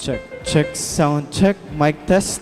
Check, sound check, mic test.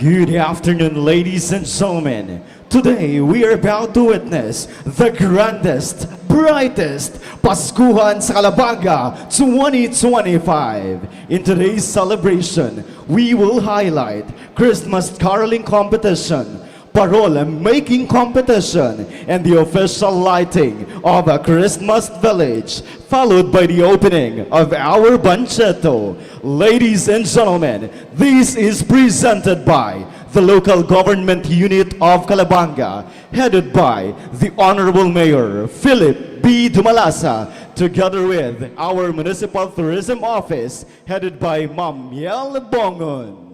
Good afternoon, ladies and gentlemen. Today, we are about to witness the grandest, brightest Paskuhan sa Calabanga 2025. In today's celebration, we will highlight Christmas caroling competition, parole making competition, and the official lighting of a Christmas village, followed by the opening of our banchetto. Ladies and gentlemen, this is presented by the local government unit of Calabanga, headed by the Honorable Mayor Philip B. Dumalasa, together with our Municipal Tourism Office, headed by Ma'am Miel Bongon.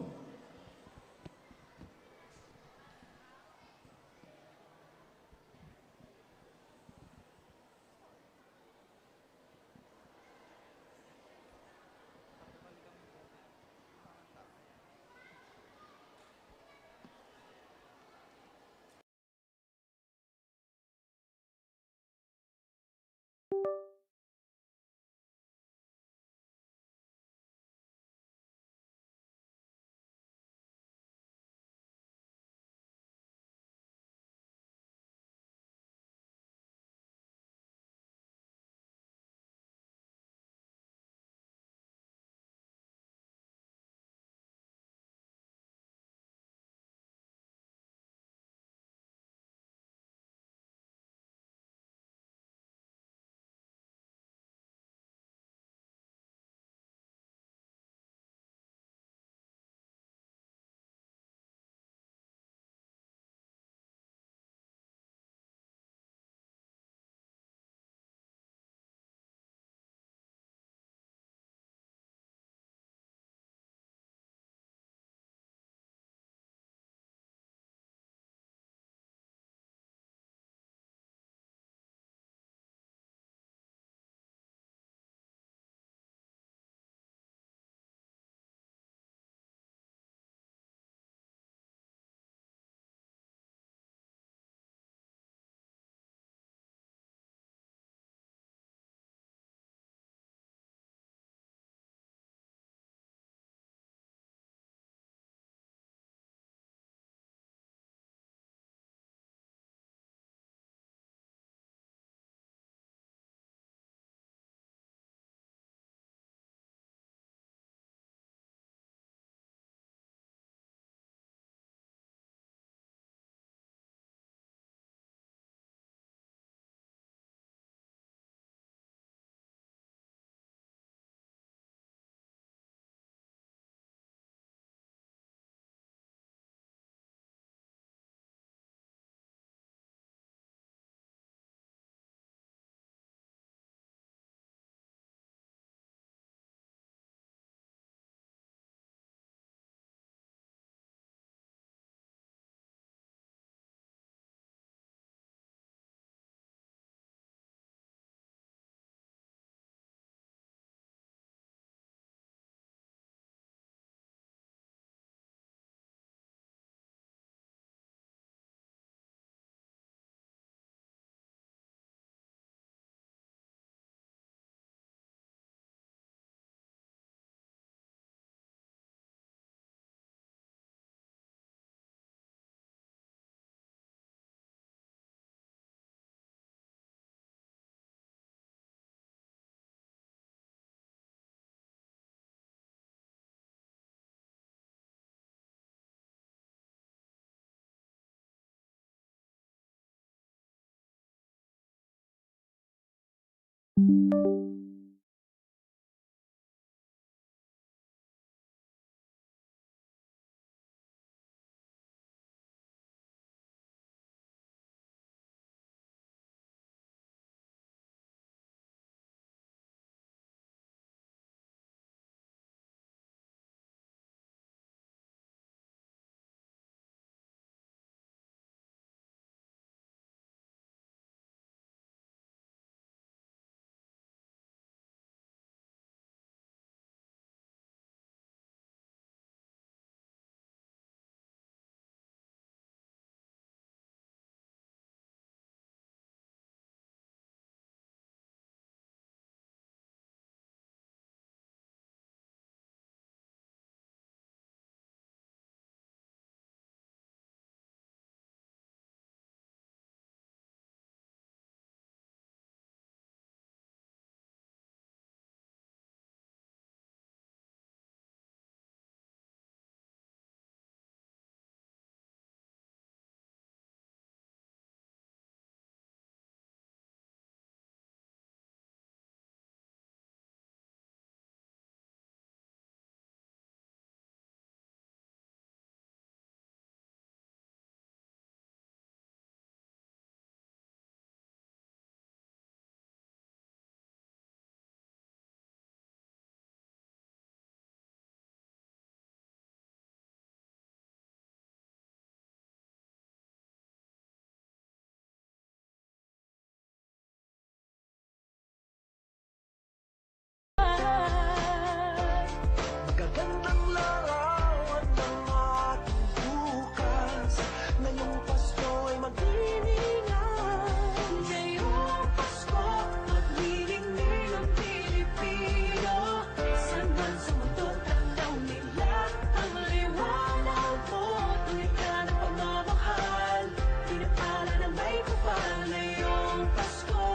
Gagandang larawan ng ating bukas. Ngayong Pasko ay magdiningan. Ngayong Pasko, maglilingning ang Pilipino. Saan man sa mundo, tanaw nila ang liwanag mo. Tuwid ka ng pagmamahal, pinapala na may kapal. Ngayong Pasko,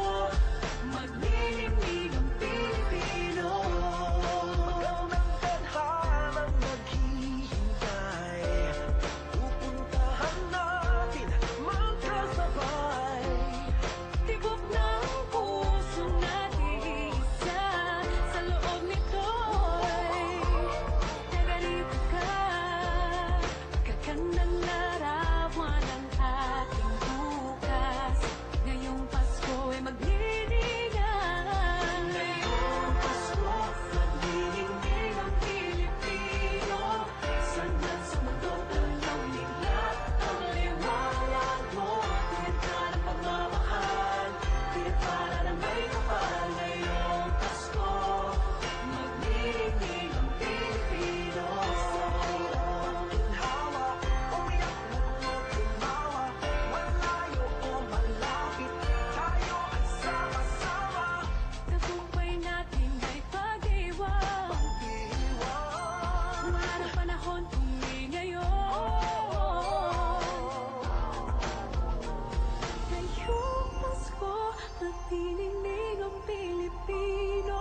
maglilingning ang Pilipino. Tadhanang naghihintay, pupuntahan natin magkasabay. Tibok ng puso natin isa, sa loob nito'y nagalito ka. Gagandang larawan ng ating bukas. Ngayong Pasko ay maglilinggan. Ngayong Pasko, maglilingning ang Pilipino. Saan man sa mundo, tanaw nila ang liwanag mo. Tuwid ka ng pagmamahal, pinagpala na may kapal. Ngayong Pasko, maglilingning ang Pilipino. Sa iyong ginhawa, umiyak mo tumawa. Malayo o malapit, tayo ay sama-sama. Tagumpay natin ay pag-iwan. Wala na panahon kundi ngayon. Ngayong Pasko, maglilingning ang Pilipino.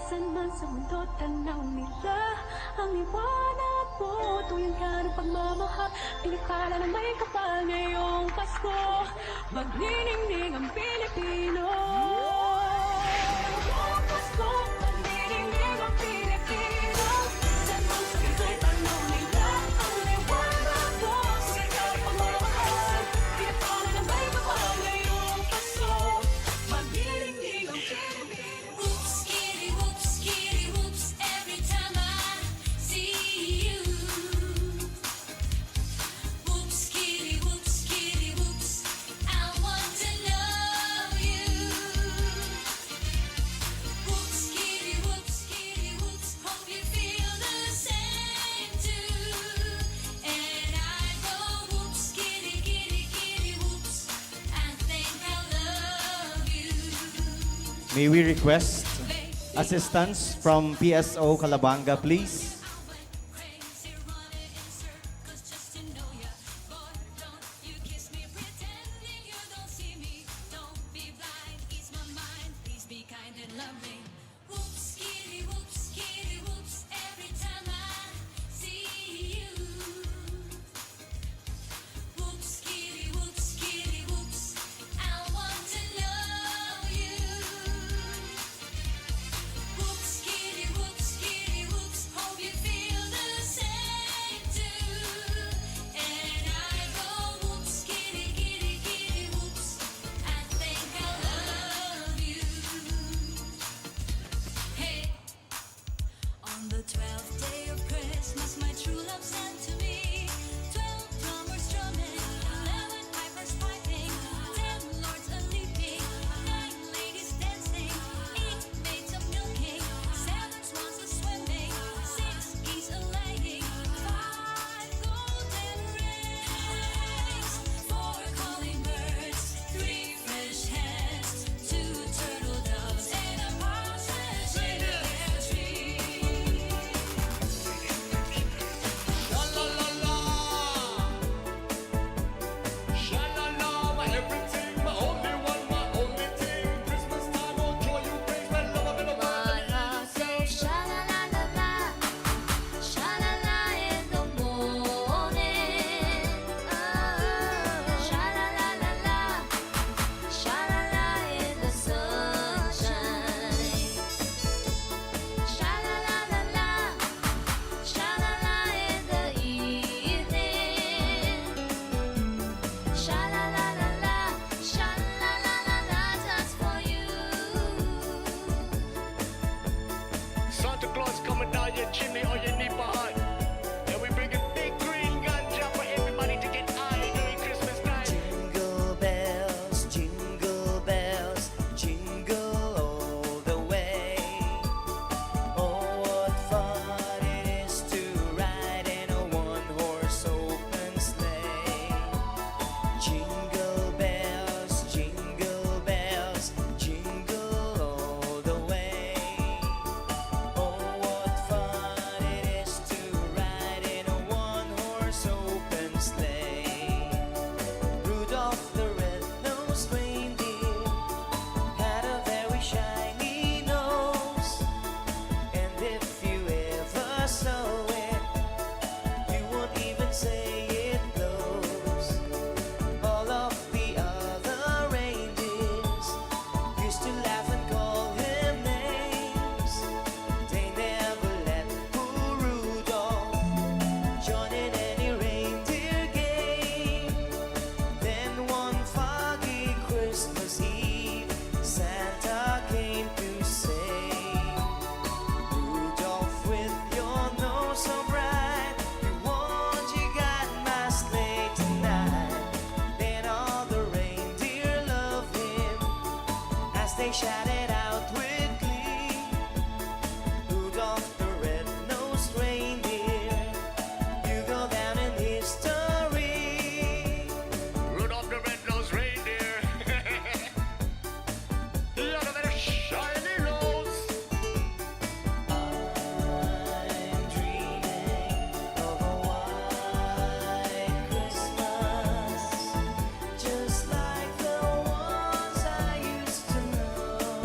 Saan man sa mundo, tanaw nila ang liwanag mo. Tuwid ka ng pagmamahal, pinagpala na may kapal. Ngayong Pasko, maglilingning ang Pilipino. Ngayong Pasko, maglilingning ang Pilipino. Saan man sa mundo, tanaw nila ang liwanag mo. Tuwid ka ng pagmamahal, pinagpala na may kapal. Ngayong Pasko, maglilingning ang Pilipino. Whoops, kitty whoops, every time I see you. Whoops, kitty whoops, I want to know you. Whoops, kitty whoops, hope you feel the same too. And I go whoops, kitty whoops, I think I love you. May we request assistance from PSO Calabanga, please? Crazy running in circles just to know ya. Boy, don't you kiss me pretending you don't see me. Don't be blind, ease my mind. Please be kind and loving. Whoops, kitty whoops, every time I see you. Whoops, kitty whoops, I want to know you. 12th day of Christmas, my true love sent to me. 12 drummers drumming, 11 pipers piping, 10 lords a leaping, 9 ladies dancing, 8 maids a milking, 7 swans a swimming, 6 geese a laying, 5 golden rings, 4 calling birds, 3 fish heads, 2 turtle doves, and a partridge in a pear tree. La la la la, sha la la, my everything, my only one, my only thing. Christmas time, oh joy you bring, my love of the My heart says sha la la la la, sha la la in the morning. Oh, sha la la la la, sha la la in the sunshine. Sha la la la la, sha la la in the evening. Sha la la la la, sha la la la la, just for you. Santa Claus coming down your chimney or your knee behind. And we bring a big green ganja for everybody to get high during Christmas time. Jingle bells, jingle all the way. Oh, what fun it is to ride in a one-horse open sleigh. Jingle bells, jingle all the way. Oh, what fun it is to ride in a one-horse open sleigh. Rudolph the red-nosed reindeer had a very shiny nose, and if you ever saw it, you won't even say it blows. All of the other reindeers used to laugh and call him names. They never let poor Rudolph join in any reindeer game. Then one foggy Christmas Eve, Santa came to say, Rudolph, with your nose so bright, you won't you got my sleigh tonight. Then all the reindeer loved him as they shouted out with glee, Rudolph the red-nosed reindeer, you go down in history. Rudolph the red-nosed reindeer. Look at that shiny nose. I'm dreaming of a white Christmas, just like the ones I used to know.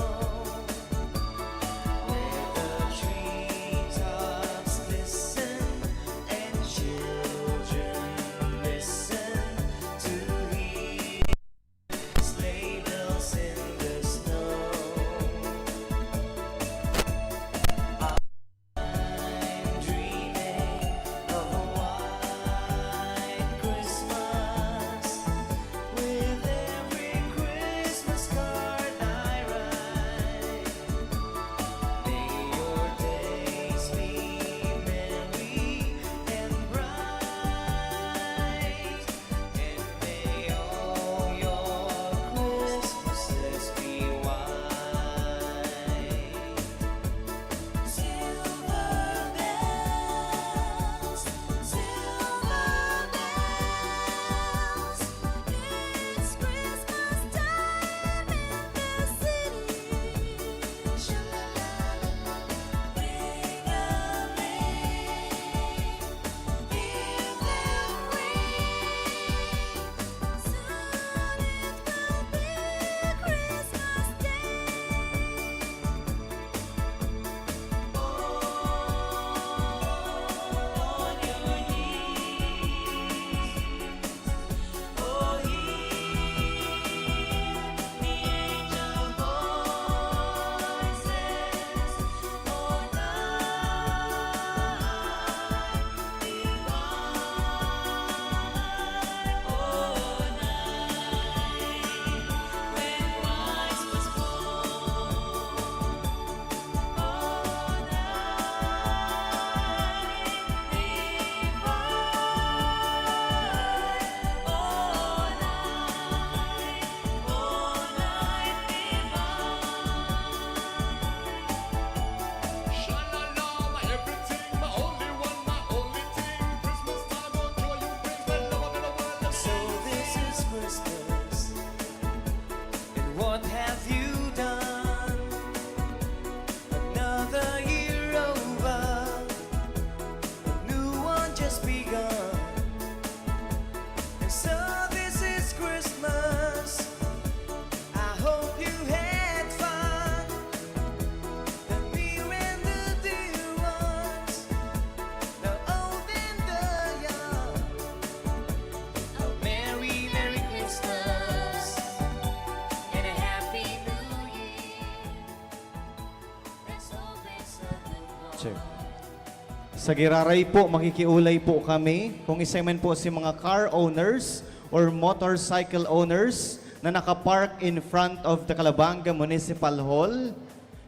Sa Giraray po, makikiulay po kami. Kung isa man po si mga car owners or motorcycle owners na nakapark in front of the Calabanga Municipal Hall,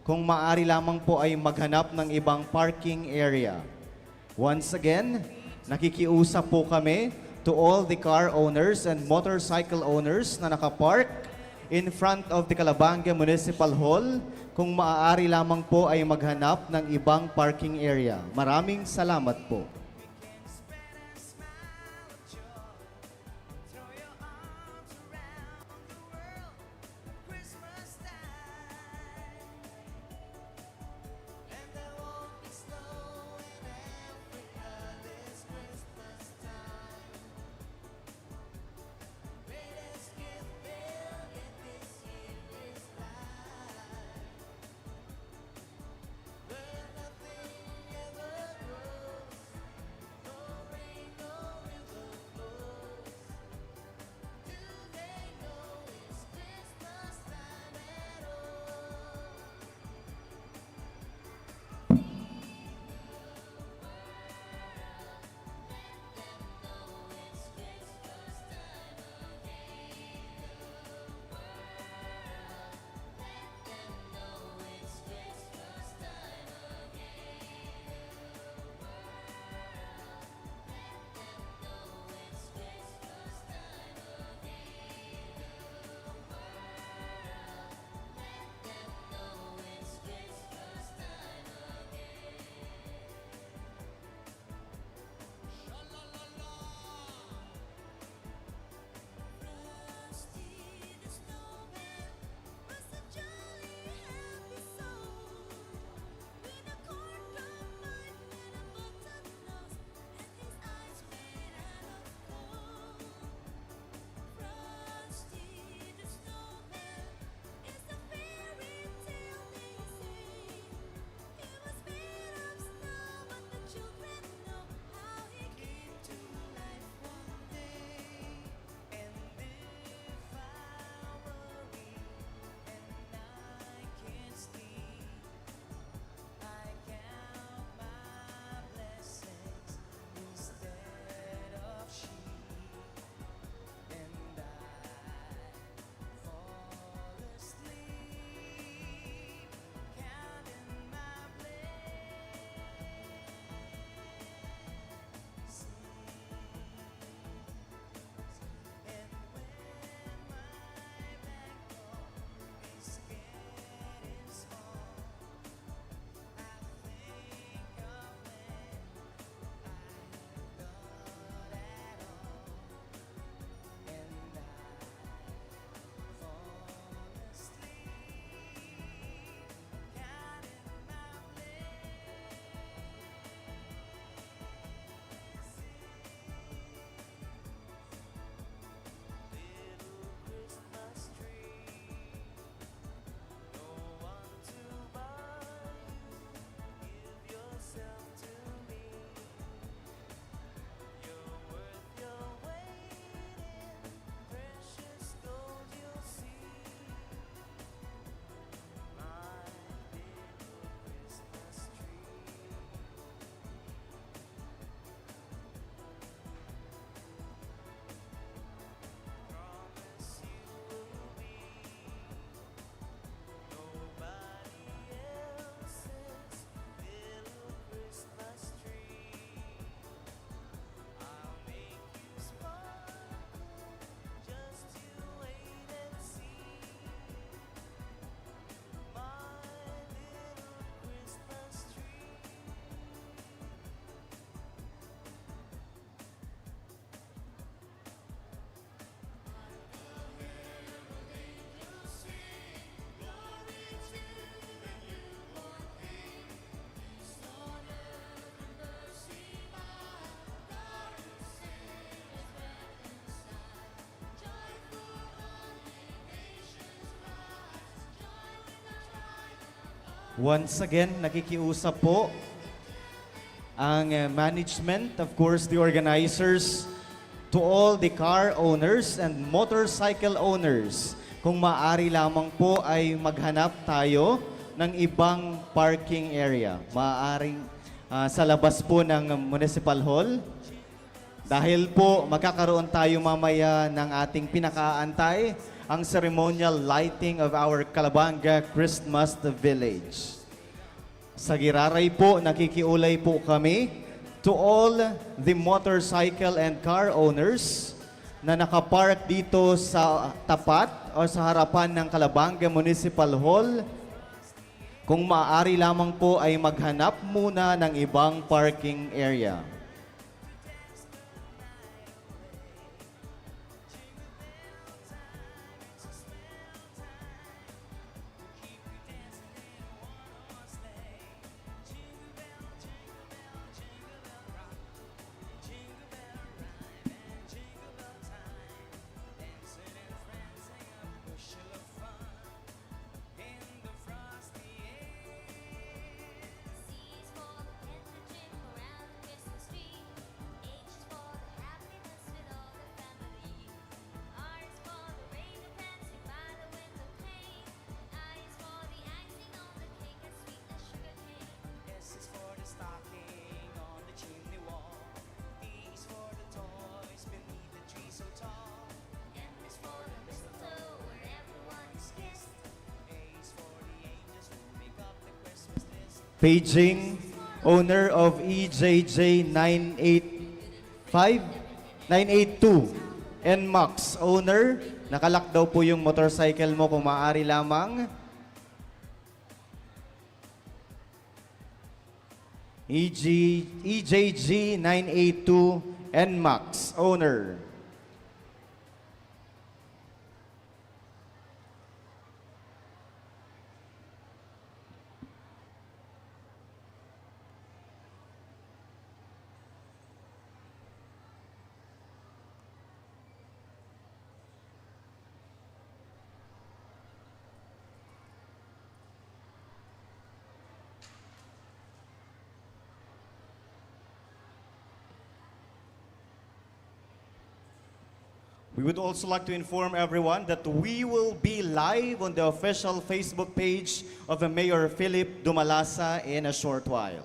kung maaari lamang po ay maghanap ng ibang parking area. Once again, nakikiusap po kami to all the car owners and motorcycle owners na nakapark in front of the Calabanga Municipal Hall, kung maaari lamang po ay maghanap ng ibang parking area. Maraming salamat po. Throw your arms around the world, Christmas time. And there won't be snow in Africa this Christmas time. Greatest gift they'll get this year is life. Where nothing ever grows, no rain, no river flows. Do they know it's Christmas time at all? Frosty the Snowman was a jolly happy soul with a corncob mind and a button nose and his eyes made out of gold. Frosty the Snowman is a fairy tale they say. He was made of snow, but the children know how he came to life one day. And if I worry and I can't sleep, I count my blessings instead of sheep, and I fall asleep counting my blessings. And when my backbone is getting small, I think of when I've got it all, and I fall asleep counting my little Christmas tree. No one to buy you, give yourself to me. You're worth your weight in precious gold, you'll see. My little Christmas tree. Promise you will be nobody else's little Christmas tree. I'll make you sparkle, just you wait and see. My little Christmas tree. Once again, nakikiusap po ang management, of course, the organizers, to all the car owners and motorcycle owners. Kung maaari lamang po ay maghanap tayo ng ibang parking area. Maaaring sa labas po ng Municipal Hall. Dahil po magkakaroon tayo mamaya ng ating pinakaantay, ang ceremonial lighting of our Calabanga Christmas Village. Sa Giraray po, nakikiulay po kami to all the motorcycle and car owners na nakapark dito sa tapat o sa harapan ng Calabanga Municipal Hall. Kung maaari lamang po ay maghanap muna ng ibang parking area. C's for the kids that dream around the Christmas tree. H is for the happiness with all the family. R is for the reindeer prancing by the window pane. I is for the icing on the cake as sweet as sugar cane. S is for the stocking on the chimney wall. T is for the toys beneath the tree so tall. M is for the mistletoe where everyone is kissed. A is for the angels who make up the Christmas list. Paging, owner of EJJ 982, NMAX, owner, nakalak daw po yung motorcycle mo kung maaari lamang. EJG 982, NMAX, owner. We would also like to inform everyone that we will be live on the official Facebook page of the Mayor Philip Dumalasa in a short while.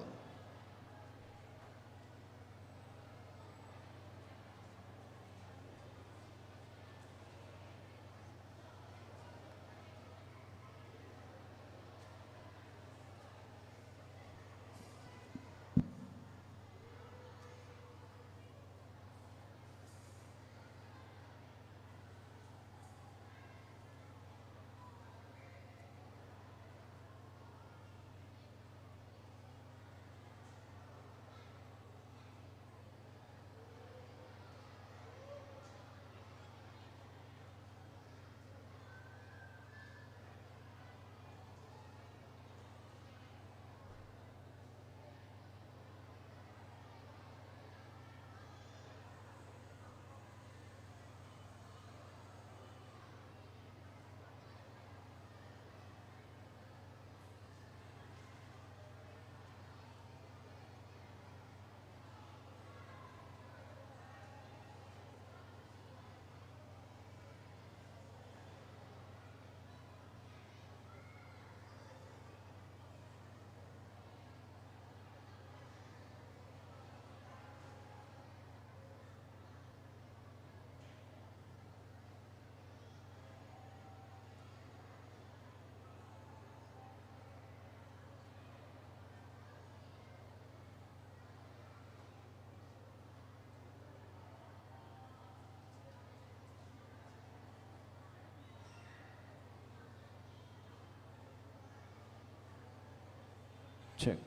Check.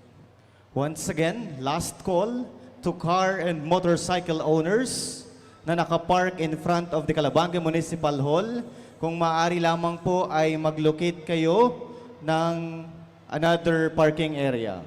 Once again, last call to car and motorcycle owners na nakapark in front of the Calabanga Municipal Hall. Kung maaari lamang po ay mag-locate kayo ng another parking area.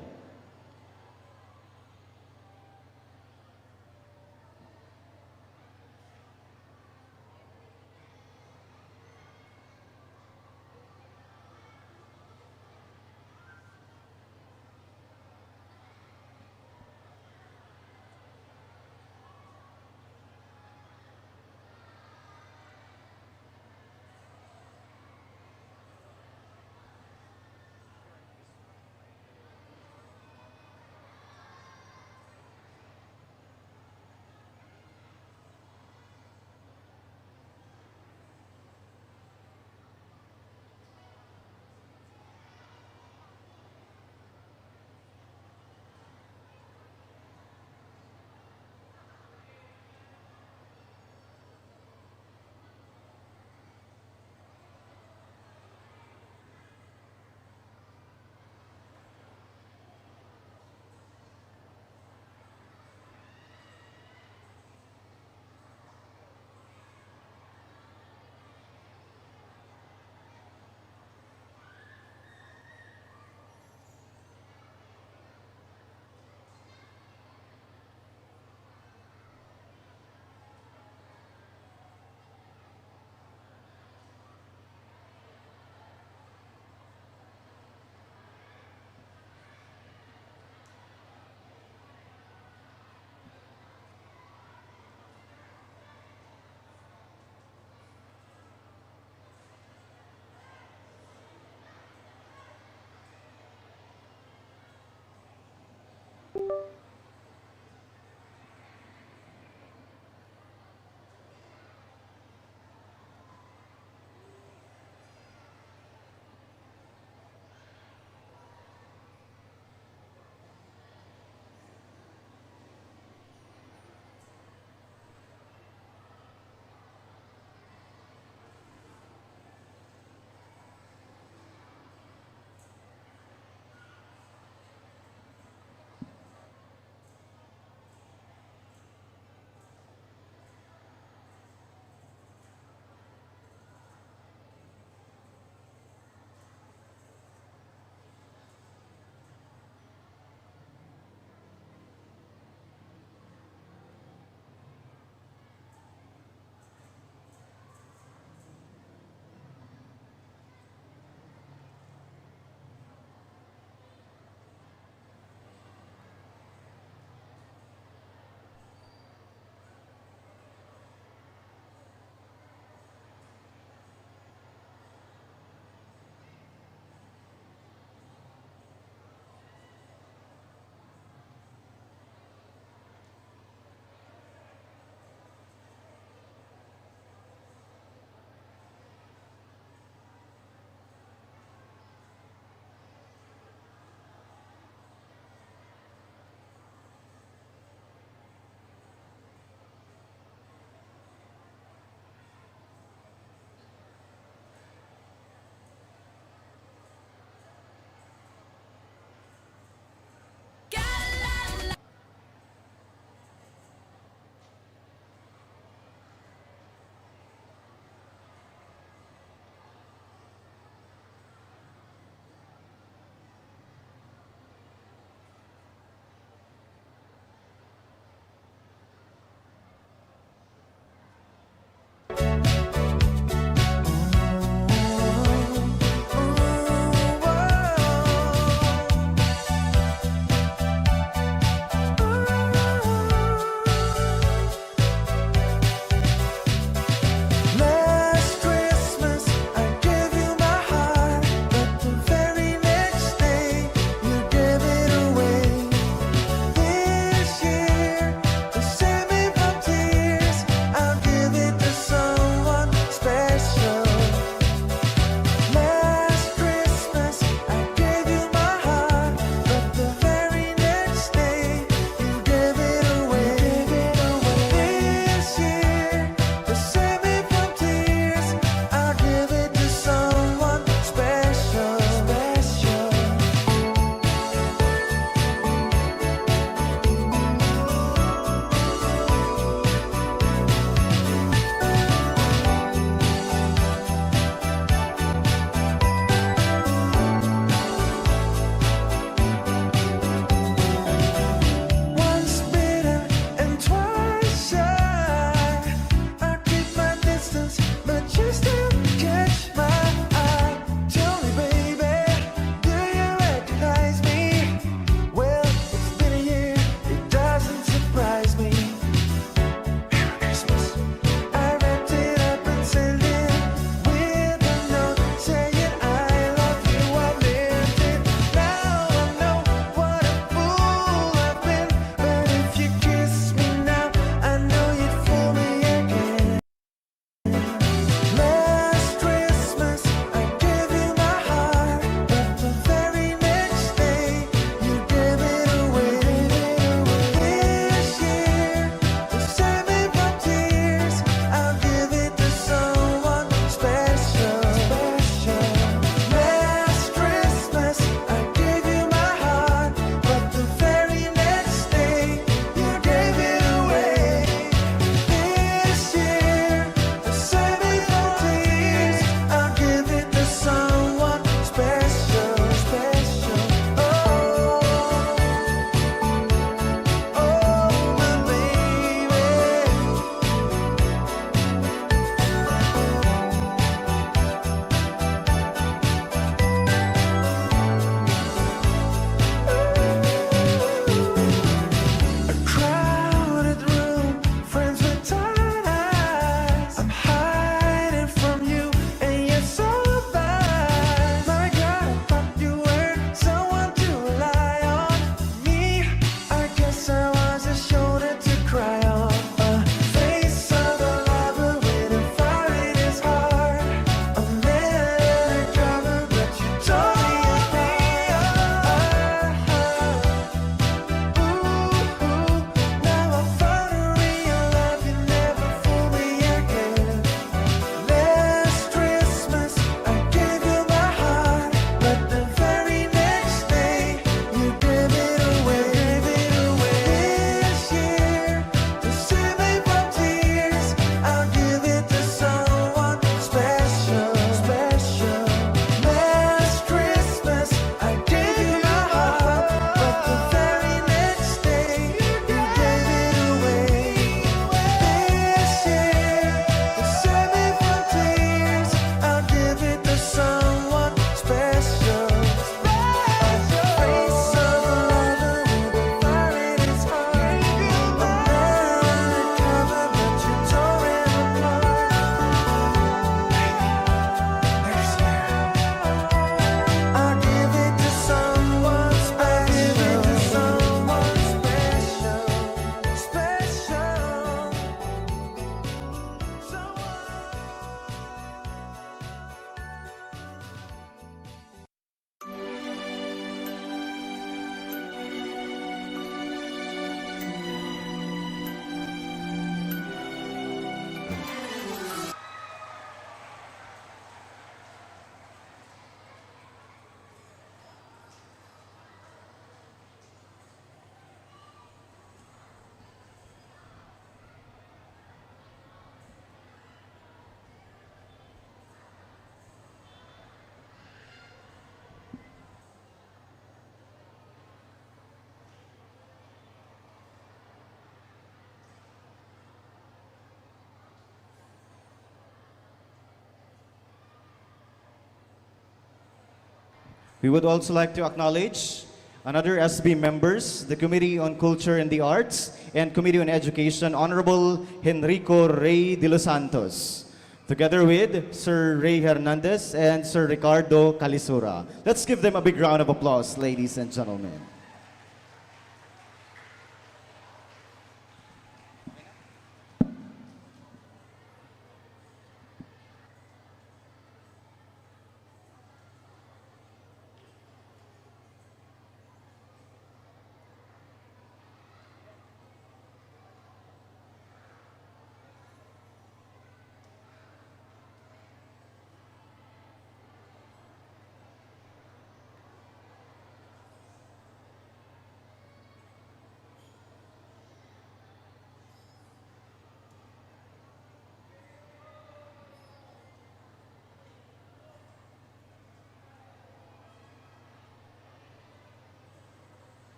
We would also like to acknowledge another SB members, the Committee on Culture and the Arts and Committee on Education, Honorable Henrico Rey de los Santos, together with Sir Ray Hernandez and Sir Ricardo Calisura. Let's give them a big round of applause, ladies and gentlemen.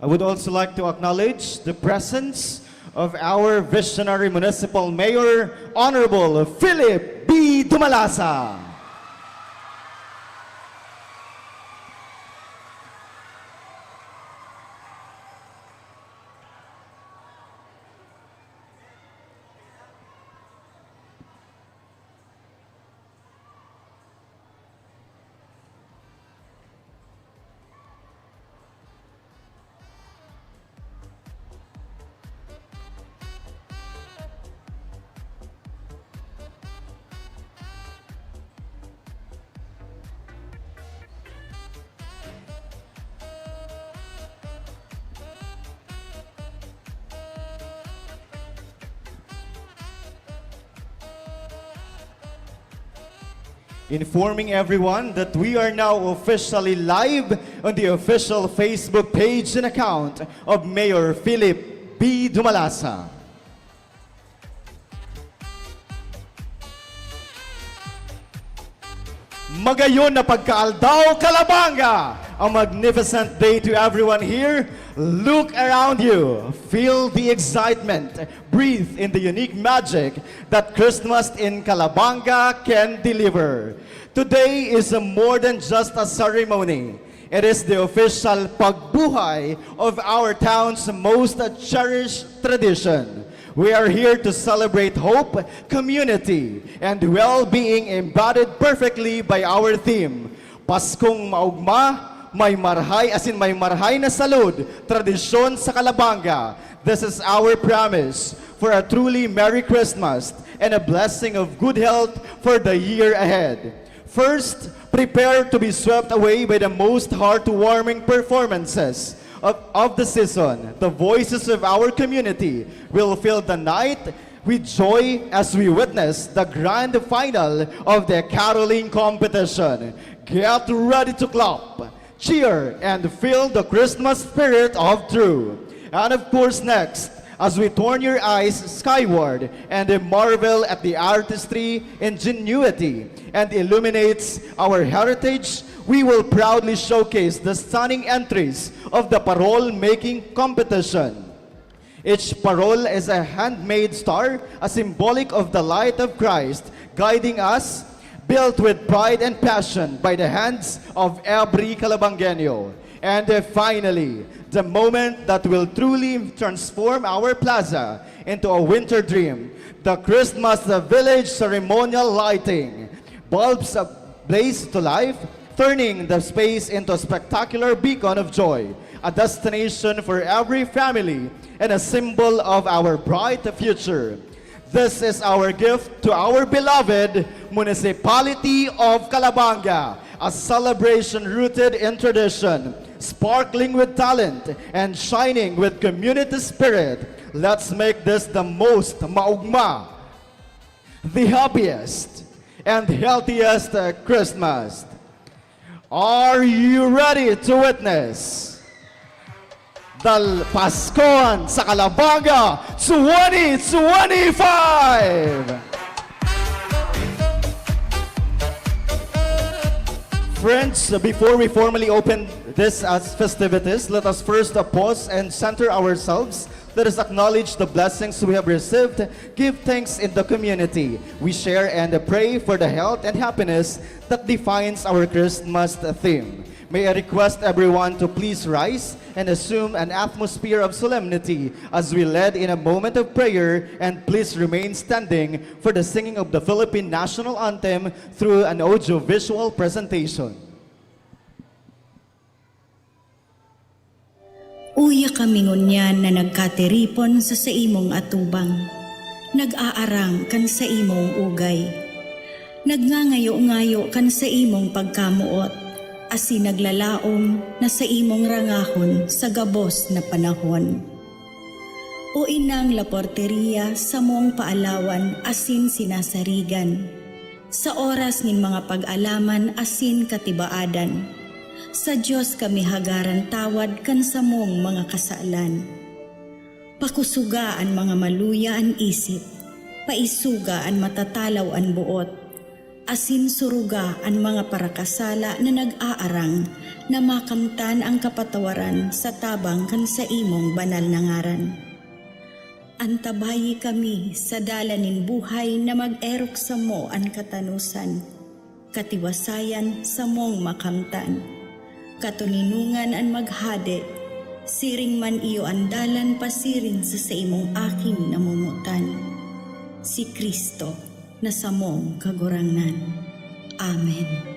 I would also like to acknowledge the presence of our visionary municipal mayor, Honorable Philip B. Dumalasa. Informing everyone that we are now officially live on the official Facebook page and account of Mayor Philip B. Dumalasa. Magayon na pagkaaldaw, Calabanga! A magnificent day to everyone here. Look around you. Feel the excitement. Breathe in the unique magic that Christmas in Calabanga can deliver. Today is more than just a ceremony. It is the official pagbuhay of our town's most cherished tradition. We are here to celebrate hope, community, and well-being embodied perfectly by our theme. Paskong maugma, may marhay, as in may marhay na salud, tradisyon sa Calabanga. This is our promise for a truly Merry Christmas and a blessing of good health for the year ahead. First, prepare to be swept away by the most heartwarming performances of the season. The voices of our community will fill the night with joy as we witness the grand final of the caroling competition. Get ready to clap, cheer, and feel the Christmas spirit of true. And of course, next, as we turn your eyes skyward and marvel at the artistry, ingenuity, and illuminates our heritage, we will proudly showcase the stunning entries of the parole making competition. Each parole is a handmade star, a symbolic of the light of Christ, guiding us, built with pride and passion by the hands of every Calabangueño. And finally, the moment that will truly transform our plaza into a winter dream, the Christmas village ceremonial lighting. Bulbs blaze to life, turning the space into a spectacular beacon of joy, a destination for every family, and a symbol of our bright future. This is our gift to our beloved Municipality of Calabanga, a celebration rooted in tradition, sparkling with talent, and shining with community spirit. Let's make this the most maugma, the happiest, and healthiest Christmas. Are you ready to witness the Paskohan sa Calabanga 2025? Friends, before we formally open this as festivities, let us first pause and center ourselves. Let us acknowledge the blessings we have received, give thanks in the community. We share and pray for the health and happiness that defines our Christmas theme. May I request everyone to please rise and assume an atmosphere of solemnity as we lead in a moment of prayer, and please remain standing for the singing of the Philippine National Anthem through an audio-visual presentation. Uya kami ngunyan na nagkateripon sa imong atubang, nag-aarang kan sa imong ugay, nagngangayo-ngayo kan sa imong pagkamuot, asin naglalaom na sa imong rangahon sa gabos na panahon. O inang laporteriya sa mong paalawan asin sinasarigan, sa oras nin mga pag-alaman asin katibaadan, sa Diyos kami hagaran tawad kan sa mong mga kasalan. Pakusuga ang mga maluya ang isip, paisuga ang matatalaw ang buot, asin suruga ang mga parakasala na nag-aarang na makamtan ang kapatawaran sa tabang kan sa imong banal na ngaran. Antabayi kami sa dalanin buhay na mag-erok sa mo ang katanusan, katiwasayan sa mong makamtan, katuninungan ang maghade, siring man iyo ang dalan pasirin sa imong aking namumutan. Si Kristo na sa mong kagurangnan. Amen.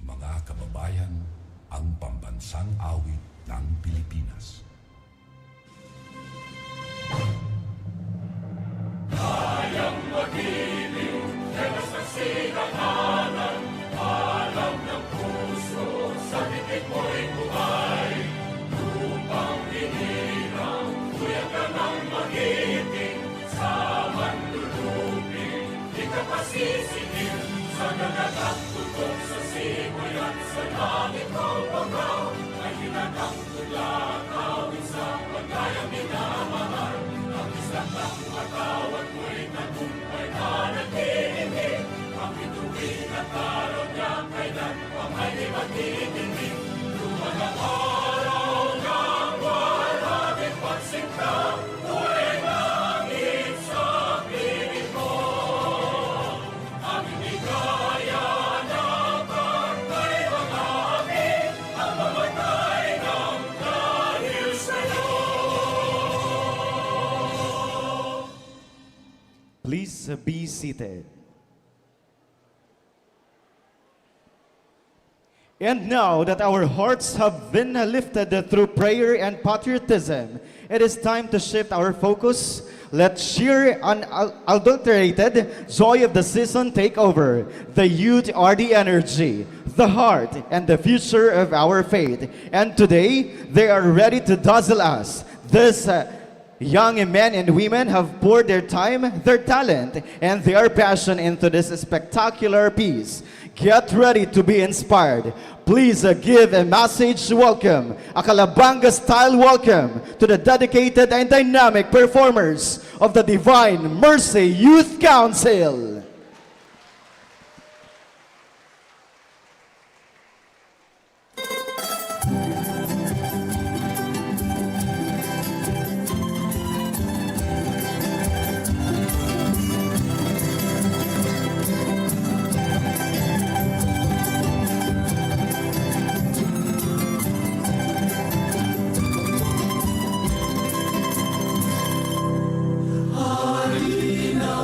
Mga kababayan, ang pambansang awit ng Pilipinas. Please be seated. And now that our hearts have been lifted through prayer and patriotism, it is time to shift our focus. Let sheer unadulterated joy of the season take over. The youth are the energy, the heart, and the future of our faith. And today, they are ready to dazzle us. This young men and women have poured their time, their talent, and their passion into this spectacular piece. Get ready to be inspired. Please give a message welcome, a Calabanga-style welcome to the dedicated and dynamic performers of the Divine Mercy Youth Council. Harina,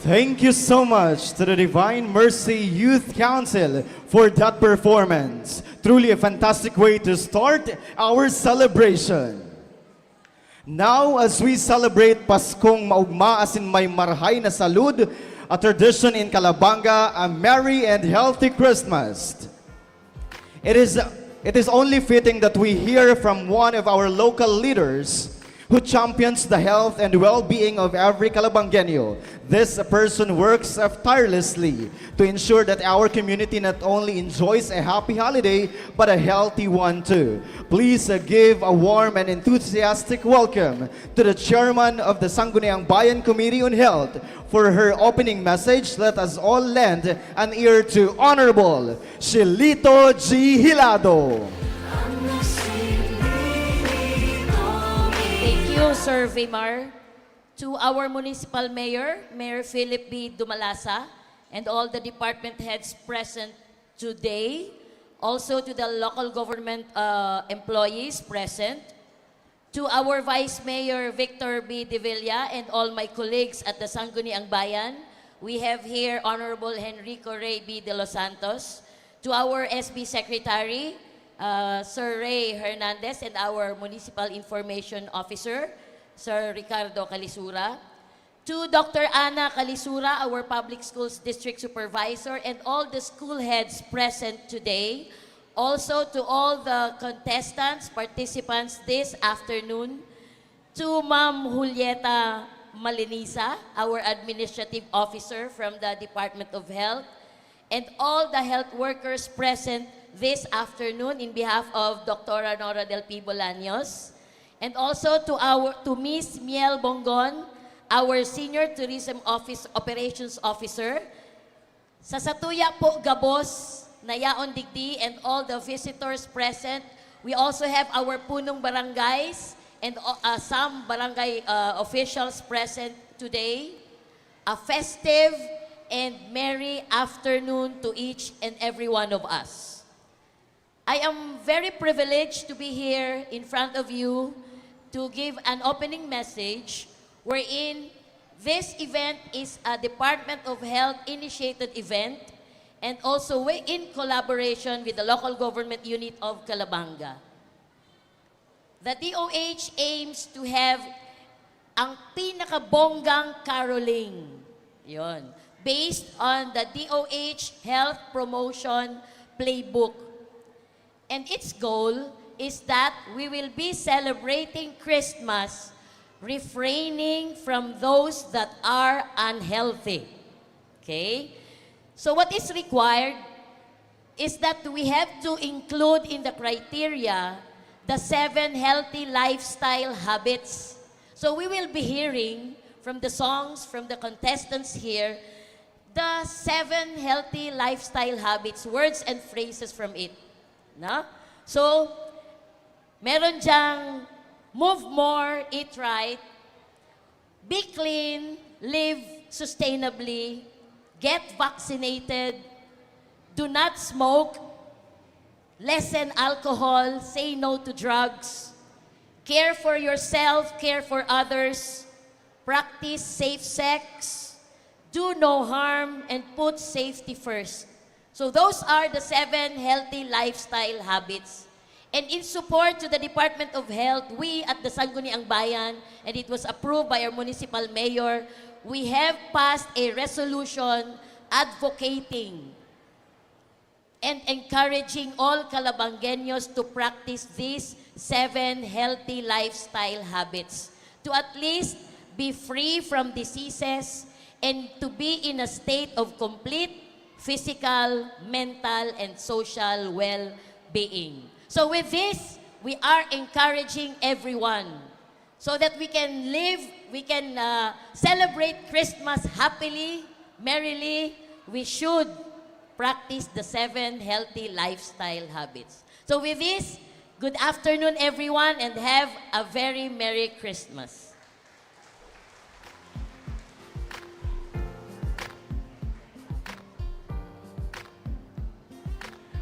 Thank you so much to the Divine Mercy Youth Council for that performance. Truly a fantastic way to start our celebration. Now, as we celebrate Paskong Maugma asin may marhay na salud, a tradition in Calabanga, a merry and healthy Christmas. It is only fitting that we hear from one of our local leaders who champions the health and well-being of every Calabangueño. This person works tirelessly to ensure that our community not only enjoys a happy holiday, but a healthy one too. Please give a warm and enthusiastic welcome to the chairman of the Sangguniang Bayan Committee on Health. For her opening message, let us all lend an ear to Honorable Shilito G. Hilado. Thank you, Sir Vimar. To our Municipal Mayor, Mayor Philip B. Dumalasa, and all the department heads present today. Also to the local government employees present. To our Vice Mayor Victor B. De Villa and all my colleagues at the Sangguniang Bayan. We have here Honorable Henrico Ray B. De Los Santos. To our SB Secretary, Sir Ray Hernandez, and our Municipal Information Officer, Sir Ricardo Calisura. To Dr. Ana Calisura, our Public Schools District Supervisor, and all the school heads present today. Also to all the contestants, participants this afternoon. To Ma'am Julieta Malinisa, our Administrative Officer from the Department of Health, and all the health workers present this afternoon in behalf of Dr. Nora Del P. Bolaños. And also to Miss Miel Bongon, our Senior Tourism Operations Officer. Sa Satuya po Gabos, Nayaon Digdi, and all the visitors present. We also have our punong barangays and some barangay officials present today. A festive and merry afternoon to each and every one of us. I am very privileged to be here in front of you to give an opening message wherein this event is a Department of Health initiated event and also in collaboration with the local government unit of Calabanga. The DOH aims to have ang pinakabonggang caroling. Yon. Based on the DOH Health Promotion Playbook. And its goal is that we will be celebrating Christmas refraining from those that are unhealthy. Okay? So what is required is that we have to include in the criteria the 7 healthy lifestyle habits. So we will be hearing from the songs, from the contestants here, the 7 healthy lifestyle habits, words and phrases from it. No? So, meron diyang move more, eat right, be clean, live sustainably, get vaccinated, do not smoke, lessen alcohol, say no to drugs, care for yourself, care for others, practice safe sex, do no harm, and put safety first. So those are the 7 healthy lifestyle habits. And in support to the Department of Health, we at the Sangguniang Bayan, and it was approved by our municipal mayor, we have passed a resolution advocating and encouraging all Calabangueños to practice these 7 healthy lifestyle habits, to at least be free from diseases and to be in a state of complete physical, mental, and social well-being. So with this, we are encouraging everyone so that we can live, we can celebrate Christmas happily, merrily. We should practice the 7 healthy lifestyle habits. So with this, good afternoon everyone and have a very Merry Christmas.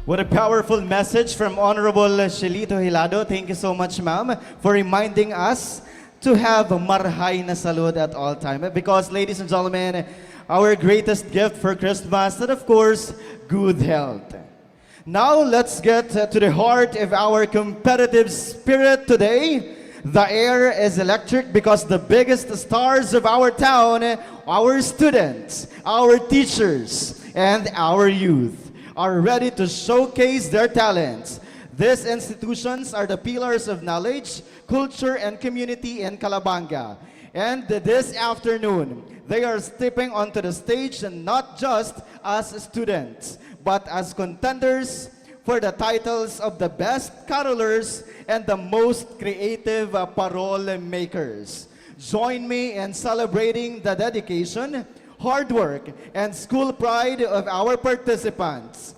What a powerful message from Honorable Shelito Hilado. Thank you so much, ma'am, for reminding us to have marhay na salud at all time. Because, ladies and gentlemen, our greatest gift for Christmas is, of course, good health. Now, let's get to the heart of our competitive spirit today. The air is electric because the biggest stars of our town, our students, our teachers, and our youth are ready to showcase their talents. These institutions are the pillars of knowledge, culture, and community in Calabanga. And this afternoon, they are stepping onto the stage and not just as students, but as contenders for the titles of the best carolers and the most creative parole makers. Join me in celebrating the dedication, hard work, and school pride of our participants.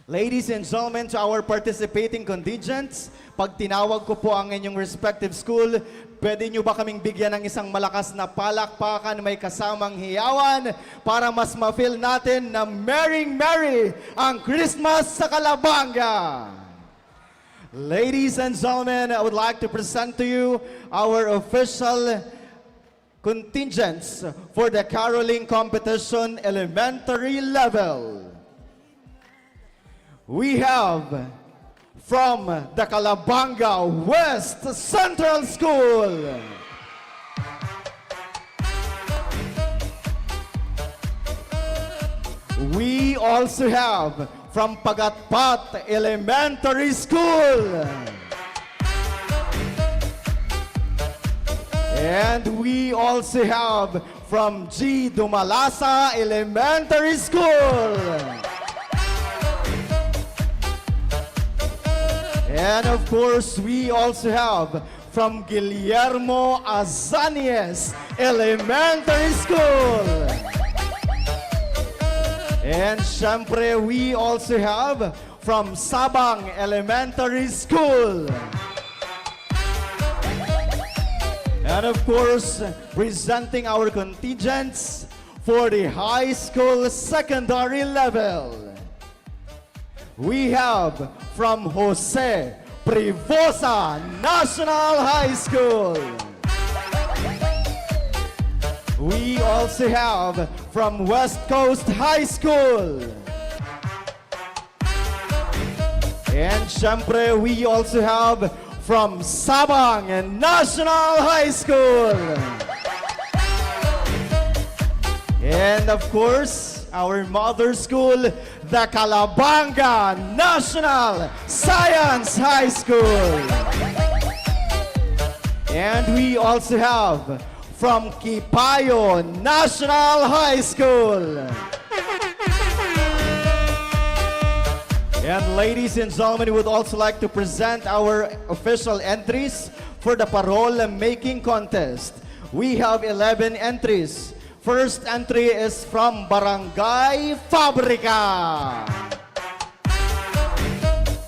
Ladies and gentlemen, to our participating contingents, pag tinawag ko po ang inyong respective school, pwede nyo ba kaming bigyan ng isang malakas na palakpakan may kasamang hiyawan para mas ma-feel natin na merry ang Christmas sa Calabanga? Ladies and gentlemen, I would like to present to you our official contingents for the caroling competition elementary level. We have from the Calabanga West Central School, we also have from Pagatpat Elementary School, and we also have from G. Dumalasa Elementary School. And of course, we also have from Guillermo Azanies Elementary School. And syempre, we also have from Sabang Elementary School. And of course, presenting our contingents for the high school secondary level. We have from Jose Privosa National High School. We also have from West Coast High School. And syempre, we also have from Sabang National High School. And of course, our mother school, the Calabanga National Science High School. And we also have from Kipayo National High School. And ladies and gentlemen, we would also like to present our official entries for the parole making contest. We have 11 entries. First entry is from Barangay Fabrica.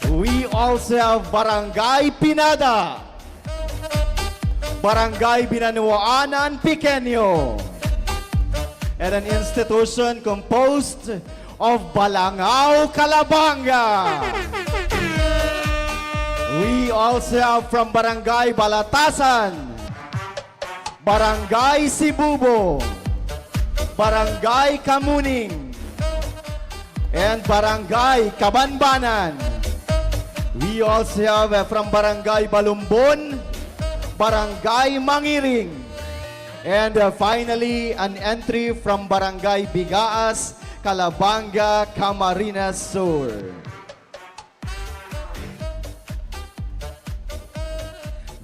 We also have Barangay Pinada, Barangay Binanuaanan Pequeño, and an institution composed of Balangao, Calabanga. We also have from Barangay Balatasan, Barangay Sibubo, Barangay Kamuning, and Barangay Kabanbanan. We also have from Barangay Balumbon, Barangay Mangiring, and finally an entry from Barangay Bigaas, Calabanga, Camarines Sur.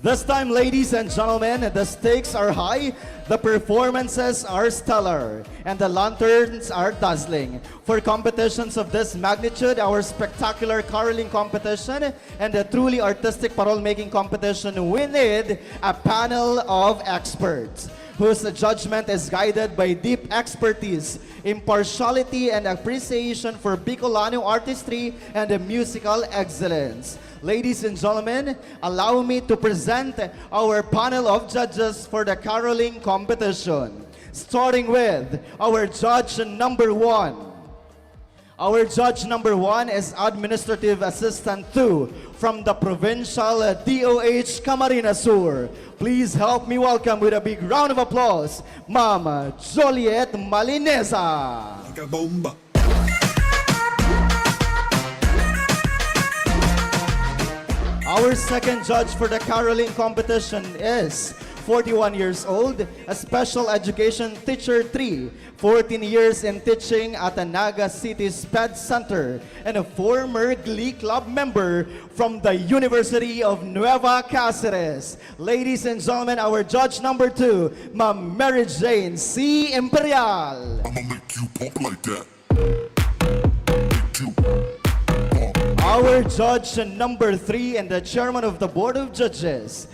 This time, ladies and gentlemen, the stakes are high, the performances are stellar, and the lanterns are dazzling. For competitions of this magnitude, our spectacular caroling competition and the truly artistic parole-making competition, we need a panel of experts whose judgment is guided by deep expertise, impartiality, and appreciation for Bicolano artistry and musical excellence. Ladies and gentlemen, allow me to present our panel of judges for the caroling competition. Starting with our judge number 1. Our judge number 1 is Administrative Assistant 2 from the Provincial DOH Camarines Sur. Please help me welcome with a big round of applause, Ma'am Joliet Malineza. Bomba. Our second judge for the caroling competition is 41 years old, a special education teacher 3, 14 years in teaching at the Naga City SPED Center, and a former Glee Club member from the University of Nueva Cáceres. Ladies and gentlemen, our judge number 2, Ma'am Mary Jane C. Imperial. I'ma make you pop like that. Make you pop. Our judge number 3 and the chairman of the Board of Judges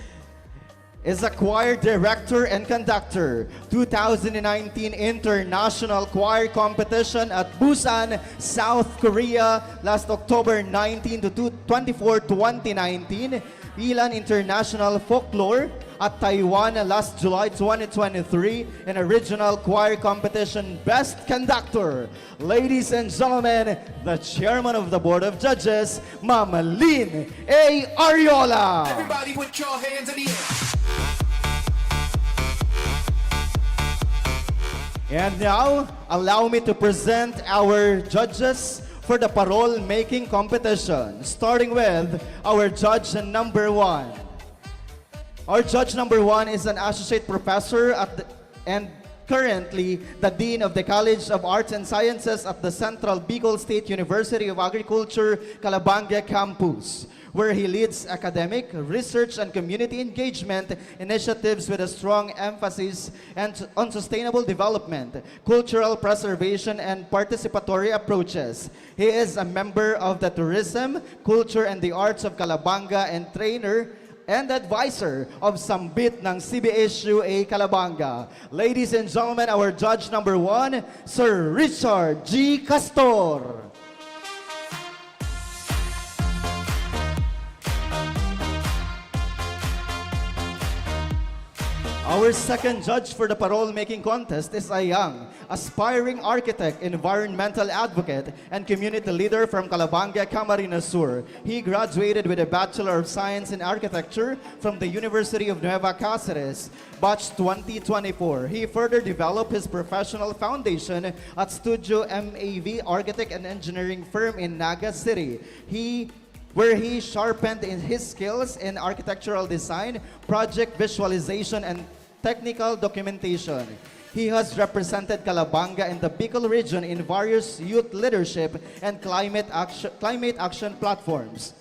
is a choir director and conductor, 2019 International Choir Competition at Busan, South Korea, last October 19 to 24, 2019. Ilan International Folklore at Taiwan last July 2023 in a regional choir competition Best Conductor. Ladies and gentlemen, the chairman of the Board of Judges, Ma'am Lynn A. Ariola. Everybody put your hands in the air. And now, allow me to present our judges for the parole-making competition, starting with our judge number 1. Our judge number 1 is an associate professor and currently the Dean of the College of Arts and Sciences at the Central Bicol State University of Agriculture, Calabanga campus, where he leads academic, research, and community engagement initiatives with a strong emphasis on sustainable development, cultural preservation, and participatory approaches. He is a member of the Tourism, Culture, and the Arts of Calabanga and trainer and advisor of Sambit ng CBSUA Calabanga. Ladies and gentlemen, our judge number 1, Sir Richard G. Castor. Our second judge for the parole-making contest is a young, aspiring architect, environmental advocate, and community leader from Calabanga, Camarines Sur. He graduated with a Bachelor of Science in Architecture from the University of Nueva Cáceres, batch 2024. He further developed his professional foundation at Studio MAV Architect and Engineering Firm in Naga City, where he sharpened in his skills in architectural design, project visualization, and technical documentation. He has represented Calabanga and the Bicol region in various youth leadership and climate action platforms,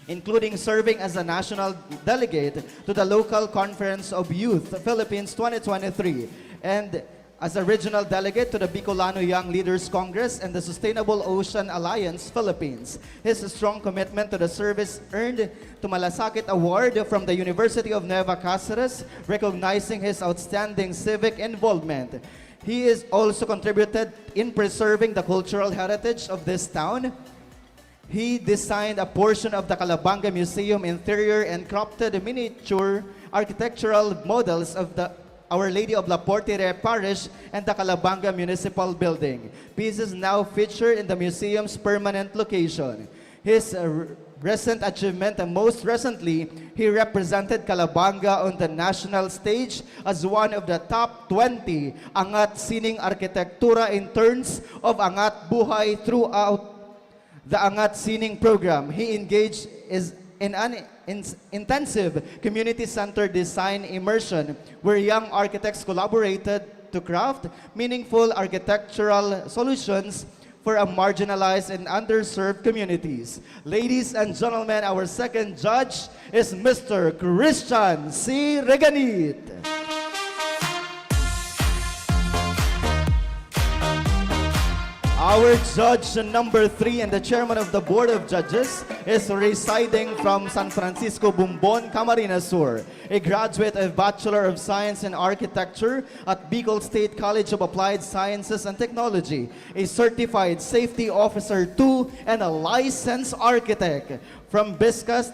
including serving as a national delegate to the Local Conference of Youth Philippines 2023 and as a regional delegate to the Bicolano Young Leaders Congress and the Sustainable Ocean Alliance Philippines. His strong commitment to the service earned to Malasakit Award from the University of Nueva Cáceres, recognizing his outstanding civic involvement. He is also contributed in preserving the cultural heritage of this town. He designed a portion of the Calabanga Museum interior and crafted miniature architectural models of Our Lady of La Portere Parish and the Calabanga Municipal Building. Pieces now featured in the museum's permanent location. His recent achievement, and most recently, he represented Calabanga on the national stage as one of the top 20 Angat Sining Arkitektura in terms of Angat Buhay throughout the Angat Sining program. He engaged in an intensive community-centered design immersion where young architects collaborated to craft meaningful architectural solutions for a marginalized and underserved communities. Ladies and gentlemen, our second judge is Mr. Christian C. Reganit. Our judge number 3 and the chairman of the Board of Judges is residing from San Francisco, Bumbon, Camarines Sur, a graduate of Bachelor of Science in Architecture at Bicol State College of Applied Sciences and Technology, a certified safety officer 2, and a licensed architect from Biscast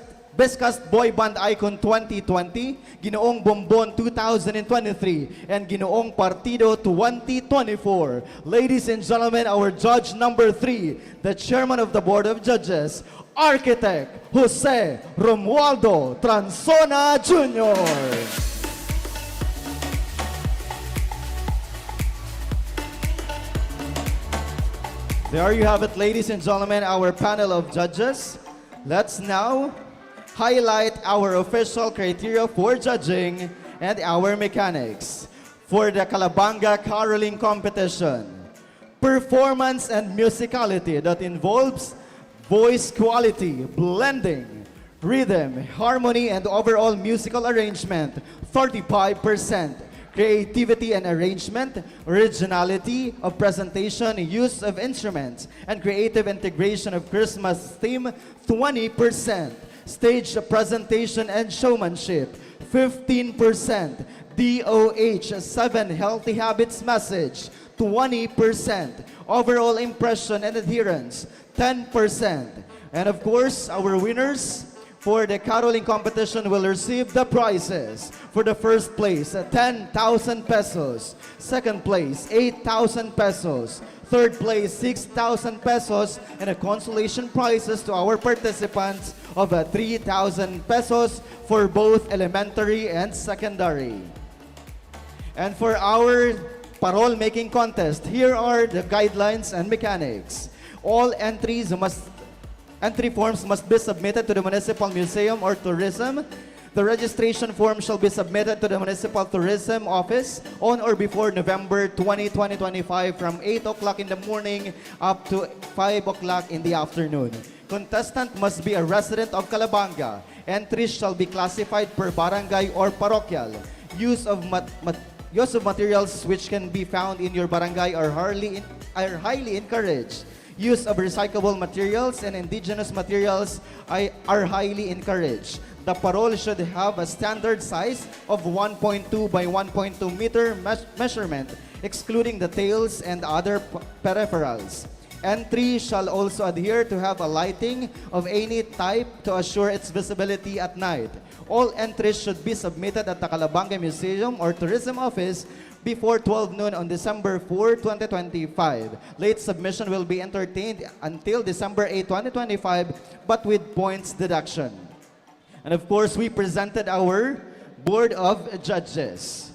Boy Band Icon 2020, Ginoong Bombon 2023, and Ginoong Partido 2024. Ladies and gentlemen, our judge number 3, the chairman of the Board of Judges, Architect Jose Romualdo Transona Jr. There you have it, ladies and gentlemen, our panel of judges. Let's now highlight our official criteria for judging and our mechanics. For the Calabanga Caroling Competition, performance and musicality that involves voice quality, blending, rhythm, harmony, and overall musical arrangement, 35%. Creativity and arrangement, originality of presentation, use of instruments, and creative integration of Christmas theme, 20%. Stage presentation and showmanship, 15%. DOH, 7 healthy habits message, 20%. Overall impression and adherence, 10%. And of course, our winners for the caroling competition will receive the prizes. For the first place, 10,000 pesos. Second place, 8,000 pesos. Third place, 6,000 pesos. And a consolation prizes to our participants of 3,000 pesos for both elementary and secondary. And for our parole making contest, here are the guidelines and mechanics. All entry forms must be submitted to the Municipal Museum or Tourism. The registration form shall be submitted to the Municipal Tourism Office on or before November 20, 2025 from 8 o'clock in the morning up to 5 o'clock in the afternoon. Contestant must be a resident of Calabanga. Entries shall be classified per barangay or parochial. Use of materials which can be found in your barangay are highly encouraged. Use of recyclable materials and indigenous materials are highly encouraged. The parole should have a standard size of 1.2 by 1.2 meter measurement, excluding the tails and other peripherals. Entry shall also adhere to have a lighting of any type to assure its visibility at night. All entries should be submitted at the Calabanga Museum or Tourism Office before 12 noon on December 4, 2025. Late submission will be entertained until December 8, 2025, but with points deduction. And of course, we presented our Board of Judges.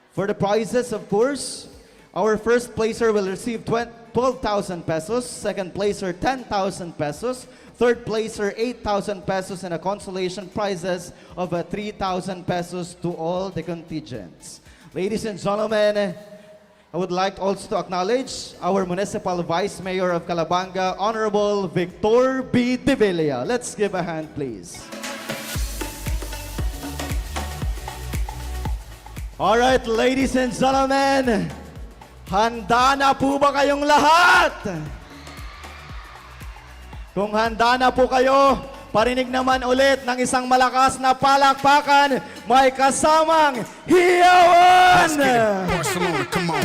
For the prizes, of course, our first placer will receive 12,000 pesos, second placer 10,000 pesos, third placer 8,000 pesos, and a consolation prizes of 3,000 pesos to all the contingents. Ladies and gentlemen, I would like also to acknowledge our Municipal Vice Mayor of Calabanga, Honorable Victor B. De Villa. Let's give a hand, please. All right, ladies and gentlemen, handa na po ba kayong lahat? Kung handa na po kayo, parinig naman ulit ng isang malakas na palakpakan, may kasamang hiyawan! Let's get it. Barcelona, come on.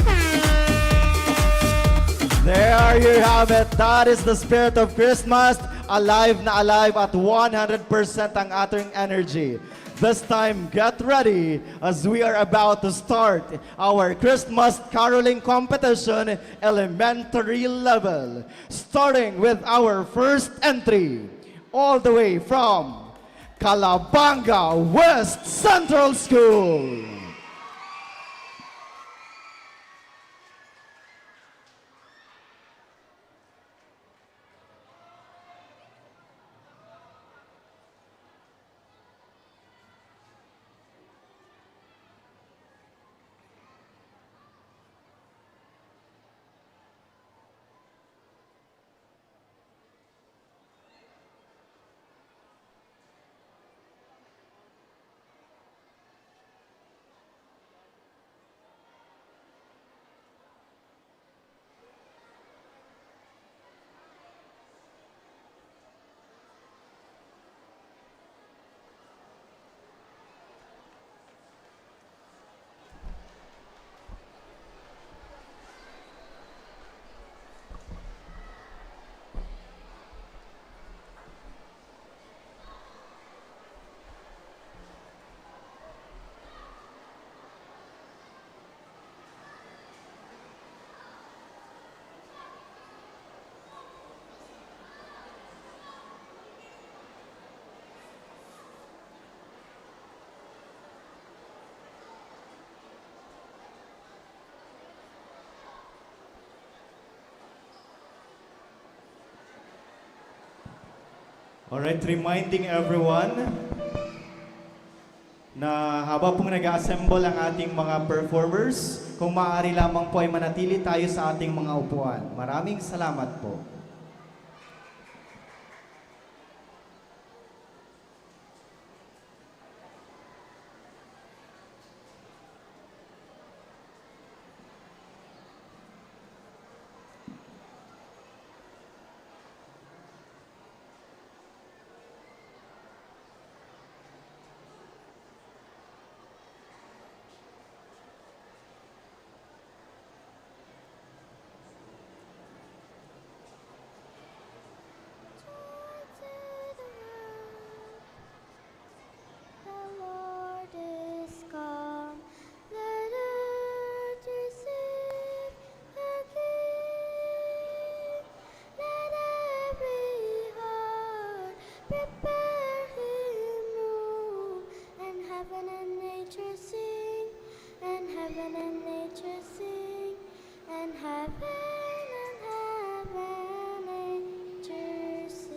There you have it. That is the spirit of Christmas. Alive na alive at 100% ang ating energy. This time, get ready as we are about to start our Christmas caroling competition elementary level. Starting with our first entry, all the way from Calabanga West Central School. Alright, reminding everyone na habang pong nag-assemble ang ating mga performers, kung maaari lamang po ay manatili tayo sa ating mga upuan. Maraming salamat po. The Lord is come. Let earth receive her King. Let every heart prepare Him room. And heaven and nature sing. And heaven and nature sing. And heaven and nature sing.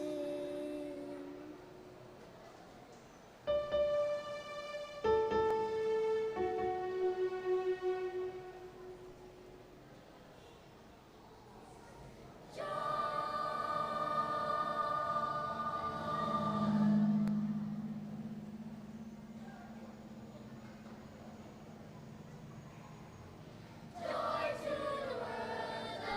Joy to the world,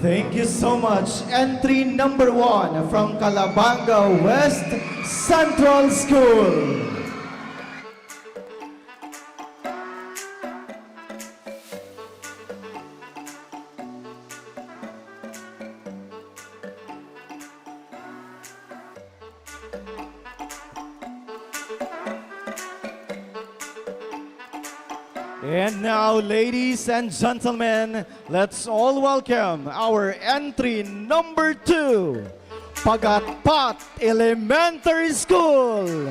Thank you so much. Entry number 1 from Calabanga West Central School. And now, ladies and gentlemen, let's all welcome our entry number 2, Pagatpat Elementary School.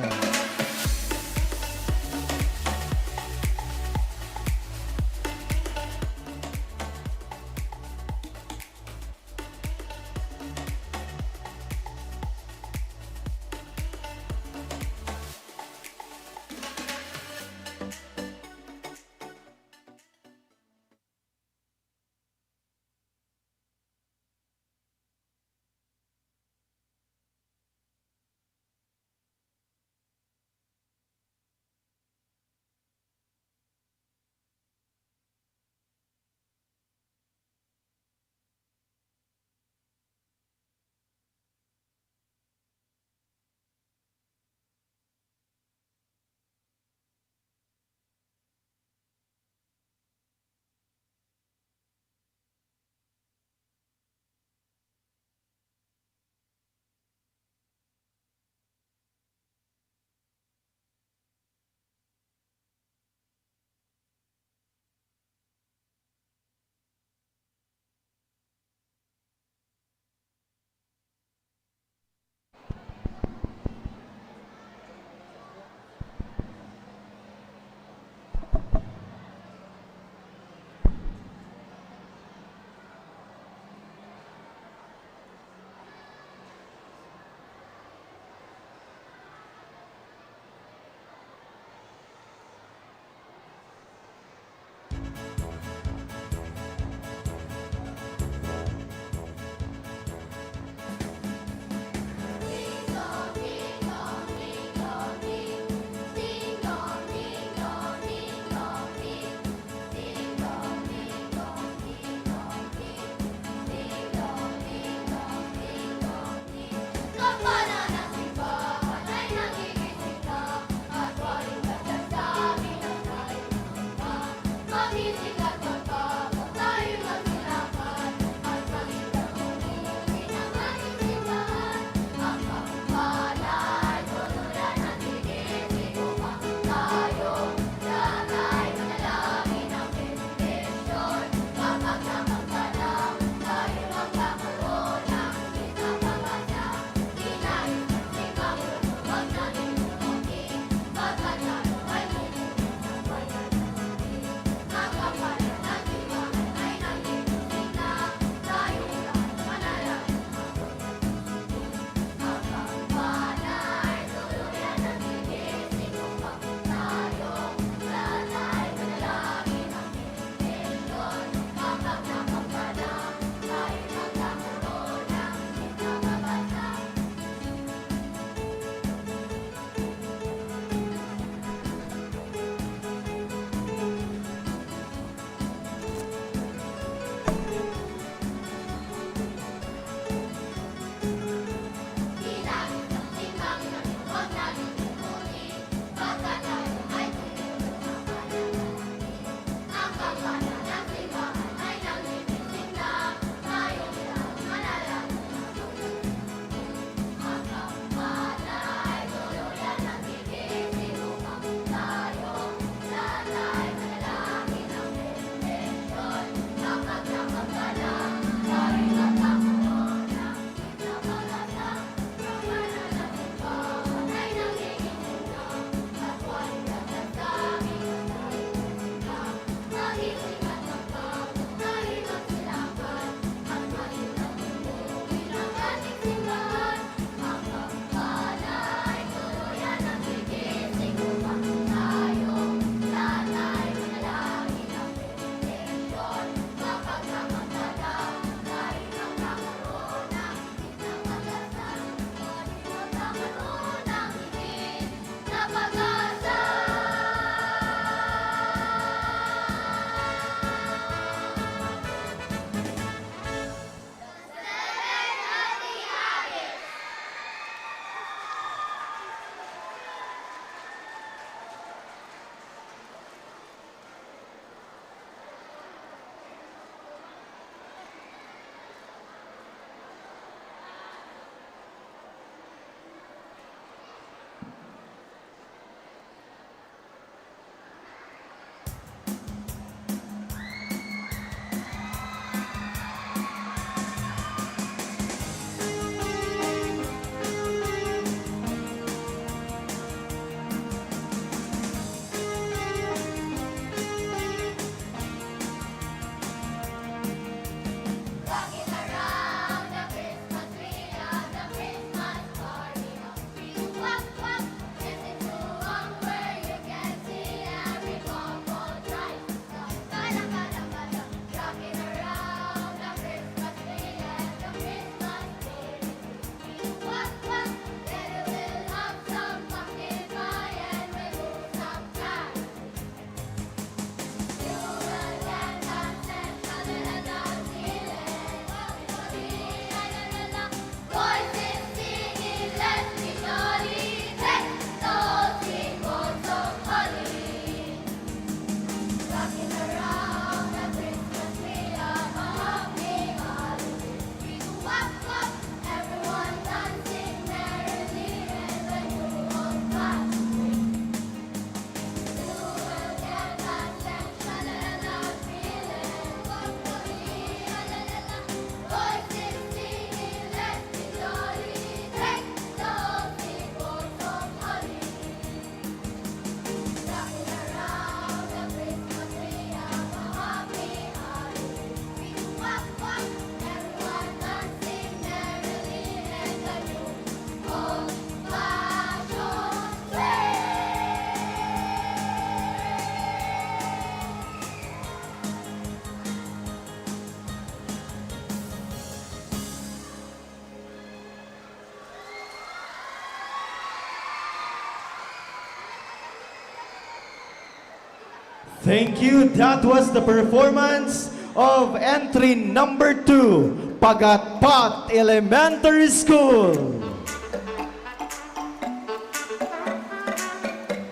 Thank you. That was the performance of entry number 2, Pagatpat Elementary School.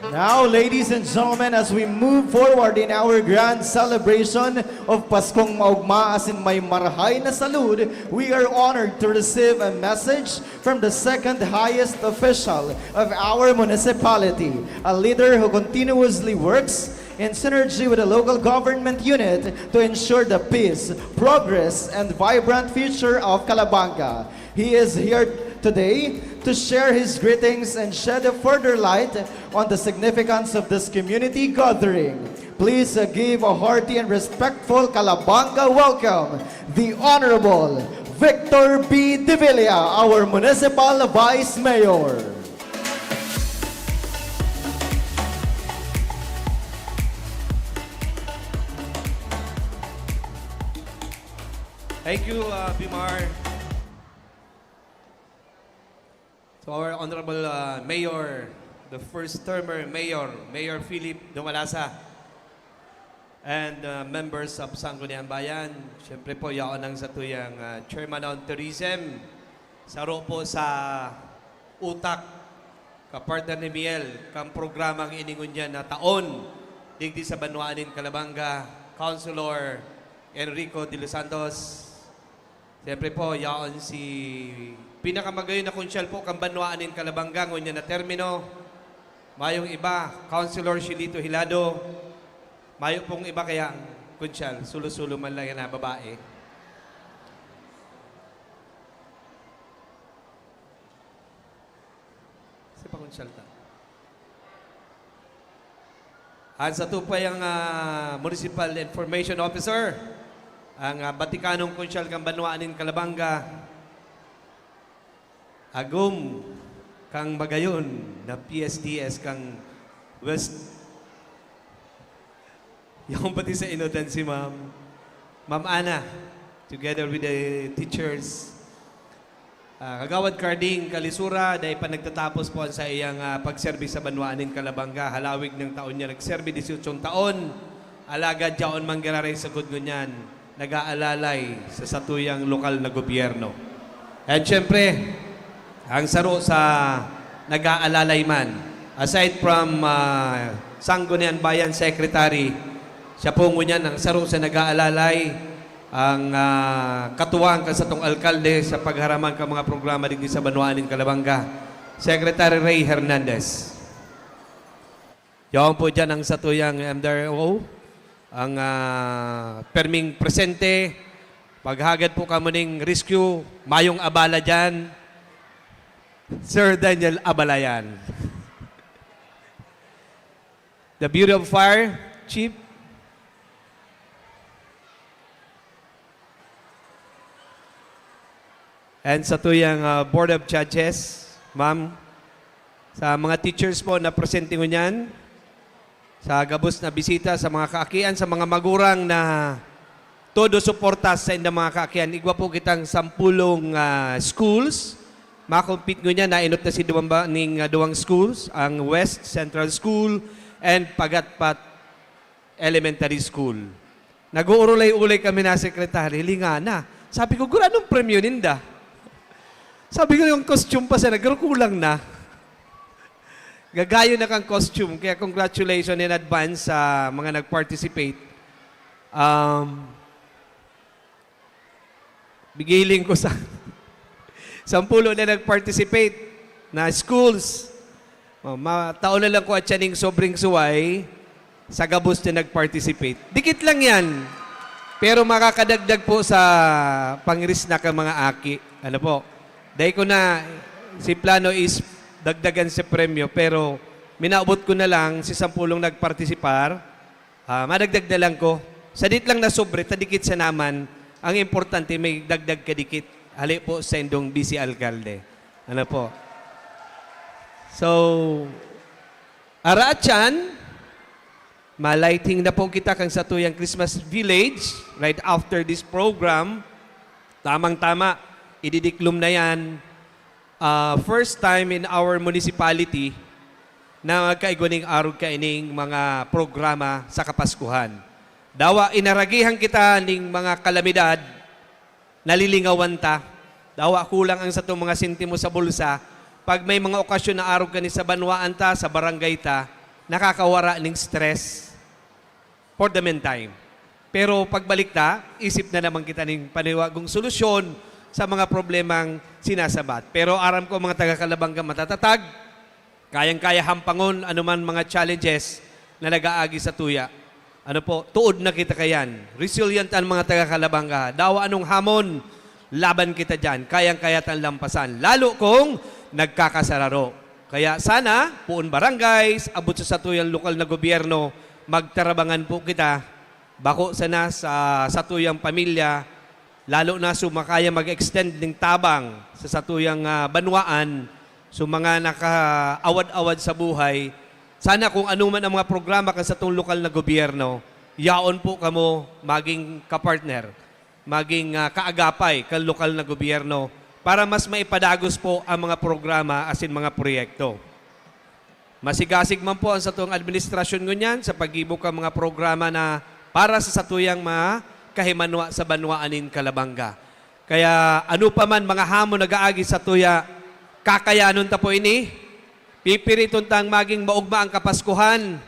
Now, ladies and gentlemen, as we move forward in our grand celebration of Paskong Maugma as in may marahay na salud, we are honored to receive a message from the second highest official of our municipality, a leader who continuously works in synergy with the local government unit to ensure the peace, progress, and vibrant future of Calabanga. He is here today to share his greetings and shed a further light on the significance of this community gathering. Please give a hearty and respectful Calabanga welcome, the Honorable Victor B. Devilla, our Municipal Vice Mayor. Thank you, Bimar. To our Honorable Mayor, the first-termer Mayor, Mayor Philip Dumalasa, and members of Sangguniang Bayan. Siyempre po, yaon ang satuyang Chairman on Tourism. Saro po sa utak, kapartner ni Miel, kang programang iningon niya na taon, digdi sa Banwaanin, Calabanga, Councilor Enrico de los Santos. Siyempre po, yaon si pinakamagayon na konsyal po kang Banwaanin, Calabanga, ngunya na termino. Mayong iba, Councilor Shilito Hilado. Mayo pong iba kaya ang konsyal, sulo-sulo man lang yan na babae. Sa pa konsyal ta? At sa tupay ang Municipal Information Officer, ang Batikanong Konsyal kang Banwaanin, Calabanga, Agum kang Magayon na PSDS kang West. Yung pati sa inutan si Ma'am Ana, together with the teachers. Kagawad Carding Kalisura, dahil pa nagtatapos po sa iyang pagserbi sa Banwaanin, Calabanga. Halawig ng taon niya, nagserbi 18 taon. Alagad jaon manggararay sa gudgunyan, nag-aalalay sa satuyang lokal na gobyerno. At syempre, ang saro sa nag-aalalay man, aside from Sangguniang Bayan Secretary, siya po ngunyan ang saro sa nag-aalalay, ang katuwang ka sa tong alkalde sa pagharaman ka mga programa digdi sa Banwaanin, Calabanga, Secretary Ray Hernandez. Yawan po dyan ang satuyang MDRO, ang perming presente, paghagad po ka muning rescue, mayong abala dyan, Sir Daniel Abalayan. The Bureau of Fire, Chief, and sa tuyang Board of Judges, ma'am, sa mga teachers po na presente mo niyan, sa gabos na bisita, sa mga kaakian, sa mga magurang na todo suportas sa inda mga kaakian. Igwa po kitang 10 schools, makumpit ko niya, nainot na si duwang schools, ang West Central School and Pagatpat Elementary School. Nag-uurulay-ulay kami na sekretary, linga na. Sabi ko, gura, anong premyo ninda? Sabi ko, yung costume pa sa nagkukulang na. Gagayo na kang costume, kaya congratulations in advance sa mga nag-participate. Bigiling ko sa 10 na nag-participate na schools. Taon na lang ko at siyaning sobrang suway sa gabos na nag-participate. Dikit lang yan. Pero makakadagdag po sa pangris na ka mga aki. Ano po? Dahil ko na, si plano is dagdagan sa premyo, pero minaabot ko na lang si 10 nagpartisipar, madagdag na lang ko. Sa dit lang na sobre, tadikit sa naman, ang importante may dagdag kadikit. Hali po sa indong BC Alcalde. Ano po? So, araatyan, malighting na po kita kang sa tuyang Christmas Village right after this program. Tamang-tama, ididiklom na yan. First time in our municipality na magkaiguning arog kaining mga programa sa Kapaskuhan. Dawa inaragihan kita ning mga kalamidad, nalilingawan ta. Dawa kulang ang sa itong mga sintimo sa bulsa. Pag may mga okasyon na arog kani sa banwaan ta, sa barangay ta, nakakawara ning stress for the meantime. Pero pagbalik ta, isip na naman kita ning paniwagong solusyon sa mga problemang sinasabat. Pero aram ko mga taga-Kalabanga matatatag, kayang-kaya hampangon anuman mga challenges na nag-aagi sa tuya. Ano po, tuod na kita kayan. Resilient ang mga taga-Kalabanga. Dawa anong hamon, laban kita dyan. Kayang-kaya tan lampasan. Lalo kung nagkakasararo. Kaya sana, puon barangays, abot sa satuyang lokal na gobyerno, magtarabangan po kita, bako sana sa satuyang pamilya, lalo na sumakaya mag-extend ng tabang sa satuyang banwaan, so mga nakaawad-awad sa buhay, sana kung ano man ang mga programa ka sa itong lokal na gobyerno, yaon po kamo maging kapartner, maging kaagapay kang lokal na gobyerno para mas maipadagos po ang mga programa asin mga proyekto. Masigasig man po ang sa itong administrasyon ngunyan sa pag-ibok ang mga programa na para sa satuyang mga kahimanwa sa banwaanin Kalabanga. Kaya ano pa man mga hamon nag-aagi sa tuya, kakayanon ta po ini, pipiriton tang maging maugma ang Kapaskuhan,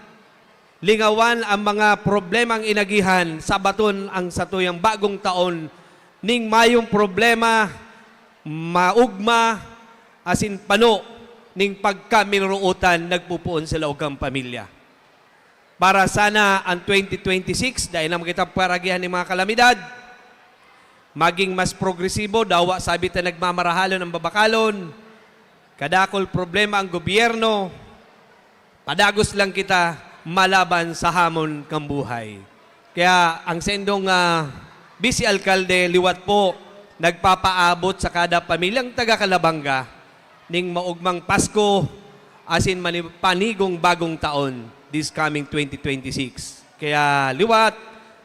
lingawan ang mga problemang inagihan, sabaton ang satuyang bagong taon, ning mayong problema, maugma, asin pano, ning pagkamiruutan, nagpupuon sila og kang pamilya. Para sana ang 2026, dahil na makita paragihan ng mga kalamidad, maging mas progresibo, dawa sabi ta nagmamarahalo ng babakalon, kadakol problema ang gobyerno, padagos lang kita malaban sa hamon kang buhay. Kaya ang sendong Vice Alkalde, liwat po, nagpapaabot sa kada pamilyang taga-Kalabanga ning maugmang Pasko asin panigong bagong taon this coming 2026. Kaya liwat,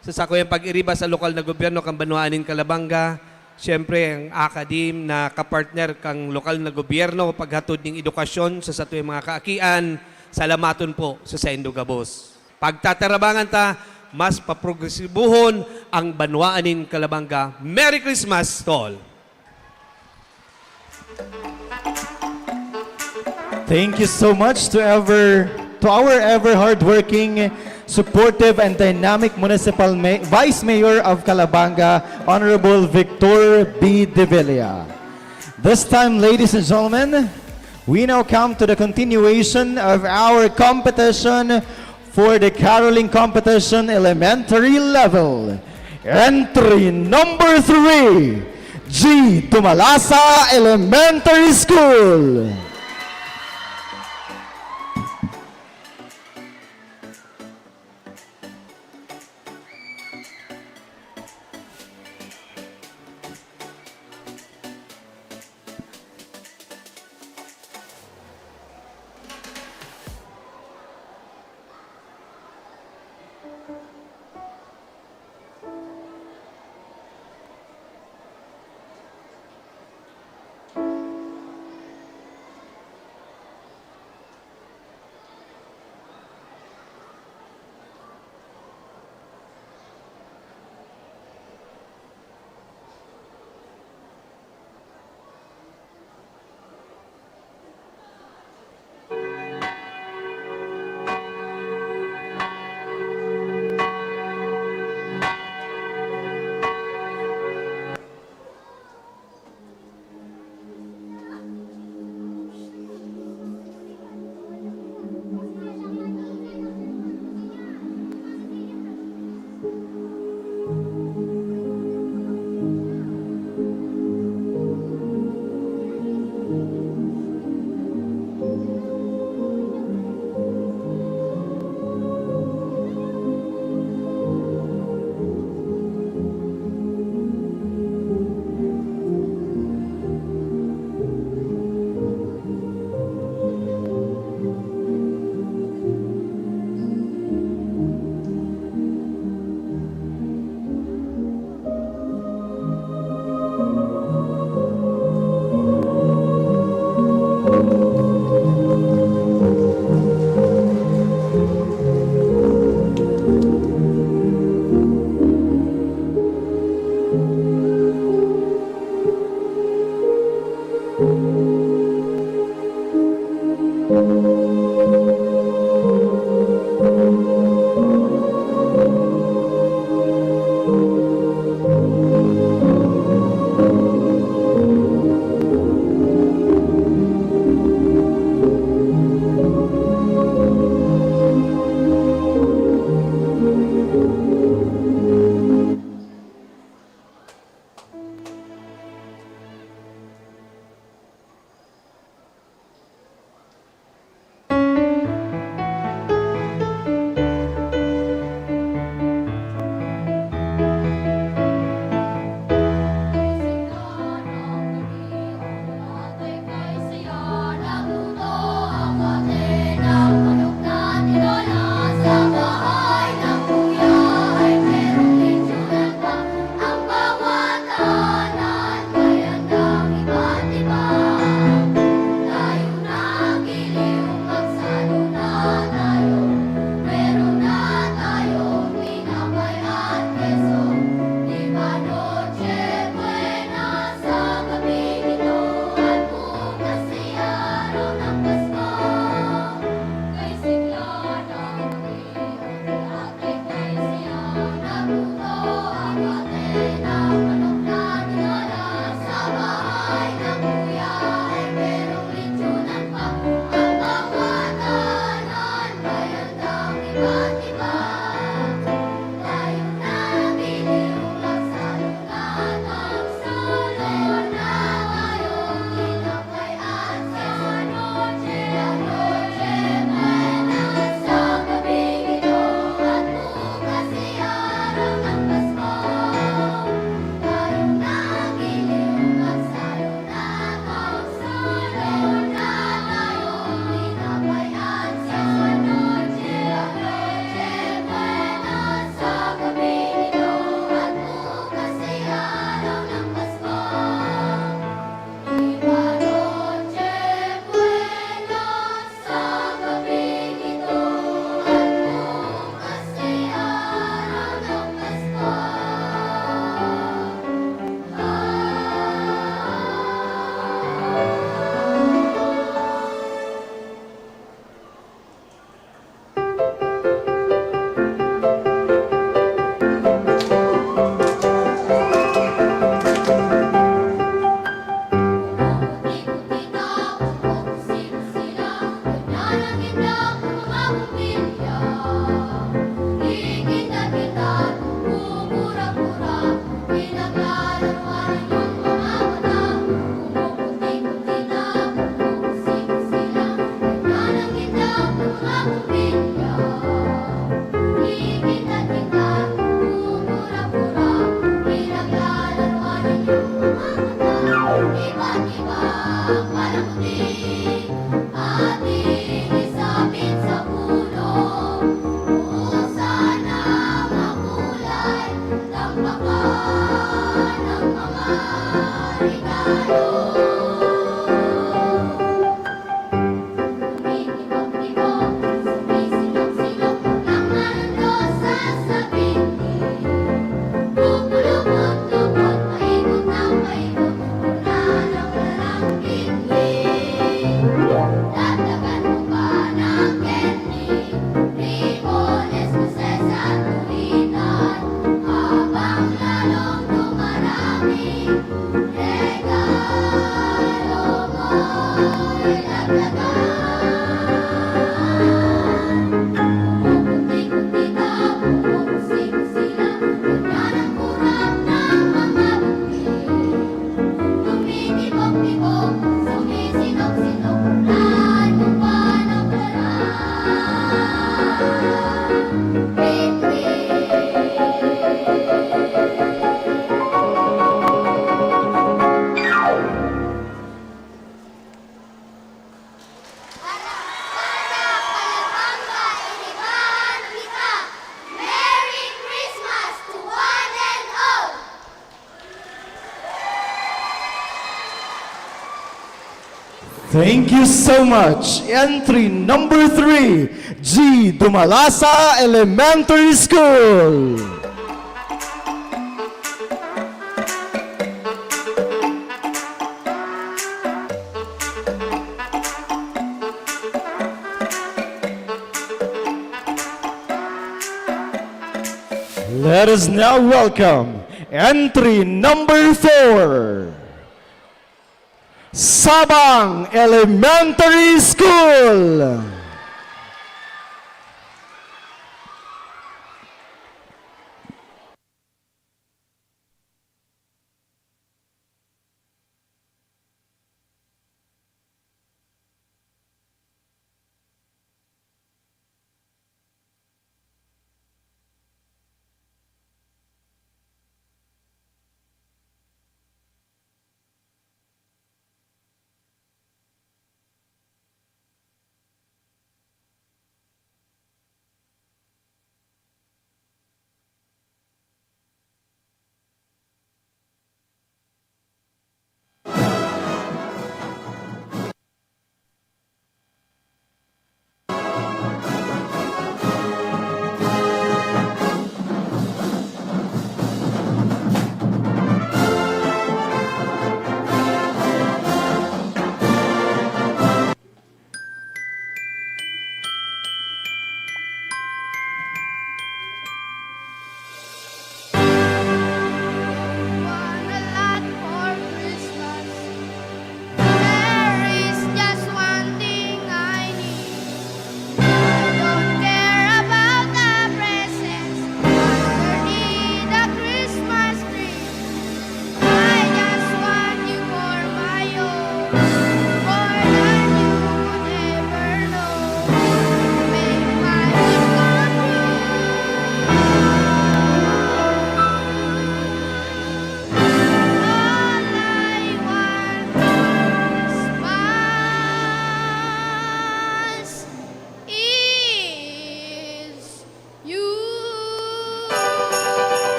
sa sako yung pag-iriba sa lokal na gobyerno kang Banwaanin Kalabanga, siyempre ang akadim na kapartner kang lokal na gobyerno paghatod ng edukasyon sa satoy mga kaakian, salamaton po sa Sendo Gabos. Pagtatarabangan ta, mas paprogresibuhon ang Banwaanin Kalabanga. Merry Christmas to all! Thank you so much to our ever hardworking, supportive and dynamic Municipal Vice Mayor of Calabanga, Honorable Victor B. Devilla. This time, ladies and gentlemen, we now come to the continuation of our competition for the caroling competition elementary level. Entry number 3, G. Tumalasa Elementary School. mga pumilya. Ikinat-kinat, pumura-pura, pinaglalaroan ninyong mga mata. Iba't ibang palamuti, ating isabit sa puno. Kung sana makulay, tambakan ng mga regalo. Tumitibok-tibok, sumisilok-silok, ang manundo sa binti. Pupulupot-lupot, paikot ng paikot, mula ng walang tingin. Dagdagan mo pa ng candy, limones, buses at tulinan, habang lalong dumarami, regalo mo'y dagdagan. Kumukunti-kunti ka, kumukusing-sila, ganyan ang kurap ng mga bukli. Tumitibok-tibok, sumisinok-sinok, ulan mo pa ng walang Kalabanga, inibahan kita. Merry Christmas to one and all. Thank you so much. Entry number 3, G. Dumalasa Elementary School. Let us now welcome entry number 4, Sabang Elementary School.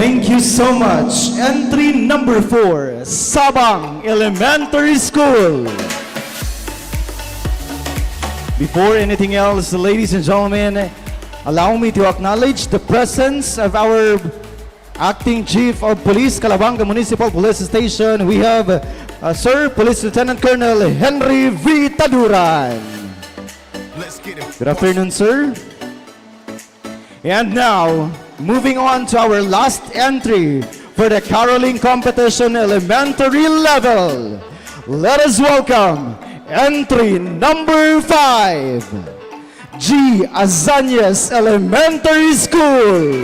Thank you so much. Entry number 4, Sabang Elementary School. Before anything else, ladies and gentlemen, allow me to acknowledge the presence of our Acting Chief of Police, Calabanga Municipal Police Station. We have Sir Police Lieutenant Colonel Henry V. Taduran. Let's get it. Good afternoon, sir. And now, moving on to our last entry for the caroling competition elementary level. Let us welcome entry number 5, G. Azanias Elementary School.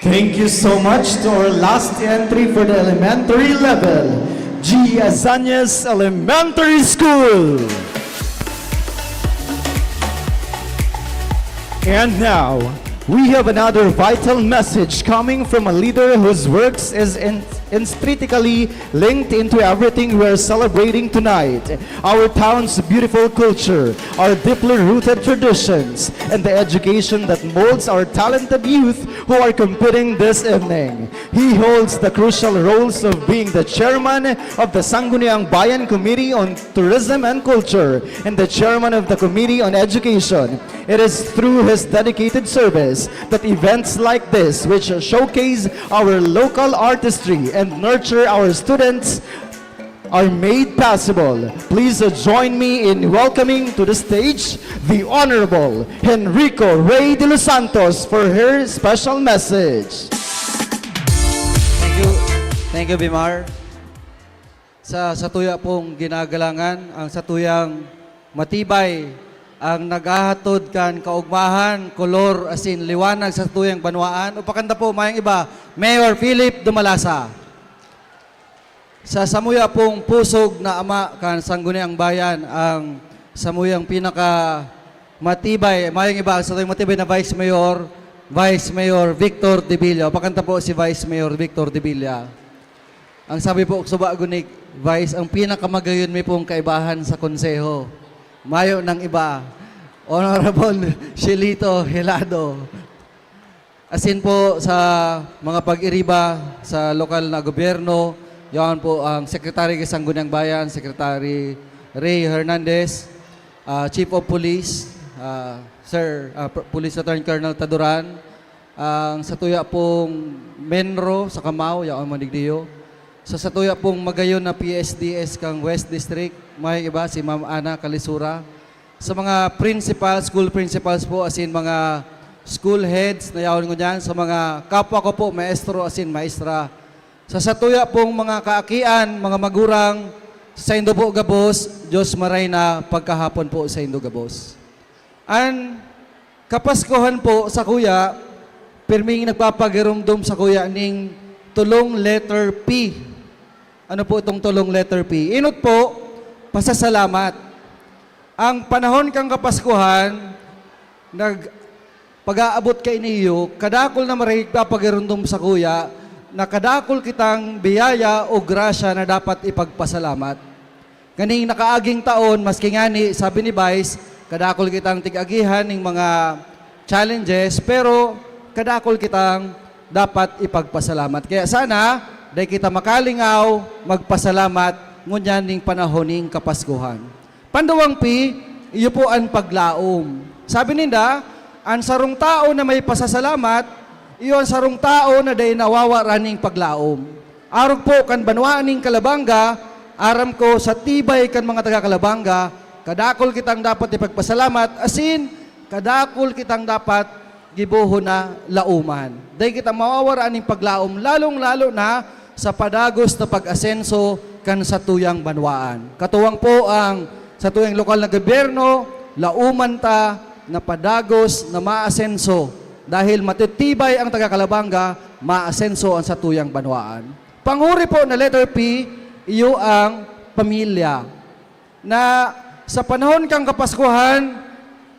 Thank you so much to our last entry for the elementary level, G. Azanyas Elementary School. And now, we have another vital message coming from a leader whose works is intrinsically linked into everything we are celebrating tonight. Our town's beautiful culture, our deeply rooted traditions, and the education that molds our talented youth who are competing this evening. He holds the crucial roles of being the chairman of the Sangguniang Bayan Committee on Tourism and Culture and the chairman of the Committee on Education. It is through his dedicated service that events like this, which showcase our local artistry and nurture our students, are made possible. Please join me in welcoming to the stage the Honorable Henrico Rey de los Santos for her special message. Thank you, Bimar. Sa satuya pong ginagalangan, ang satuyang matibay, ang naghahatod kan kaugmahan, kolor, asin, liwanag sa tuyang banwaan. Upakanta po, mayang iba, Mayor Philip Dumalasa. Sa samuya pong pusog na ama kan Sangguniang Bayan, ang samuyang pinaka matibay, mayang iba, sa tuyang matibay na Vice Mayor Victor De Villa. Upakanta po si Vice Mayor Victor De Villa. Ang sabi po, suba gunig, Vice, ang pinakamagayon may pong kaibahan sa konseho. Mayo ng iba, Honorable Shelito Helado. Asin po sa mga pag-iriba sa lokal na gobyerno, yan po ang Secretary ng Sangguniang Bayan, Secretary Ray Hernandez, Chief of Police, Police Attorney Colonel Taduran, ang satuya pong Menro sa Kamao, yan ang manigdiyo. Sa satuya pong magayon na PSDS kang West District, may iba si Ma'am Ana Kalisura. Sa mga school principals po, asin mga school heads na yawon ko dyan, sa mga kapwa ko po, maestro asin maestra. Sa satuya pong mga kaakian, mga magurang sa Indo po Gabos, Diyos maray na pagkahapon po sa Indo Gabos. Ang kapaskuhan po sa kuya, pirming nagpapagirumdum sa kuya ning tulong letter P. Ano po itong tulong letter P? Inot po, pasasalamat. Ang panahon kang kapaskuhan, pag-aabot kay niyo, kadakol na maray papagirundom sa kuya, na kadakol kitang biyaya o grasya na dapat ipagpasalamat. Kaning nakaaging taon, maski ngani, sabi ni Vice, kadakol kitang tig-agihan ng mga challenges, pero kadakol kitang dapat ipagpasalamat. Kaya sana, dahil kita makalingaw, magpasalamat, ngunyan ning panahon ning kapaskuhan. Panduwang P, iyo po ang paglaom. Sabi ninda, ang sarong tao na may pasasalamat, iyo ang sarong tao na day nawawa raning paglaom. Arog po kan banwaan ning Kalabanga, aram ko sa tibay kan mga taga Kalabanga, kadakol kitang dapat ipagpasalamat, asin kadakol kitang dapat gibuho na lauman. Day kita mawawara ning paglaom, lalong-lalo na sa padagos na pag-asenso kan sa tuyang banwaan. Katuwang po ang sa tuyang lokal na gobyerno, lauman ta na padagos na maasenso dahil matitibay ang taga Kalabanga, maasenso ang sa tuyang banwaan. Panghuri po na letter P, iyo ang pamilya. Na sa panahon kang kapaskuhan,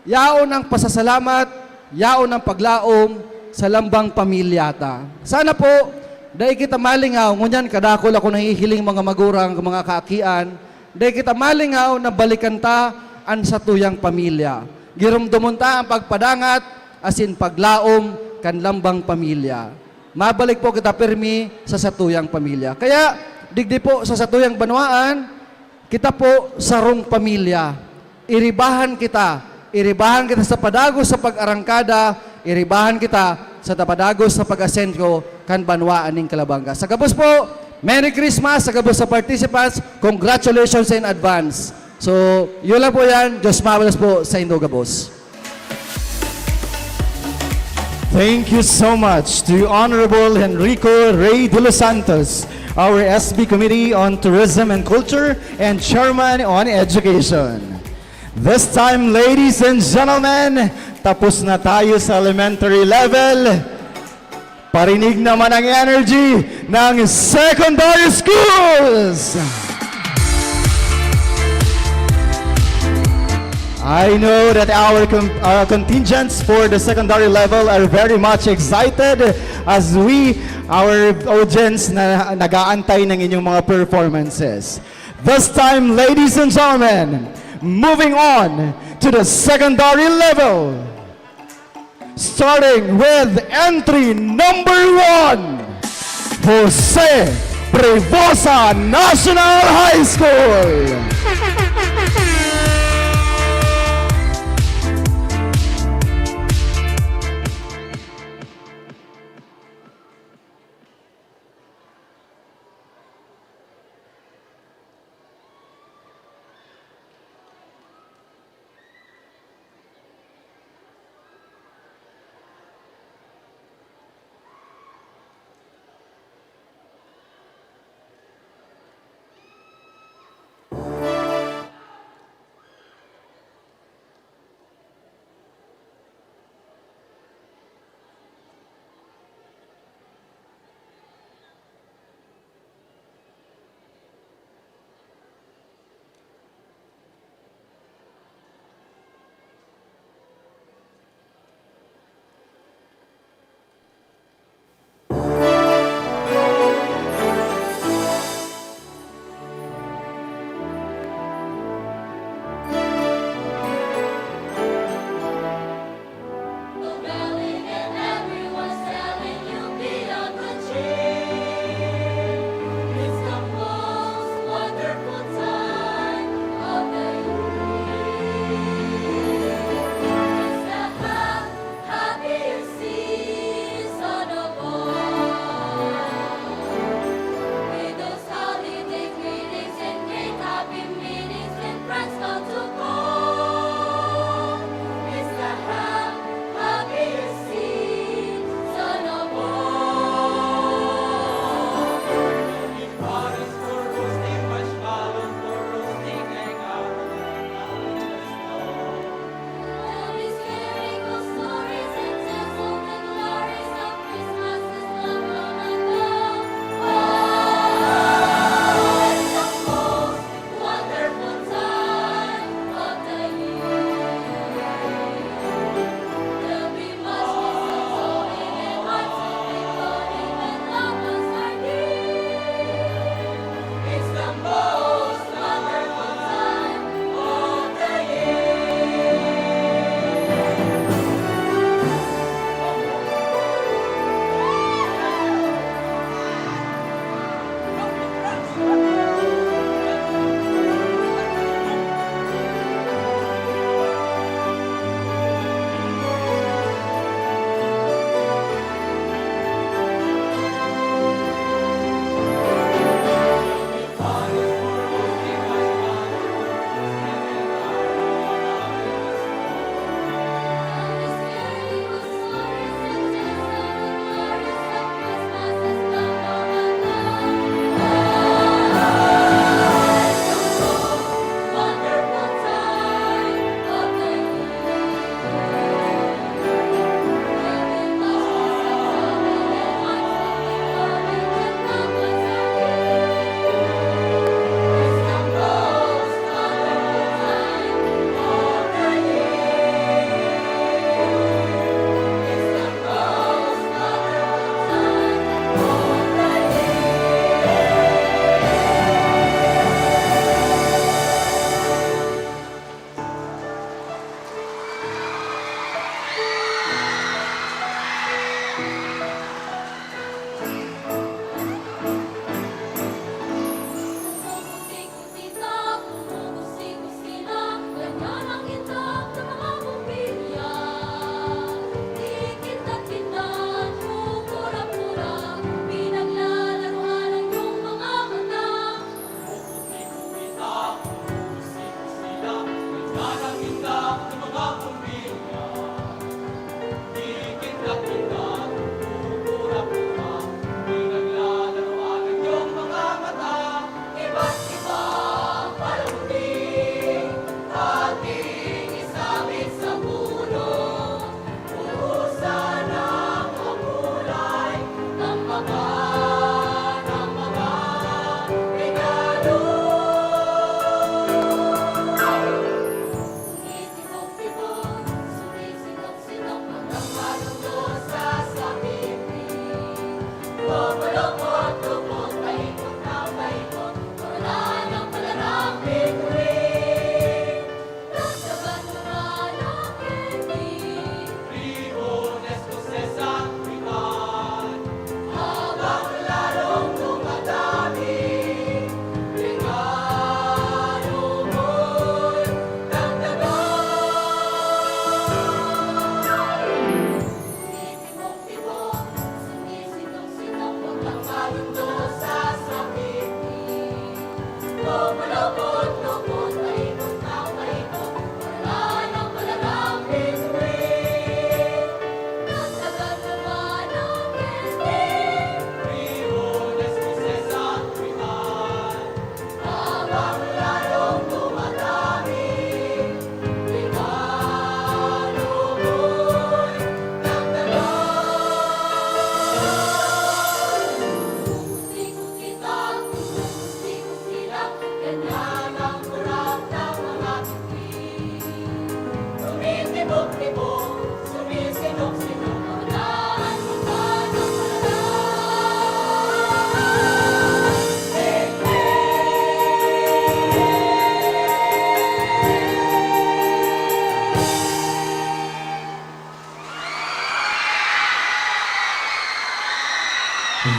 yaon ang pasasalamat, yaon ang paglaom sa lambang pamilya ta. Sana po, dahil kita malingaw, ngunyan kadakol ako nahihiling mga magurang, mga kaakian, dahil kita malingaw na balikan ta ang sa tuyang pamilya. Girumdumon ta ang pagpadangat, asin paglaom, kan lambang pamilya. Mabalik po kita permi sa satuyang pamilya. Kaya, digdi po sa satuyang banwaan, kita po sarong pamilya. Iribahan kita sa padagos sa pag-arangkada, iribahan kita sa tapadagos sa pag-asensyo kan banwaan ning Kalabanga. Sa gabos po, Merry Christmas sa gabos sa participants. Congratulations in advance. So, yun lang po yan. Diyos mawalas po sa Indo Gabos. Thank you so much to Honorable Enrico Rey de los Santos, our SB Committee on Tourism and Culture and Chairman on Education. This time, ladies and gentlemen, tapos na tayo sa elementary level. Parinig naman ang energy ng secondary schools! I know that our contingents for the secondary level are very much excited as our audience na nag-aantay ng inyong mga performances. This time, ladies and gentlemen, moving on to the secondary level. Starting with entry number 1, Jose Prevosa National High School.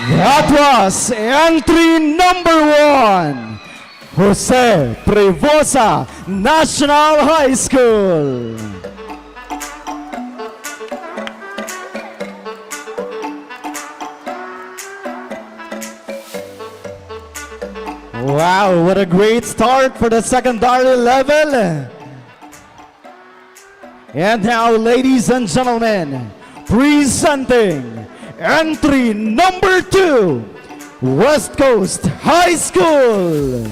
That was entry number 1, Jose Prevosa National High School. Wow, what a great start for the secondary level. And now, ladies and gentlemen, presenting entry number 2, West Coast High School.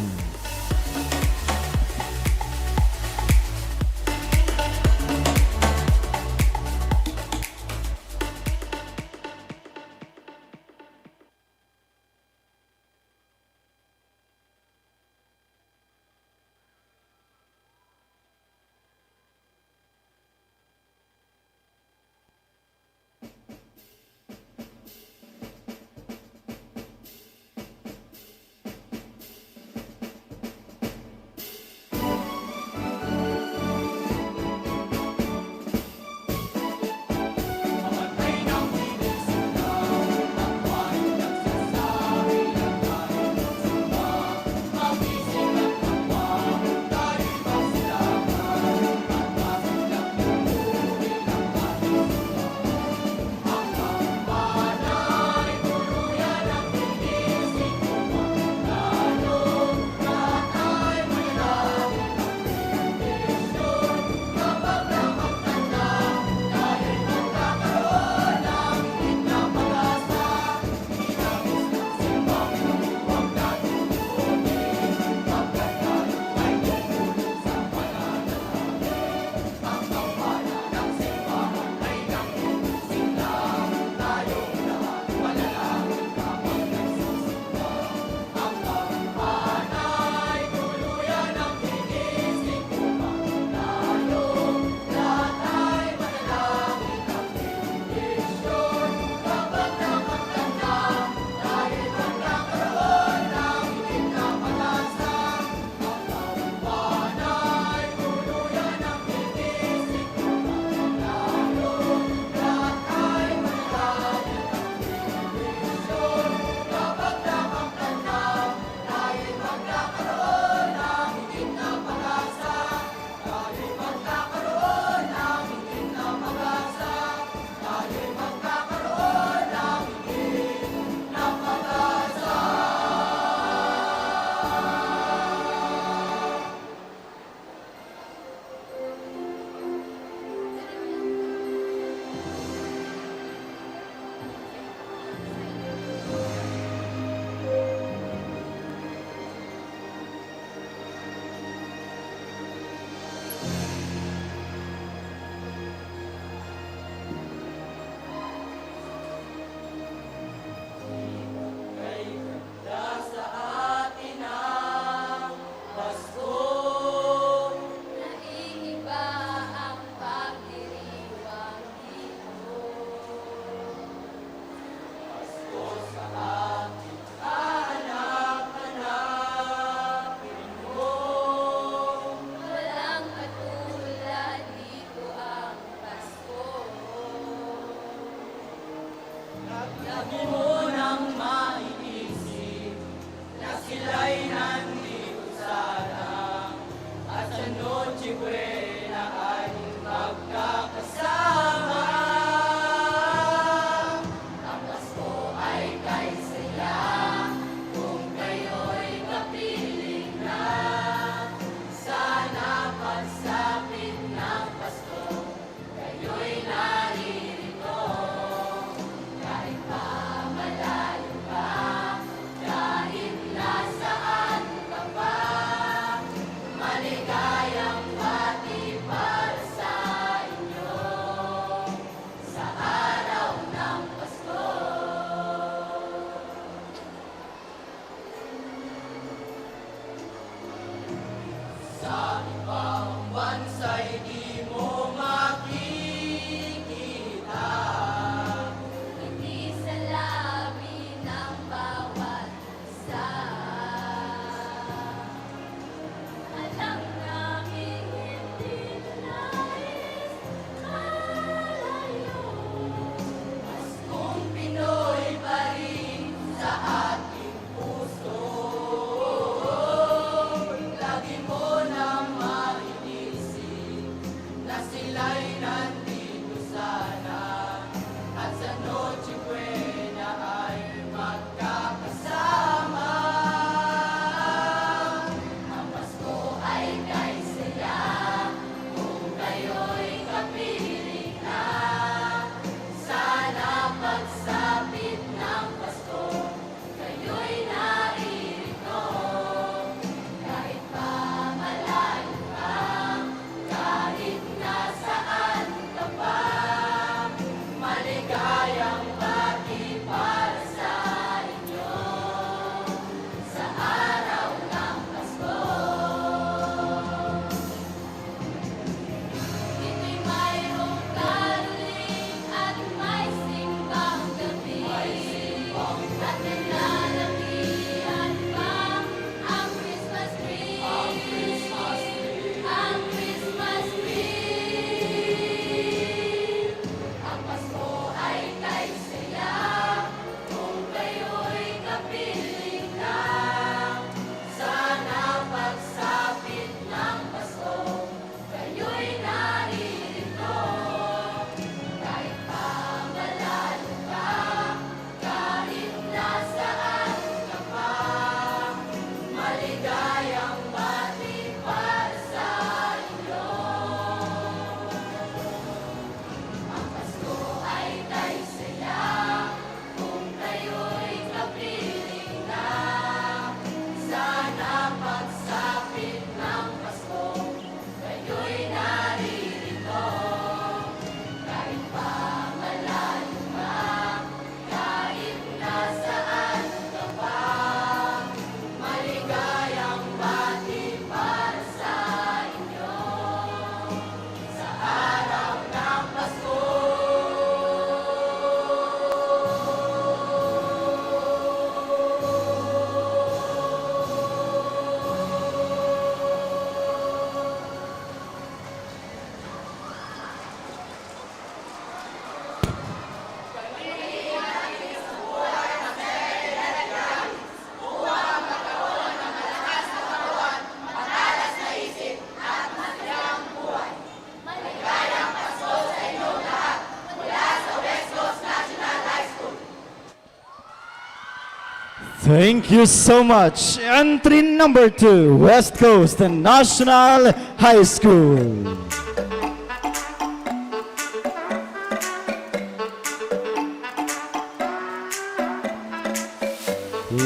Thank you so much. Entry number 2, West Coast National High School.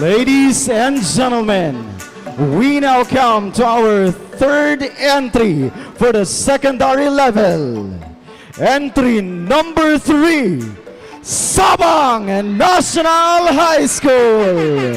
Ladies and gentlemen, we now come to our third entry for the secondary level. Entry number 3, Sabang National High School.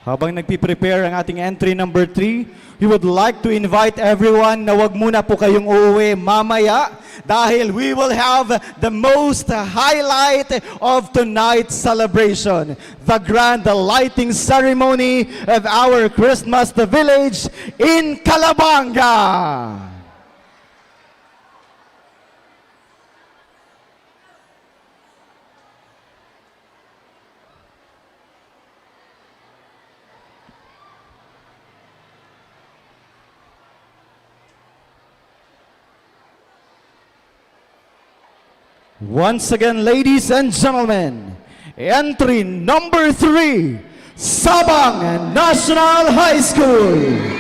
Habang nagpiprepare ang ating entry number 3, we would like to invite everyone na wag muna po kayong uuwi mamaya dahil we will have the most highlight of tonight's celebration, the grand lighting ceremony of our Christmas village in Calabanga. Once again, ladies and gentlemen, entry number 3, Sabang National High School.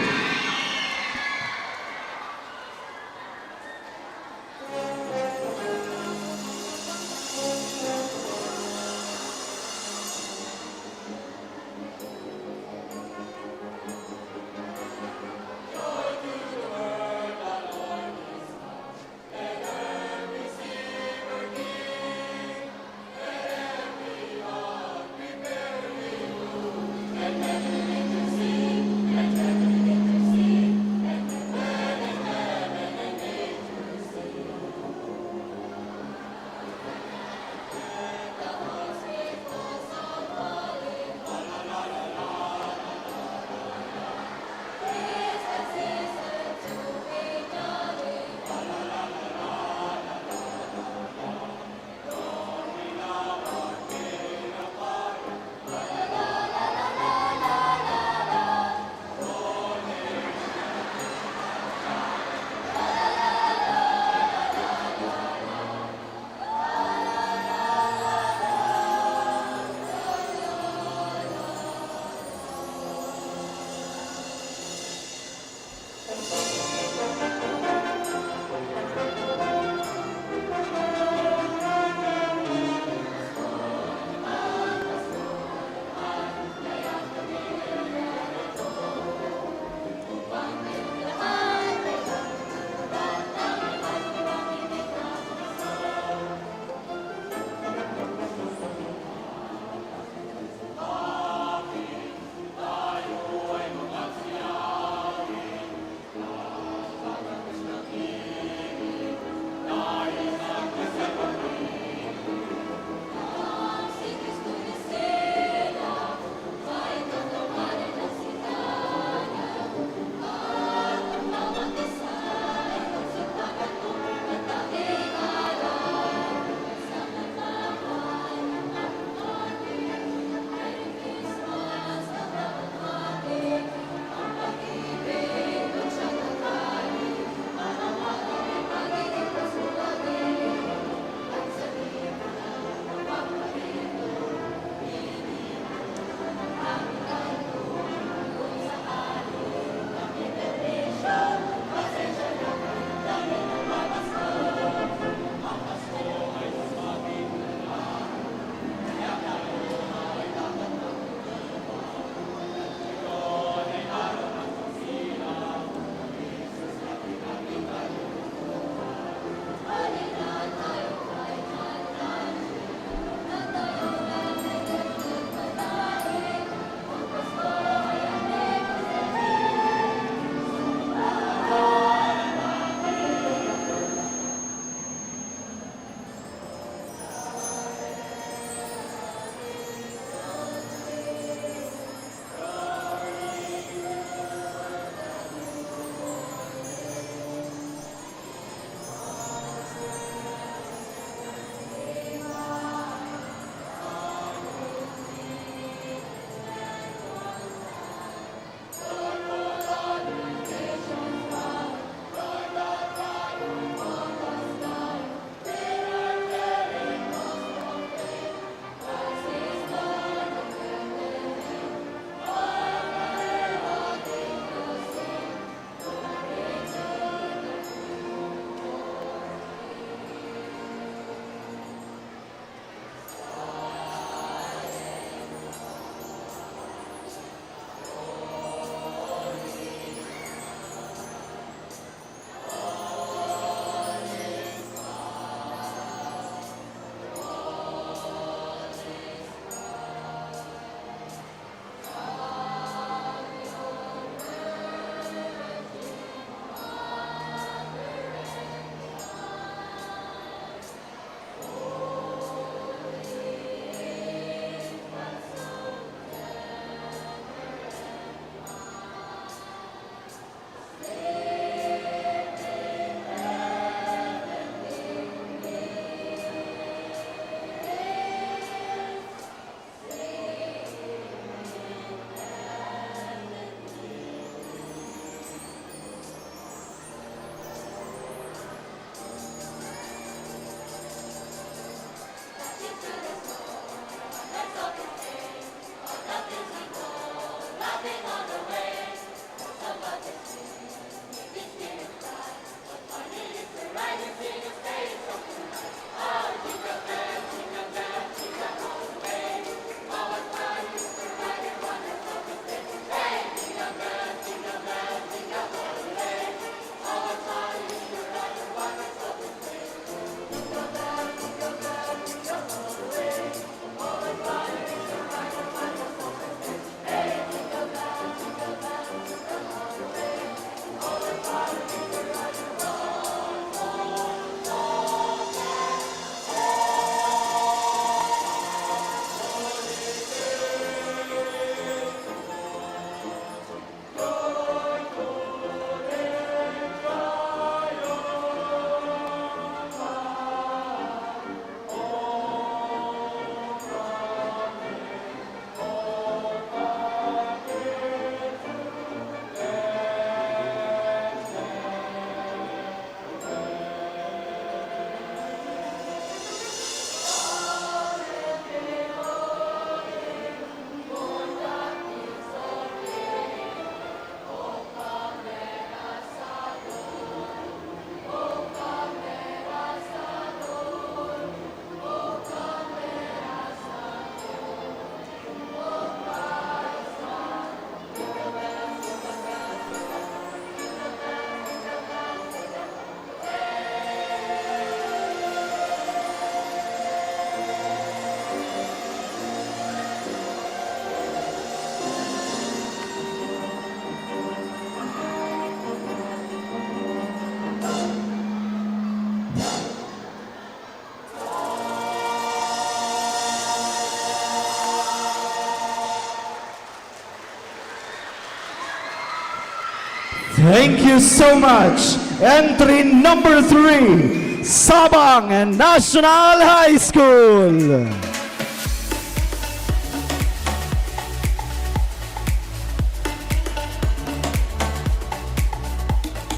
Thank you so much. Entry number 3, Sabang National High School.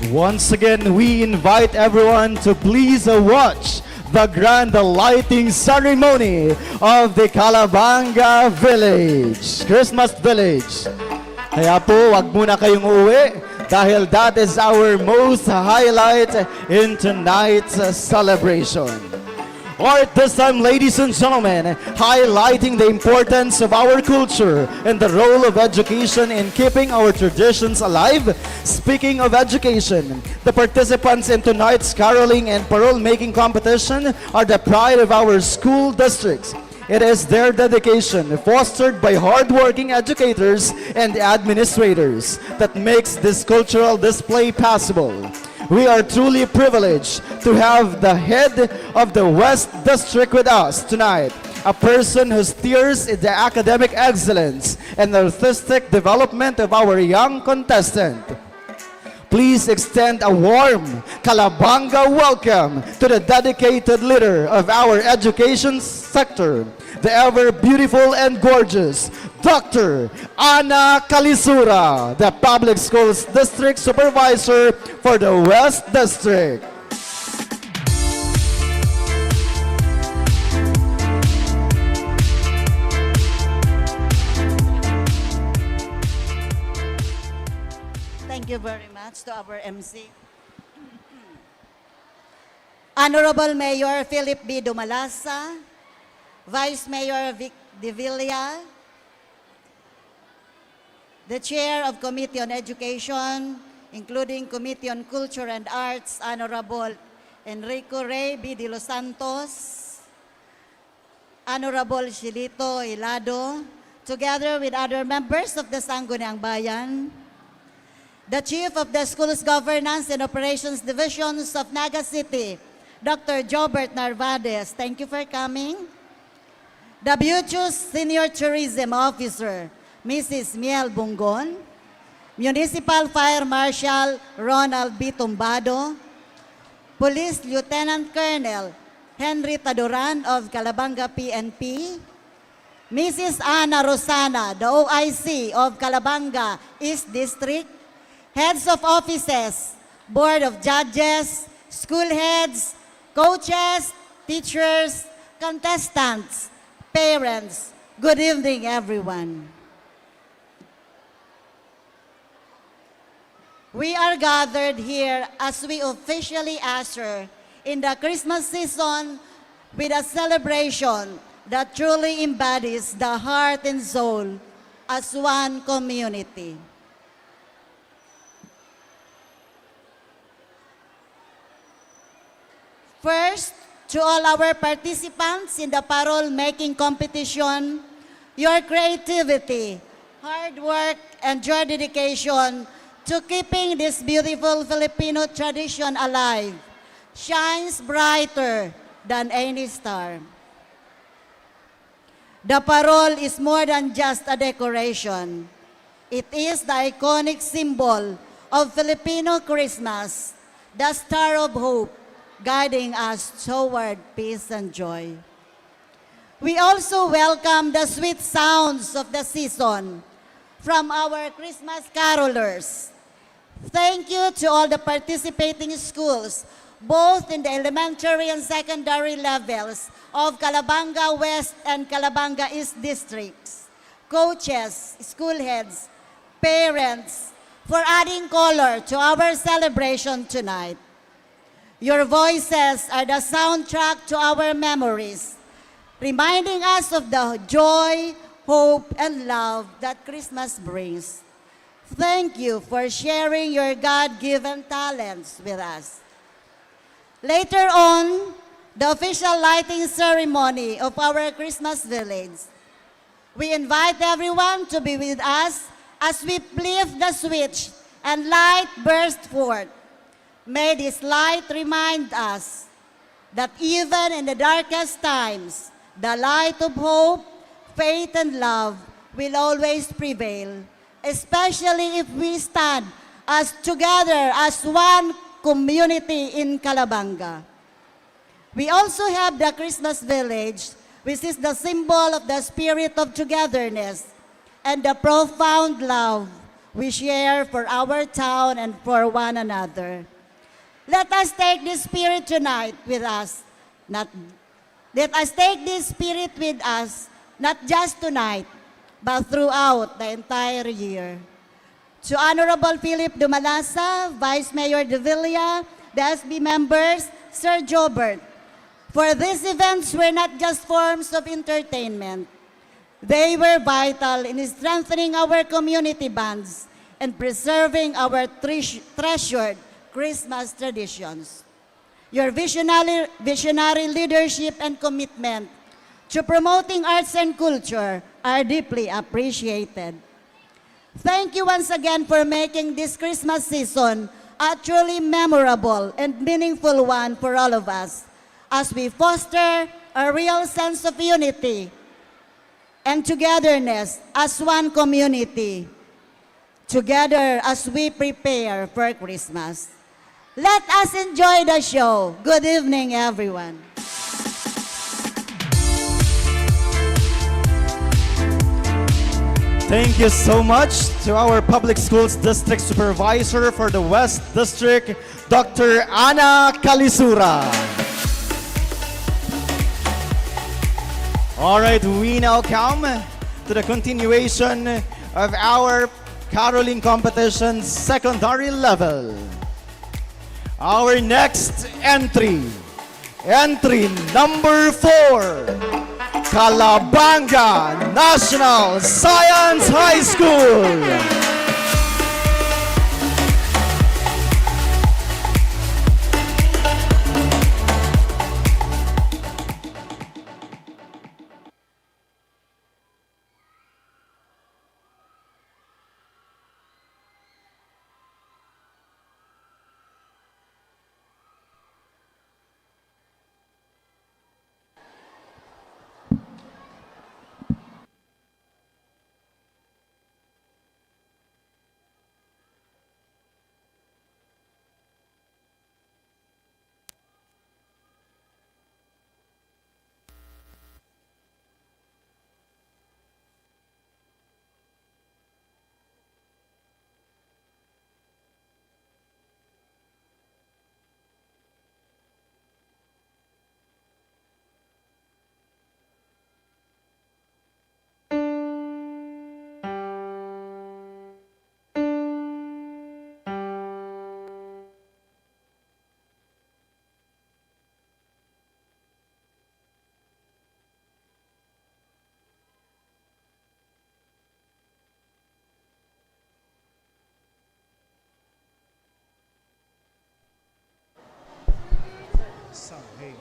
Once again, we invite everyone to please watch the grand lighting ceremony of the Calabanga Village, Christmas Village. Kaya po, wag muna kayong uuwi dahil that is our most highlight in tonight's celebration. Or at this time, ladies and gentlemen, highlighting the importance of our culture and the role of education in keeping our traditions alive. Speaking of education, the participants in tonight's caroling and parole-making competition are the pride of our school districts. It is their dedication, fostered by hardworking educators and administrators, that makes this cultural display possible. We are truly privileged to have the head of the West District with us tonight, a person who steers the academic excellence and artistic development of our young contestant. Please extend a warm Calabanga welcome to the dedicated leader of our education sector, the ever beautiful and gorgeous Dr. Ana Calisura, the Public Schools District Supervisor for the West District. Thank you very much to our MC. Honorable Mayor Philip B. Dumalasa, Vice Mayor Vic Devilla, the Chair of Committee on Education, including Committee on Culture and Arts, Honorable Enrico Rey B. de los Santos, Honorable Shilito Hilado, together with other members of the Sangguniang Bayan, the Chief of the Schools Governance and Operations Divisions of Naga City, Dr. Jobert Narvades, thank you for coming. The Buchus Senior Tourism Officer, Mrs. Miel Bungon, Municipal Fire Marshal Ronald B. Tumbado, Police Lieutenant Colonel Henry Taduran of Calabanga PNP, Mrs. Ana Rosana, the OIC of Calabanga East District, Heads of Offices, Board of Judges, School Heads, Coaches, Teachers, Contestants, Parents, good evening everyone. We are gathered here as we officially usher in the Christmas season with a celebration that truly embodies the heart and soul as one community. First, to all our participants in the parole-making competition, your creativity, hard work, and your dedication to keeping this beautiful Filipino tradition alive shines brighter than any star. The parole is more than just a decoration. It is the iconic symbol of Filipino Christmas, the Star of Hope, guiding us toward peace and joy. We also welcome the sweet sounds of the season from our Christmas carolers. Thank you to all the participating schools, both in the elementary and secondary levels of Calabanga West and Calabanga East districts, coaches, school heads, parents, for adding color to our celebration tonight. Your voices are the soundtrack to our memories, reminding us of the joy, hope, and love that Christmas brings. Thank you for sharing your God-given talents with us. Later on, the official lighting ceremony of our Christmas village. We invite everyone to be with us as we flip the switch and light burst forth. May this light remind us that even in the darkest times, the light of hope, faith, and love will always prevail, especially if we stand as together as one community in Calabanga. We also have the Christmas village, which is the symbol of the spirit of togetherness and the profound love we share for our town and for one another. Let us take this spirit tonight with us. Let us take this spirit with us, not just tonight, but throughout the entire year. To Honorable Philip Dumalasa, Vice Mayor De Villa, the SB members, Sir Jobert, for these events were not just forms of entertainment. They were vital in strengthening our community bonds and preserving our treasured Christmas traditions. Your visionary leadership and commitment to promoting arts and culture are deeply appreciated. Thank you once again for making this Christmas season a truly memorable and meaningful one for all of us as we foster a real sense of unity and togetherness as one community, together as we prepare for Christmas. Let us enjoy the show. Good evening, everyone. Thank you so much to our Public Schools District Supervisor for the West District, Dr. Ana Calisura. All right, we now come to the continuation of our caroling competition secondary level. Our next entry number 4. Calabanga National Science High School.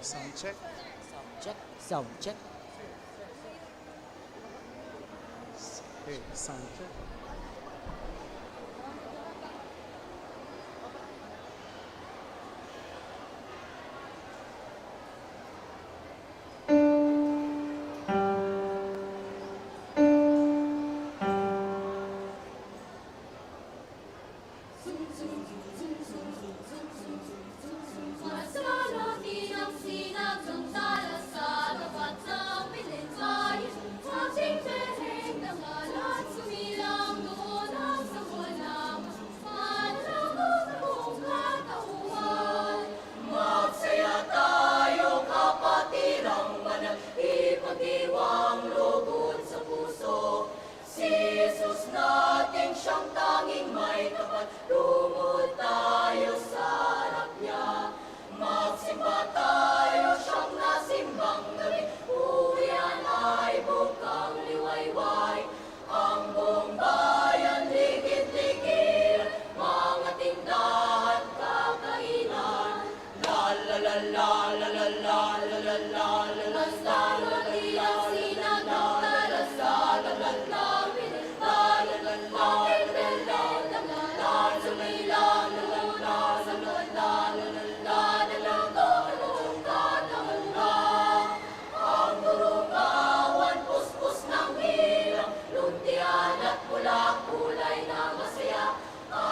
Sound check. Sound check. Hey, sound check.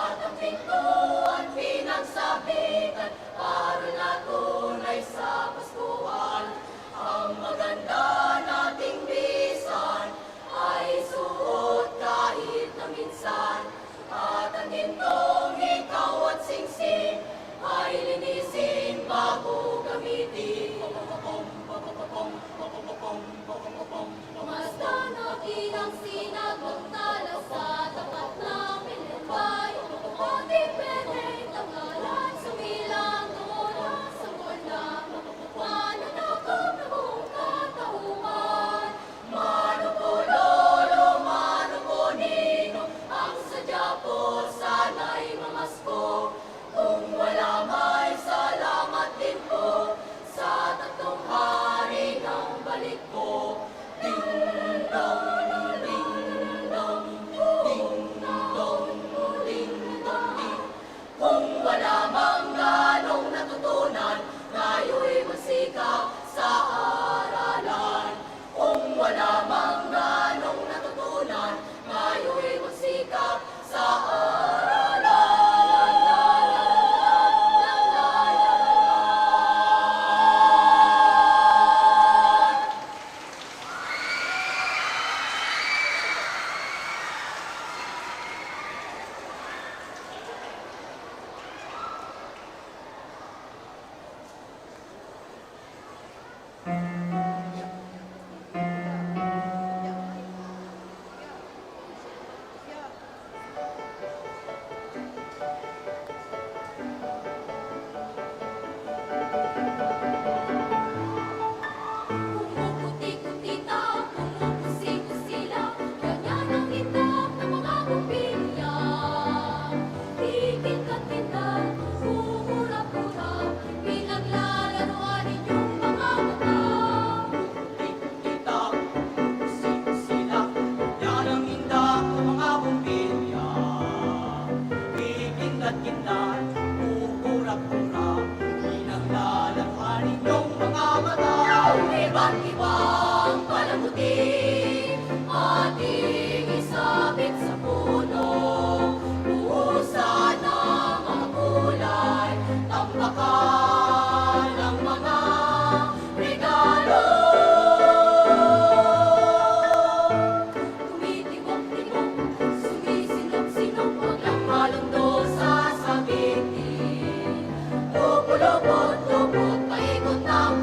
At ang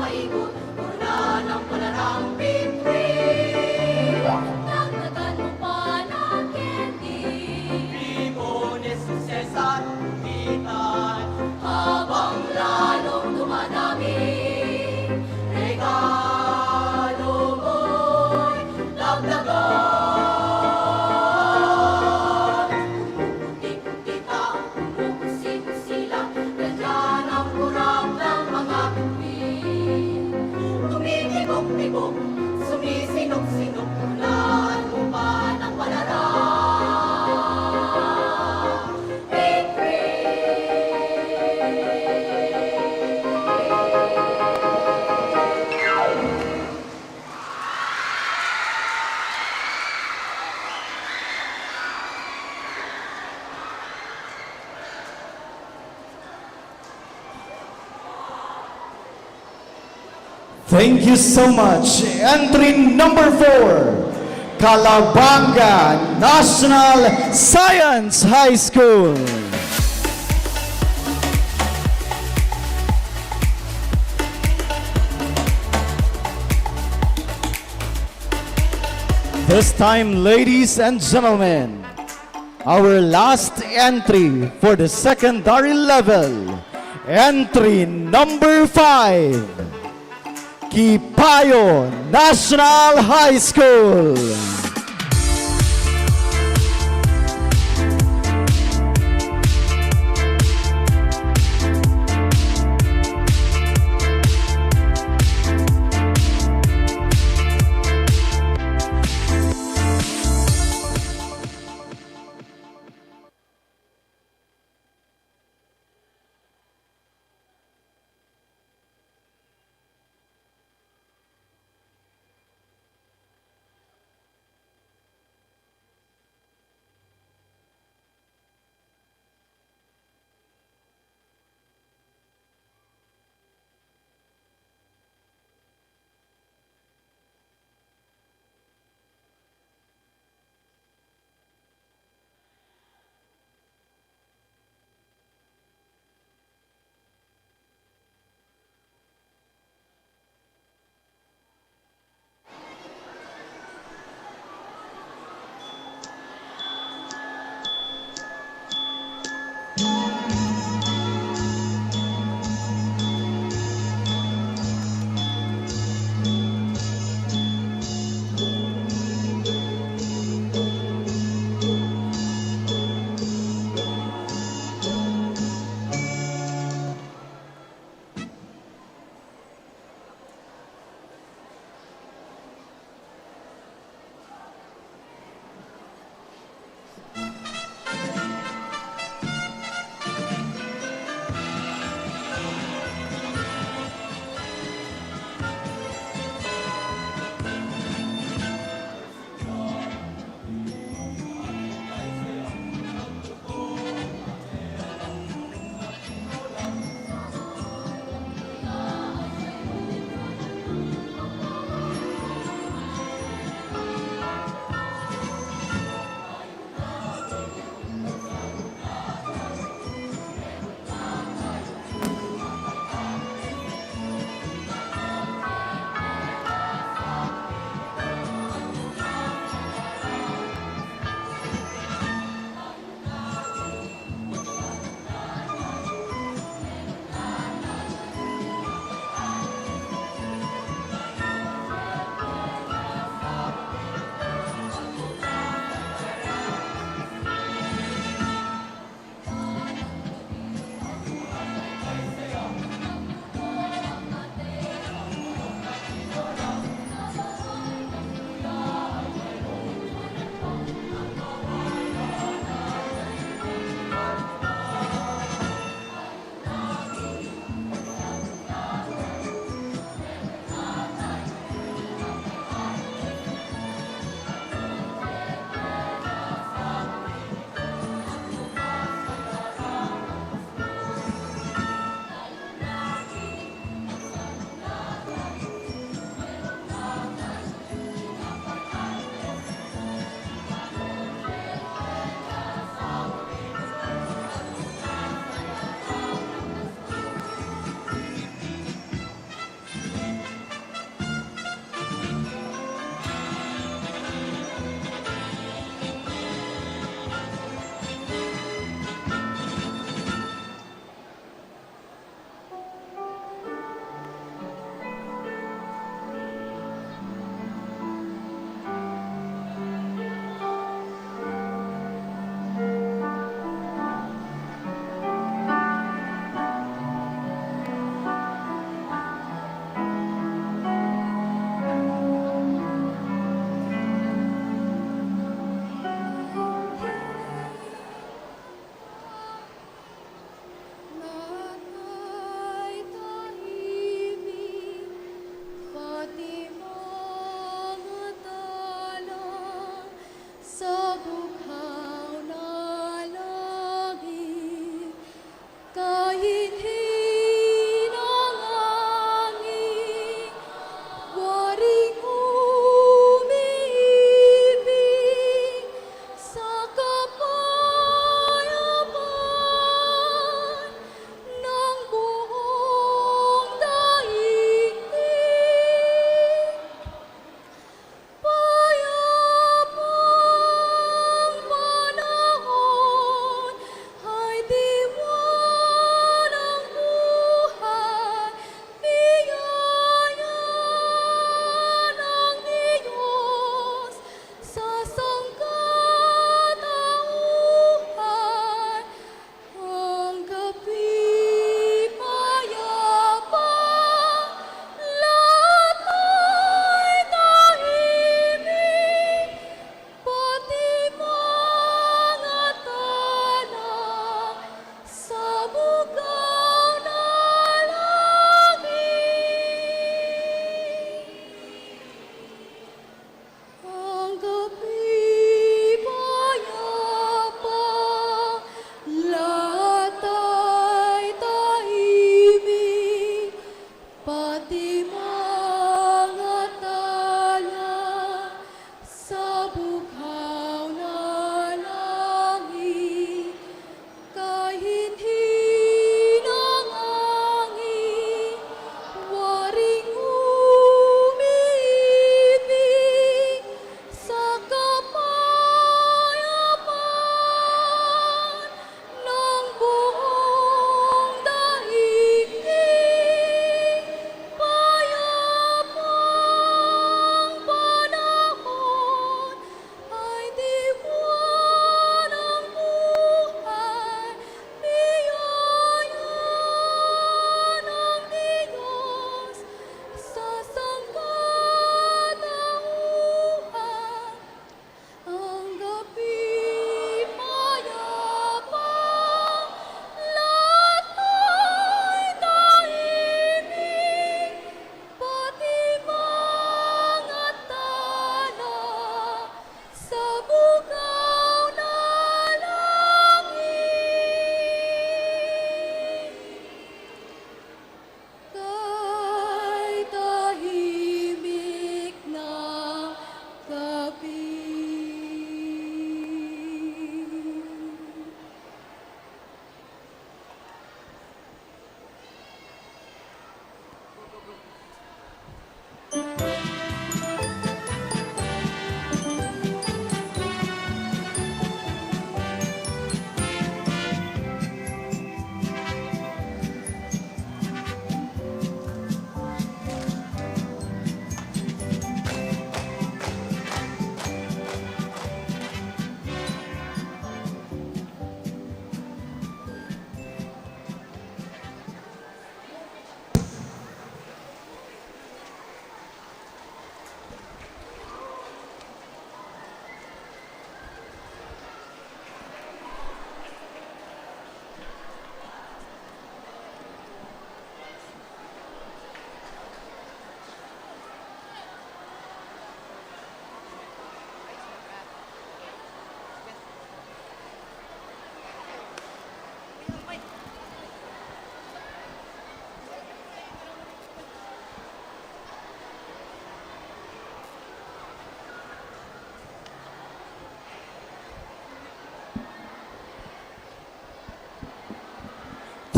maikot, wala ng palarang bitbit. Dagdagan mo pa ng candy, limones, suses at bitan. Habang lalong dumadami, regalo mo'y dagdagan. Kunti-kunti ka, kumukusi-kusila, ganyan ang kurap ng mga bituin. Tumitibok-tibok, sumisinok-sinok, hulaan mo pa ng palarang Thank you so much. Entry number 4, Calabanga National Science High School. This time, ladies and gentlemen, our last entry for the secondary level. Entry number 5. Kipayo National High School.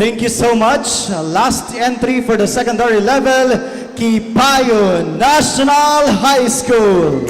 Thank you so much. Last entry for the secondary level, Kipayon National High School.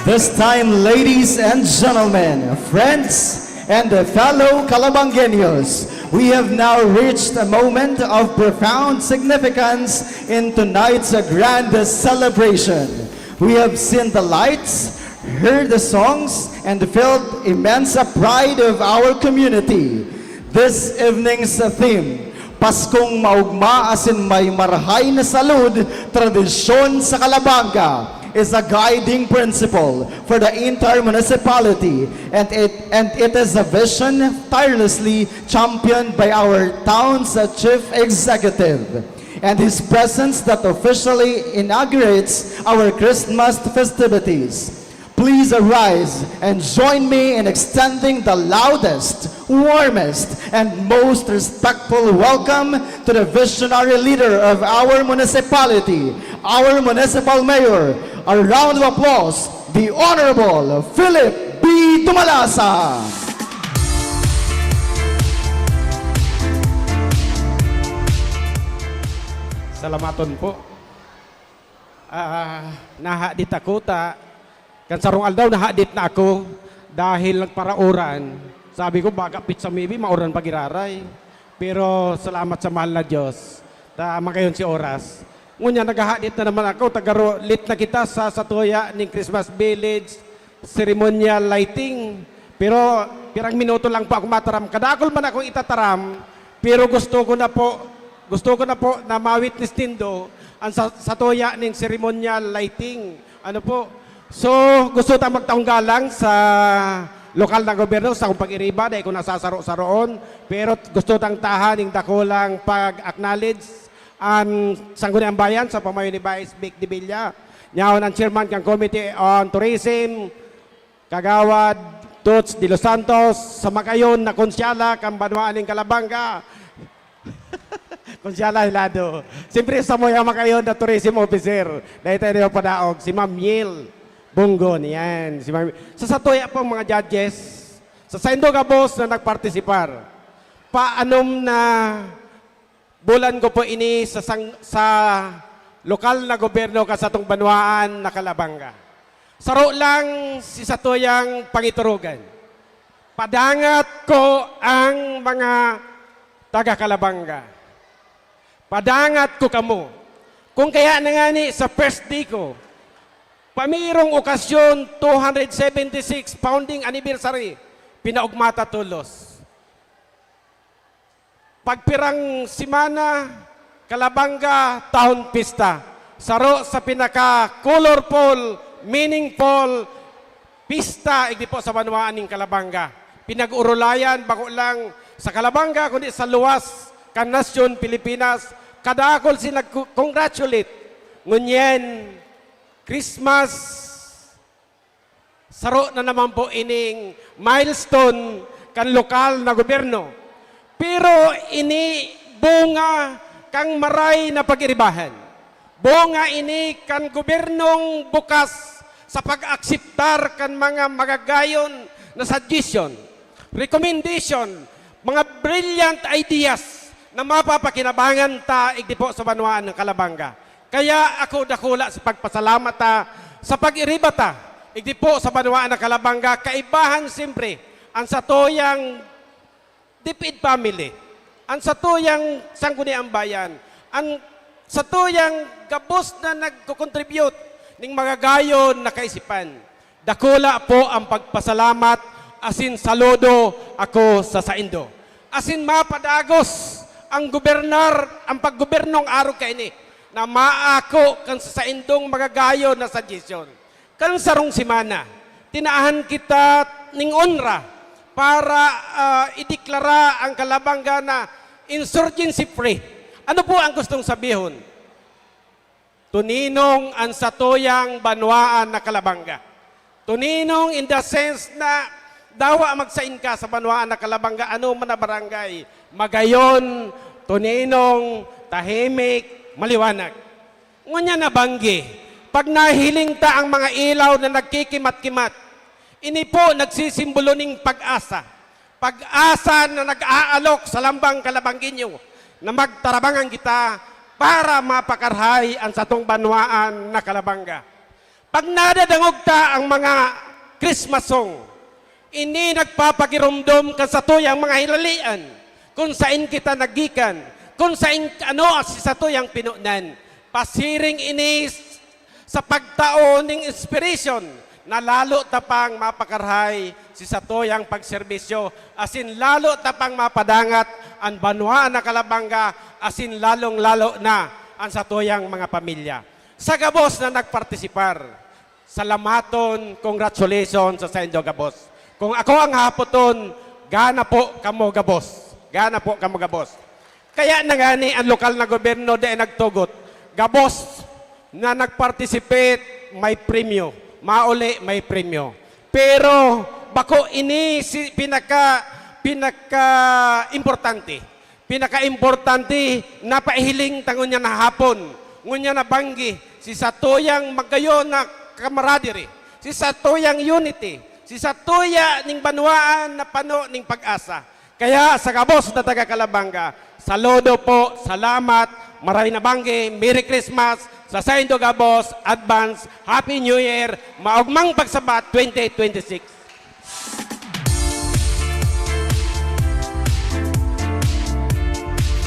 This time, ladies and gentlemen, friends, and fellow Calabangueños, we have now reached a moment of profound significance in tonight's grand celebration. We have seen the lights, heard the songs, and felt immense pride of our community. This evening's theme, Paskong Maugma asin may marhay na salud, tradisyon sa Calabanga, is a guiding principle for the entire municipality, and it is a vision tirelessly championed by our town's chief executive, and his presence that officially inaugurates our Christmas festivities. Please arise and join me in extending the loudest, warmest, and most respectful welcome to the visionary leader of our municipality, our municipal mayor. A round of applause, the Honorable Philip B. Dumalasa. Salamaton po. Nahadit ako kan sarong aldaw nahadit na ako dahil nagparauran. Sabi ko baka pizza maybe mauran pagiraray. Pero salamat sa mahal na Diyos. Tama kayon si oras. Ngunya naghahadit na naman ako, lit na kita sa satuya ng Christmas Village ceremonial lighting. Pero pirang minuto lang po ako mataram. Kadakol man akong itataram, pero gusto ko na po na ma-witness nindo ang satuya ng ceremonial lighting. Ano po? So, gusto tayong magtaong galang sa lokal na gobyerno sa akong pag-iriba dahil ko nasasaro-saroon. Pero gusto tayong tahan ng dakulang pag-acknowledge ang Sangguniang Bayan sa pamayo ni Vice Vic de Villa. Nyaon ang chairman ng Committee on Tourism, Kagawad Toots de los Santos, sa makayon na konsyala kang Banwaan ng Calabanga. Konsyala Hilado. Siyempre sa moya makayon na tourism officer. Dahil tayo padaog, si Ma'am Yel Bungon. Yan. Si sa satuya po mga judges, sa Saindo Gabos na nagpartisipar, paanom na bulan ko po ini sa lokal na gobyerno kasatong Banwaan na Calabanga. Saro lang si satuyang pangiturugan. Padangat ko ang mga taga Calabanga. Padangat ko kamo. Kung kaya na nga ni sa first day ko, pamirong okasyon 276 founding anniversary, pinaugmata tulos. Pagpirang simana, Calabanga Town Pista. Saro sa pinaka-colorful, meaningful pista, hindi po sa Banwaan ng Calabanga. Pinag-urulayan, bako lang sa Calabanga, kundi sa luwas, kan nasyon Pilipinas, kadakol sila congratulate. Ngunyan, Christmas, saro na naman po ining milestone kan lokal na gobyerno. Pero ini bunga kang maray na pag-iribahan. Bunga ini kan gobyernong bukas sa pag-akseptar kan mga magagayon na suggestion, recommendation, mga brilliant ideas na mapapakinabangan ta igdi po sa Banwaan ng Calabanga. Kaya ako dakula sa pagpasalamat ta sa pag-iriba ta igdi po sa Banwaan ng Calabanga. Kaibahan siyempre ang satuyang DepEd family, ang satuyang Sangguniang Bayan, ang satuyang gabos na nagko-contribute ng mga gayon na kaisipan. Dakula po ang pagpasalamat, asin saludo ako sa Saindo. Asin mapadagos ang gobernar, ang paggobernong araw kaini na maako kan sa Saindong mga gayon na suggestion. Kan sarong simana, tinaahan kita ning onra para ideklara ang Calabanga na insurgency free. Ano po ang gustong sabihin? Tuninong ang satuyang Banwaan na Calabanga. Tuninong in the sense na dawa magsain ka sa Banwaan na Calabanga, ano man na barangay, magayon, tuninong, tahimik, maliwanag. Ngunya na banggi, pag nahiling ta ang mga ilaw na nagkikimat-kimat, ini po nagsisimbolo ng pag-asa. pag-asa na nag-aalok sa lambang Kalabanginyo na magtarabangan kita para mapakarhay ang satong banwaan na Kalabanga. Pag nadadangog ta ang mga Christmas song, ini nagpapakirumdum ka sa tuyang mga hilalian, kung saan kita nagikan, kung saan si sa tuyang pinunan. Pasiring ini sa pagtao ng inspiration na lalo tapang mapakarhay si Satoyang pagserbisyo, asin lalo tapang mapadangat ang banwaan na Kalabanga, asin lalong-lalo na ang Satoyang mga pamilya. Sa gabos na nagpartisipar, salamaton, congratulations sa Saindo Gabos. Kung ako ang hapoton, gana po kamo gabos. Gana po kamo gabos. Kaya na nga ni ang lokal na gobyerno di nagtugot, gabos na nagparticipate may premyo. Mauli may premyo. Pero bako ini si pinaka-importante. Pinaka-importante na paihiling tangon niya na hapon. Ngunya na banggi si Satoyang magayo na camaraderie. Si Satoyang unity. Si Satoya ning banwaan na pano ning pag-asa. Kaya sa gabos na taga Kalabanga, saludo po, salamat, maray na banggi, Merry Christmas, sa Saindo Gabos, advance, Happy New Year, maugmang pagsabat 2026.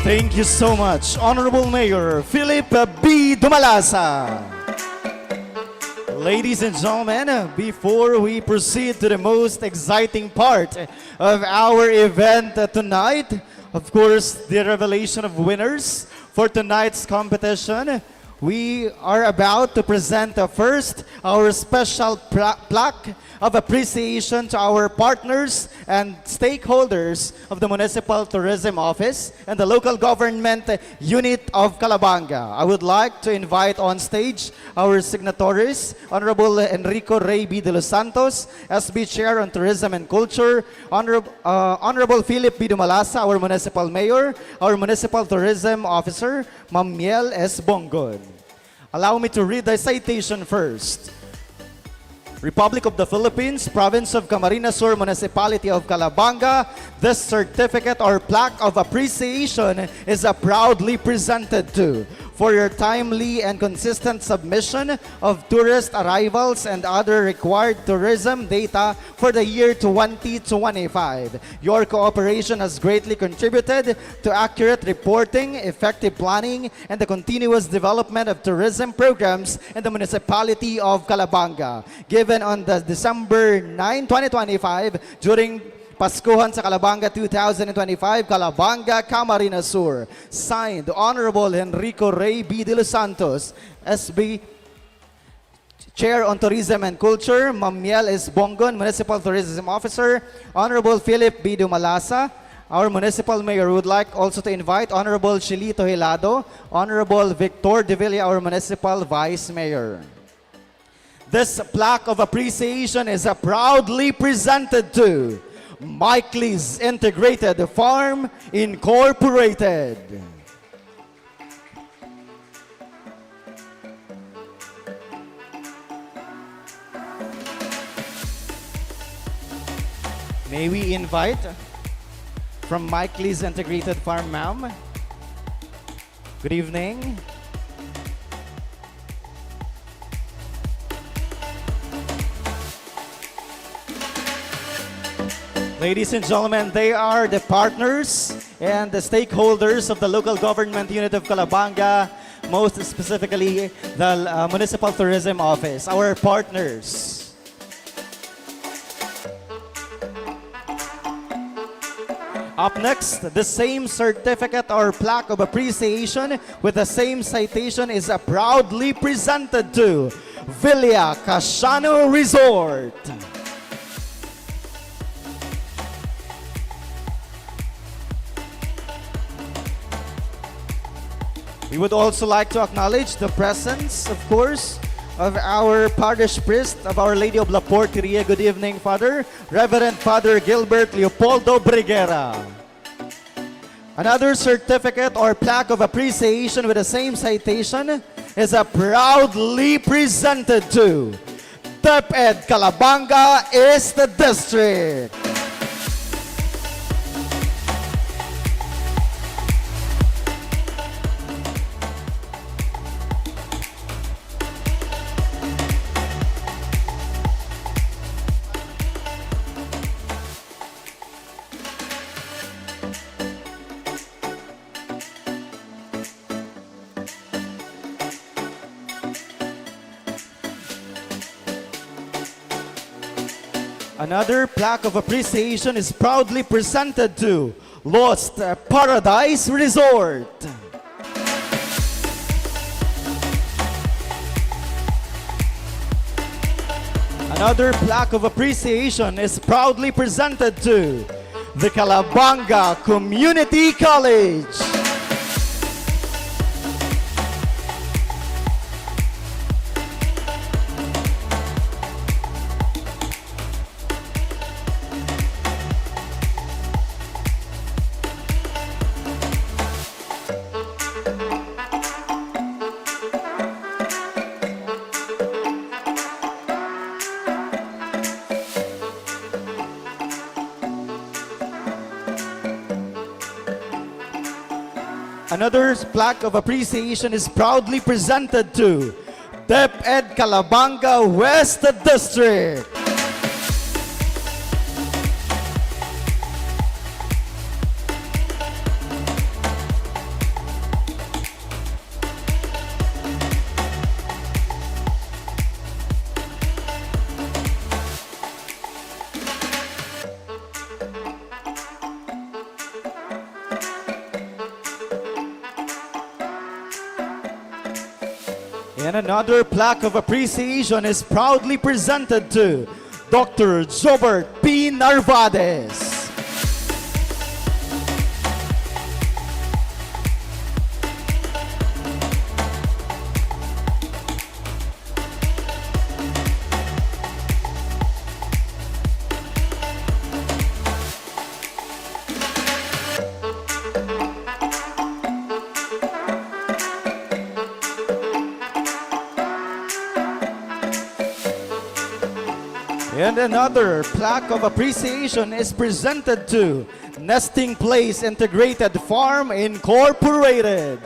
Thank you so much, Honorable Mayor Philip B. Dumalasa. Ladies and gentlemen, before we proceed to the most exciting part of our event tonight, of course, the revelation of winners for tonight's competition, we are about to present first our special plaque of appreciation to our partners and stakeholders of the Municipal Tourism Office and the local government unit of Calabanga. I would like to invite on stage our signatories, Honorable Enrico Rey B. de los Santos, SB Chair on Tourism and Culture, Honorable Philip B. Dumalasa, our Municipal Mayor, our Municipal Tourism Officer, Ma'am Miel S. Bongon. Allow me to read the citation first. Republic of the Philippines, Province of Camarines Sur, Municipality of Calabanga, this certificate or plaque of appreciation is proudly presented to for your timely and consistent submission of tourist arrivals and other required tourism data for the year 2025. Your cooperation has greatly contributed to accurate reporting, effective planning, and the continuous development of tourism programs in the municipality of Calabanga. Given on the December 9, 2025, during Paskuhan sa Calabanga 2025, Calabanga, Camarines Sur. Signed, Honorable Enrico Rey B. de los Santos, SB Chair on Tourism and Culture, Ma'am Miel S. Bongon, Municipal Tourism Officer, Honorable Philip B. Dumalasa. Our Municipal Mayor would like also to invite Honorable Chilito Hilado, Honorable Victor De Villa, our Municipal Vice Mayor. This plaque of appreciation is proudly presented to Mikey's Integrated Farm Incorporated. May we invite from Mikey's Integrated Farm, ma'am? Good evening. Ladies and gentlemen, they are the partners and the stakeholders of the local government unit of Calabanga, most specifically the Municipal Tourism Office, our partners. Up next, the same certificate or plaque of appreciation with the same citation is proudly presented to Villa Casciano Resort. We would also like to acknowledge the presence, of course, of our parish priest of Our Lady of La Porteria. Good evening, Father. Reverend Father Gilbert Leopoldo Briguera. Another certificate or plaque of appreciation with the same citation is proudly presented to DepEd Calabanga East District. Another plaque of appreciation is proudly presented to Lost Paradise Resort. Another plaque of appreciation is proudly presented to the Calabanga Community College. Another plaque of appreciation is proudly presented to DepEd Calabanga West District. And another plaque of appreciation is proudly presented to Dr. Jobert P. Narvades. And another plaque of appreciation is presented to Nesting Place Integrated Farm Incorporated.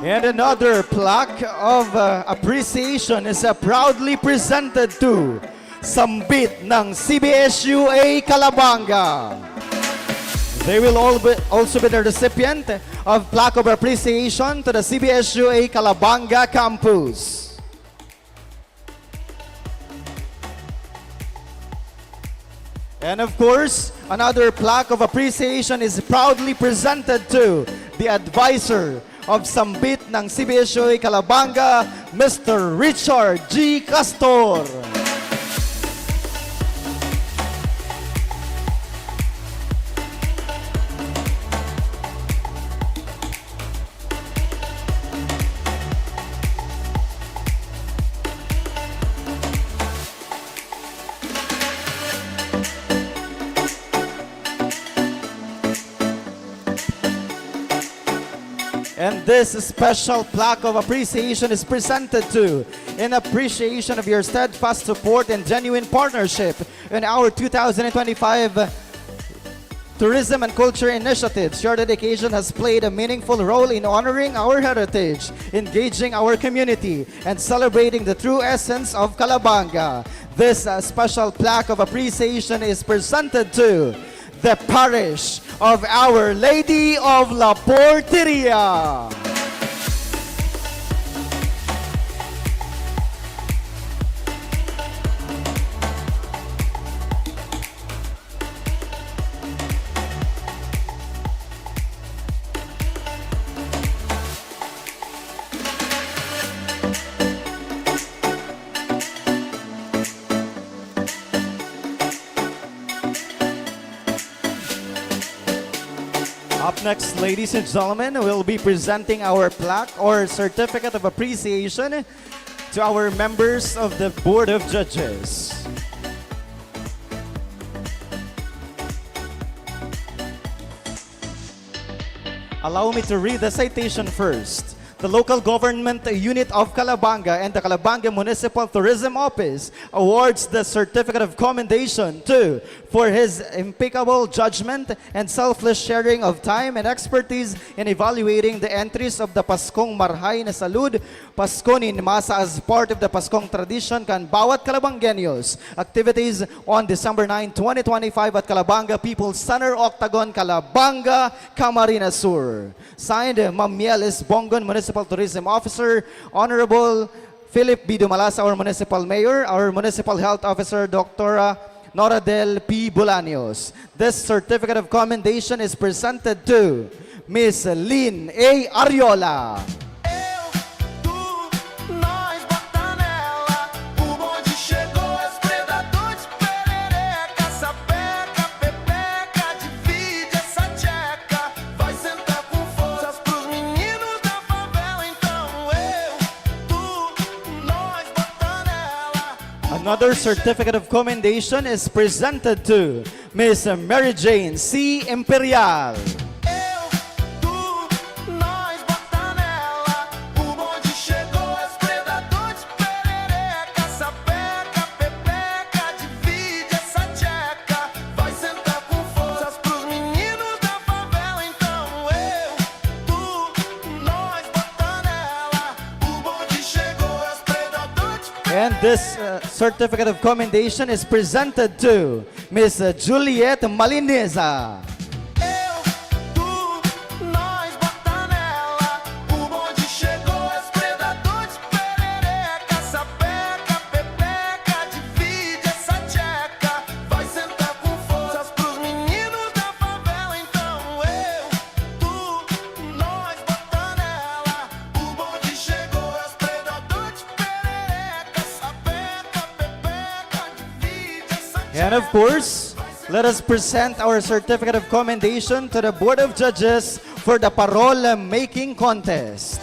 And another plaque of appreciation is proudly presented to Sambit ng CBSUA Calabanga. They will also be the recipient of plaque of appreciation to the CBSUA Calabanga campus. And of course, another plaque of appreciation is proudly presented to the advisor of Sambit ng CBSUA Calabanga, Mr. Richard G. Castor. And this special plaque of appreciation is presented to in appreciation of your steadfast support and genuine partnership in our 2025 tourism and culture initiatives. Your dedication has played a meaningful role in honoring our heritage, engaging our community, and celebrating the true essence of Calabanga. This special plaque of appreciation is presented to the parish of Our Lady of La Porteria. Up next, ladies and gentlemen, we'll be presenting our plaque or certificate of appreciation to our members of the Board of Judges. Allow me to read the citation first. the local government unit of Calabanga and the Calabanga Municipal Tourism Office awards the certificate of commendation to for his impeccable judgment and selfless sharing of time and expertise in evaluating the entries of the Paskong Marhay na Salud, Pasko ni Masa as part of the Paskong tradition kan bawat Calabangueños. Activities on December 9, 2025 at Calabanga People's Center, Octagon, Calabanga, Camarines Sur. Signed, Ma'am Miel S. Bongon, Municipal Tourism Officer, Honorable Philip B. Dumalasa, our Municipal Mayor, our Municipal Health Officer, Dr. Noradel P. Bolaños. This certificate of commendation is presented to Miss Lynn A. Ariola. Nós bota nela, o bonde chegou, as predador de perereca, sapeca, pepeca, divide essa tcheca, vai sentar com forças pros meninos da favela, então nós bota nela. Another certificate of commendation is presented to Miss Mary Jane C. Imperial. Nós bota nela, o bonde chegou, as predador de perereca, sapeca, pepeca, divide essa tcheca, vai sentar com forças pros meninos da favela, então nós bota nela, o bonde chegou, as predador de And this certificate of commendation is presented to Miss Juliet Malineza. Nós bota nela, o bonde chegou, as predador de perereca, sapeca, pepeca, divide essa tcheca, vai sentar com forças pros meninos da favela, então nós bota nela, o bonde chegou, as predador de perereca, sapeca, pepeca, divide essa tcheca. And of course, let us present our certificate of commendation to the Board of Judges for the Parole Making Contest.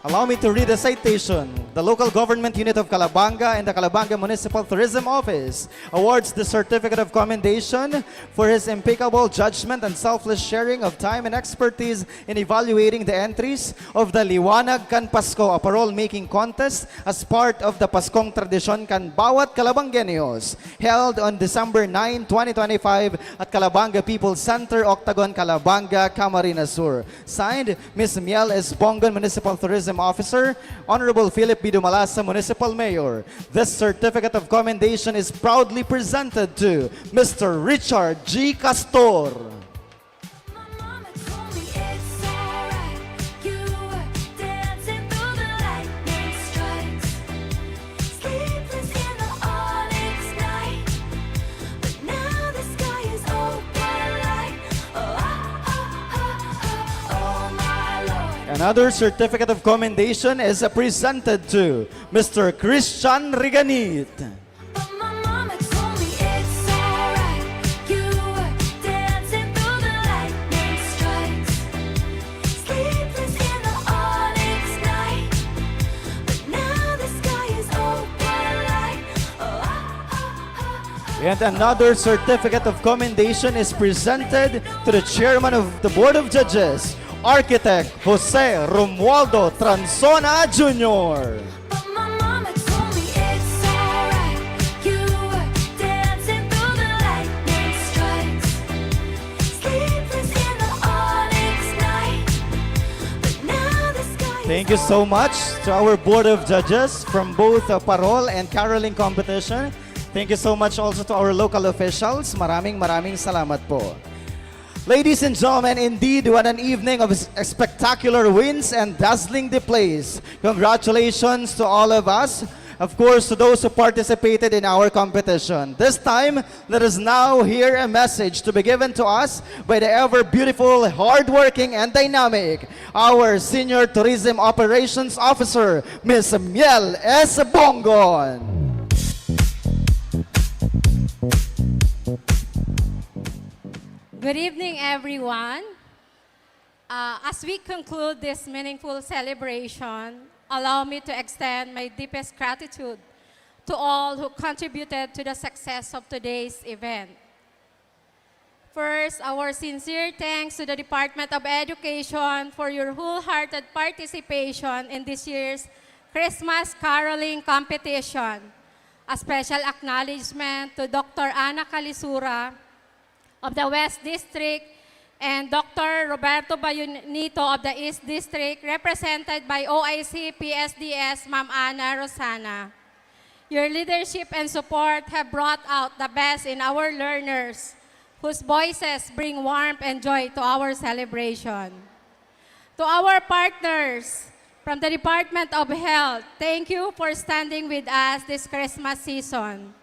Allow me to read the citation. The local government unit of Calabanga and the Calabanga Municipal Tourism Office awards the certificate of commendation for his impeccable judgment and selfless sharing of time and expertise in evaluating the entries of the Liwanag Kan Pasko, a parole making contest as part of the Paskong tradition kan bawat Calabangueños, held on December 9, 2025 at Calabanga People's Center, Octagon, Calabanga, Camarines Sur. Signed, Ms. Miel S. Bongon, Municipal Tourism Officer, Honorable Philip B. Dumalasa, Municipal Mayor. This certificate of commendation is proudly presented to Mr. Richard G. Castor. My mama told me it's alright. You were dancing through the lightning strikes, sleepless in the onyx night. But now the sky is open like, oh my Lord. Another certificate of commendation is presented to Mr. Christian Riganit. But my mama told me it's alright. You were dancing through the lightning strikes, sleepless in the onyx night. But now the sky is open like, And another certificate of commendation is presented to the Chairman of the Board of Judges, Architect Jose Romualdo Transona Jr. But my mama told me it's alright. You were dancing through the lightning strikes, sleepless in the onyx night. But now the sky Thank you so much to our Board of Judges from both Parol and Caroling Competition. Thank you so much also to our local officials. Maraming salamat po. Ladies and gentlemen, indeed, what an evening of spectacular wins and dazzling displays. Congratulations to all of us. Of course, to those who participated in our competition. This time, let us now hear a message to be given to us by the ever beautiful, hardworking, and dynamic, our Senior Tourism Operations Officer, Ms. Miel S. Bongon. Good evening, everyone. As we conclude this meaningful celebration, allow me to extend my deepest gratitude to all who contributed to the success of today's event. First, our sincere thanks to the Department of Education for your wholehearted participation in this year's Christmas caroling competition. A special acknowledgement to Dr. Ana Calisura of the West District and Dr. Roberto Bayonito of the East District, represented by OIC PSDS Ma'am Ana Rosana. Your leadership and support have brought out the best in our learners, whose voices bring warmth and joy to our celebration. To our partners from the Department of Health, thank you for standing with us this Christmas season.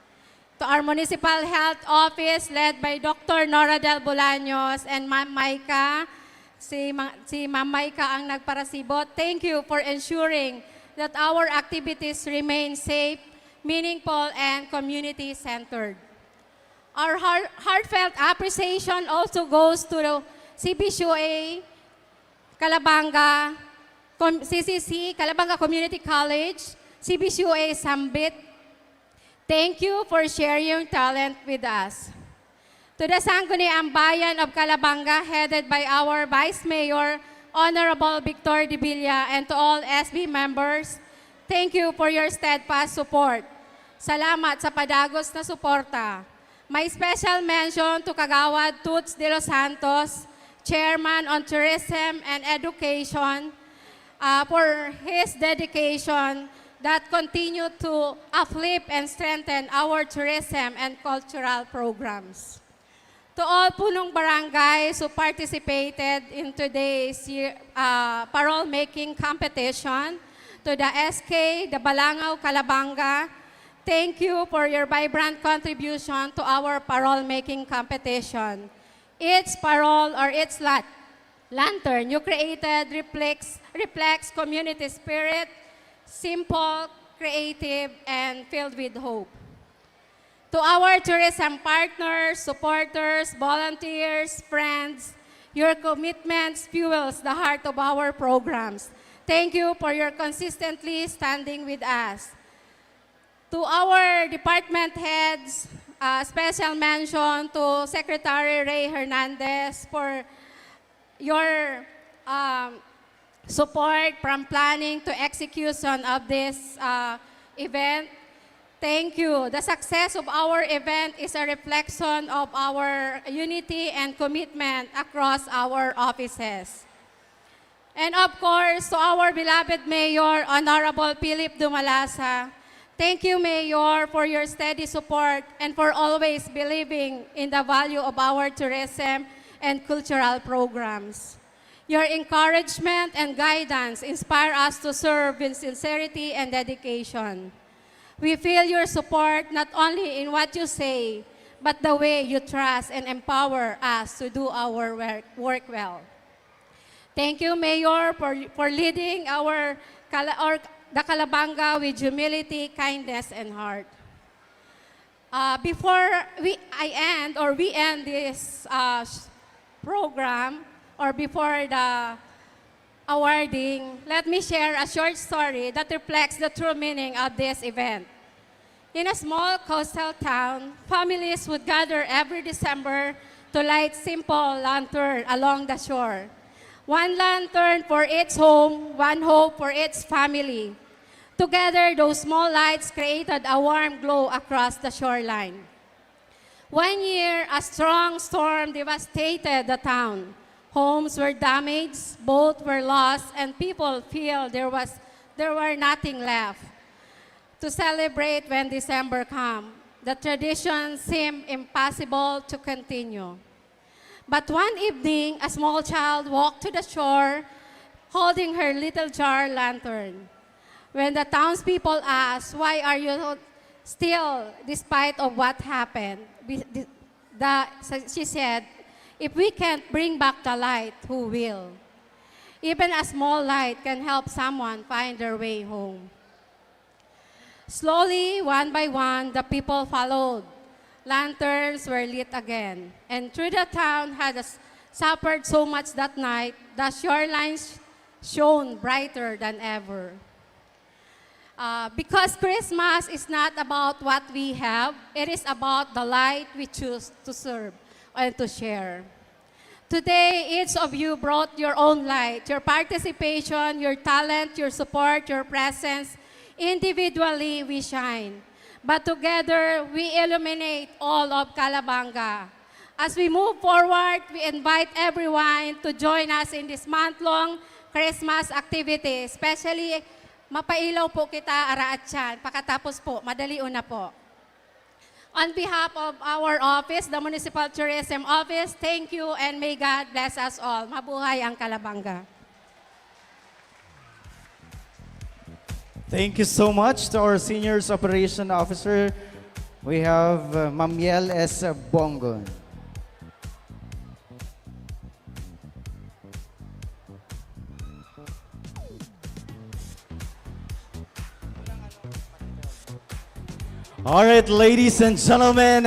To our Municipal Health Office led by Dr. Nora Del Bolaños and Ma'am Maika, si Ma'am Maika ang nagparasibot, thank you for ensuring that our activities remain safe, meaningful, and community-centered. Our heartfelt appreciation also goes to the CBCUA, Calabanga, CCC, Calabanga Community College, CBCUA Sambit. Thank you for sharing your talent with us. To the Sangguniang Bayan of Calabanga, headed by our Vice Mayor, Honorable Victor de Villa, and to all SB members, thank you for your steadfast support. Salamat sa padagos na suporta. My special mention to Kagawad Toots de los Santos, Chairman on Tourism and Education, for his dedication that continue to uplift and strengthen our tourism and cultural programs. To all punong barangays who participated in today's parole-making competition, to the SK, the Balangao, Calabanga, thank you for your vibrant contribution to our parole-making competition. Its parole or its lantern you created reflects community spirit, simple, creative, and filled with hope. To our tourism partners, supporters, volunteers, friends, your commitments fuels the heart of our programs. Thank you for your consistently standing with us. To our department heads, special mention to Secretary Ray Hernandez for your support from planning to execution of this event. Thank you. The success of our event is a reflection of our unity and commitment across our offices. And of course, to our beloved Mayor, Honorable Philip Dumalasa, thank you, Mayor, for your steady support and for always believing in the value of our tourism and cultural programs. Your encouragement and guidance inspire us to serve with sincerity and dedication. We feel your support not only in what you say, but the way you trust and empower us to do our work well. Thank you, Mayor, for leading the Calabanga with humility, kindness, and heart. Before we end this program, or before the awarding, let me share a short story that reflects the true meaning of this event. In a small coastal town, families would gather every December to light simple lanterns along the shore. One lantern for each home, one hope for each family. Together, those small lights created a warm glow across the shoreline. One year, a strong storm devastated the town. Homes were damaged, boats were lost, and people feel there were nothing left to celebrate when December came. The tradition seemed impossible to continue. But one evening, a small child walked to the shore holding her little jar lantern. When the townspeople asked, "Why are you still, despite of what happened?" She said, "If we can't bring back the light, who will? Even a small light can help someone find their way home." Slowly, one by one, the people followed. Lanterns were lit again. And through the town had suffered so much that night, the shorelines shone brighter than ever. Because Christmas is not about what we have, it is about the light we choose to serve. and to share. Today, each of you brought your own light, your participation, your talent, your support, your presence. Individually, we shine. But together, we illuminate all of Calabanga. As we move forward, we invite everyone to join us in this month-long Christmas activity. Especially, mapailaw po kita araat yan. Pagkatapos po, madali una po. On behalf of our office, the Municipal Tourism Office, thank you and may God bless us all. Mabuhay ang Calabanga. Thank you so much to our Seniors Operation Officer. We have Ma'am Yel S. Bongo. All right, ladies and gentlemen,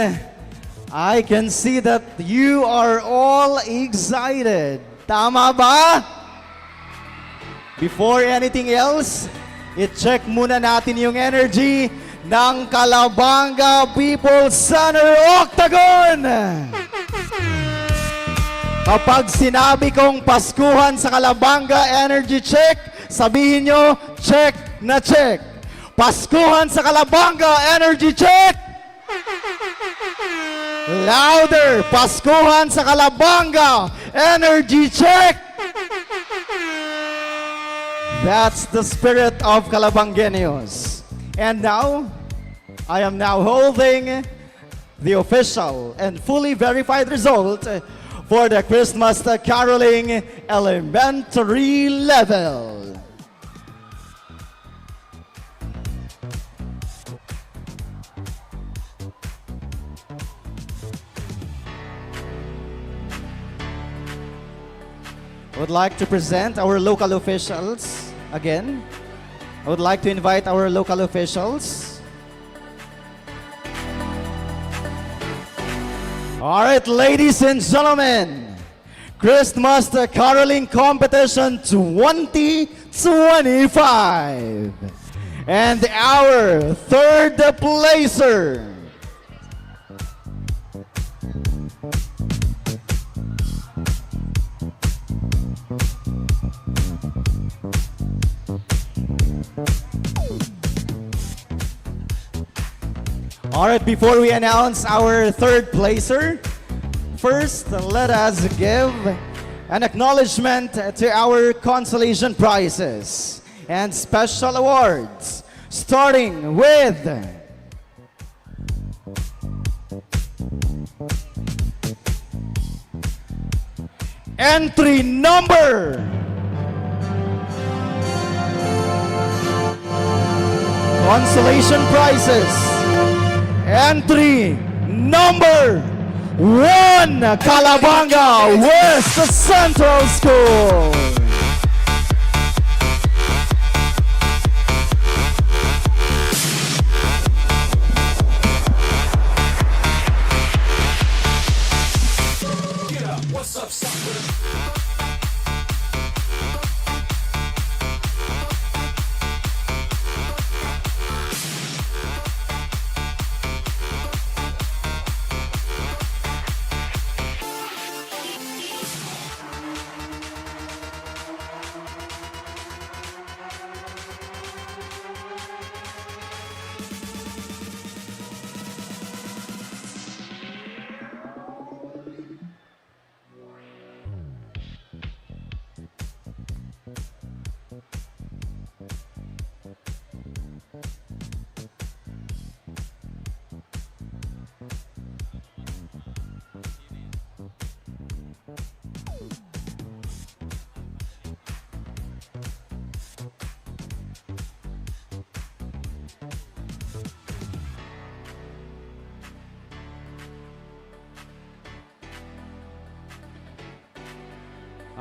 I can see that you are all excited. Tama ba? Before anything else, i-check muna natin yung energy ng Calabanga People's Center Octagon! Kapag sinabi kong Paskuhan sa Calabanga Energy Check, sabihin nyo, check na check. Paskuhan sa Calabanga Energy Check! Louder! Paskuhan sa Calabanga Energy Check! That's the spirit of Calabangueños. And now, I am now holding the official and fully verified result for the Christmas caroling elementary level. I would like to present our local officials again. I would like to invite our local officials. All right, ladies and gentlemen, Christmas Caroling Competition 2025. And our third placer. All right, before we announce our third placer, first let us give an acknowledgement to our consolation prizes and special awards, starting with entry number consolation prizes. Entry number 1, Calabanga West Central School.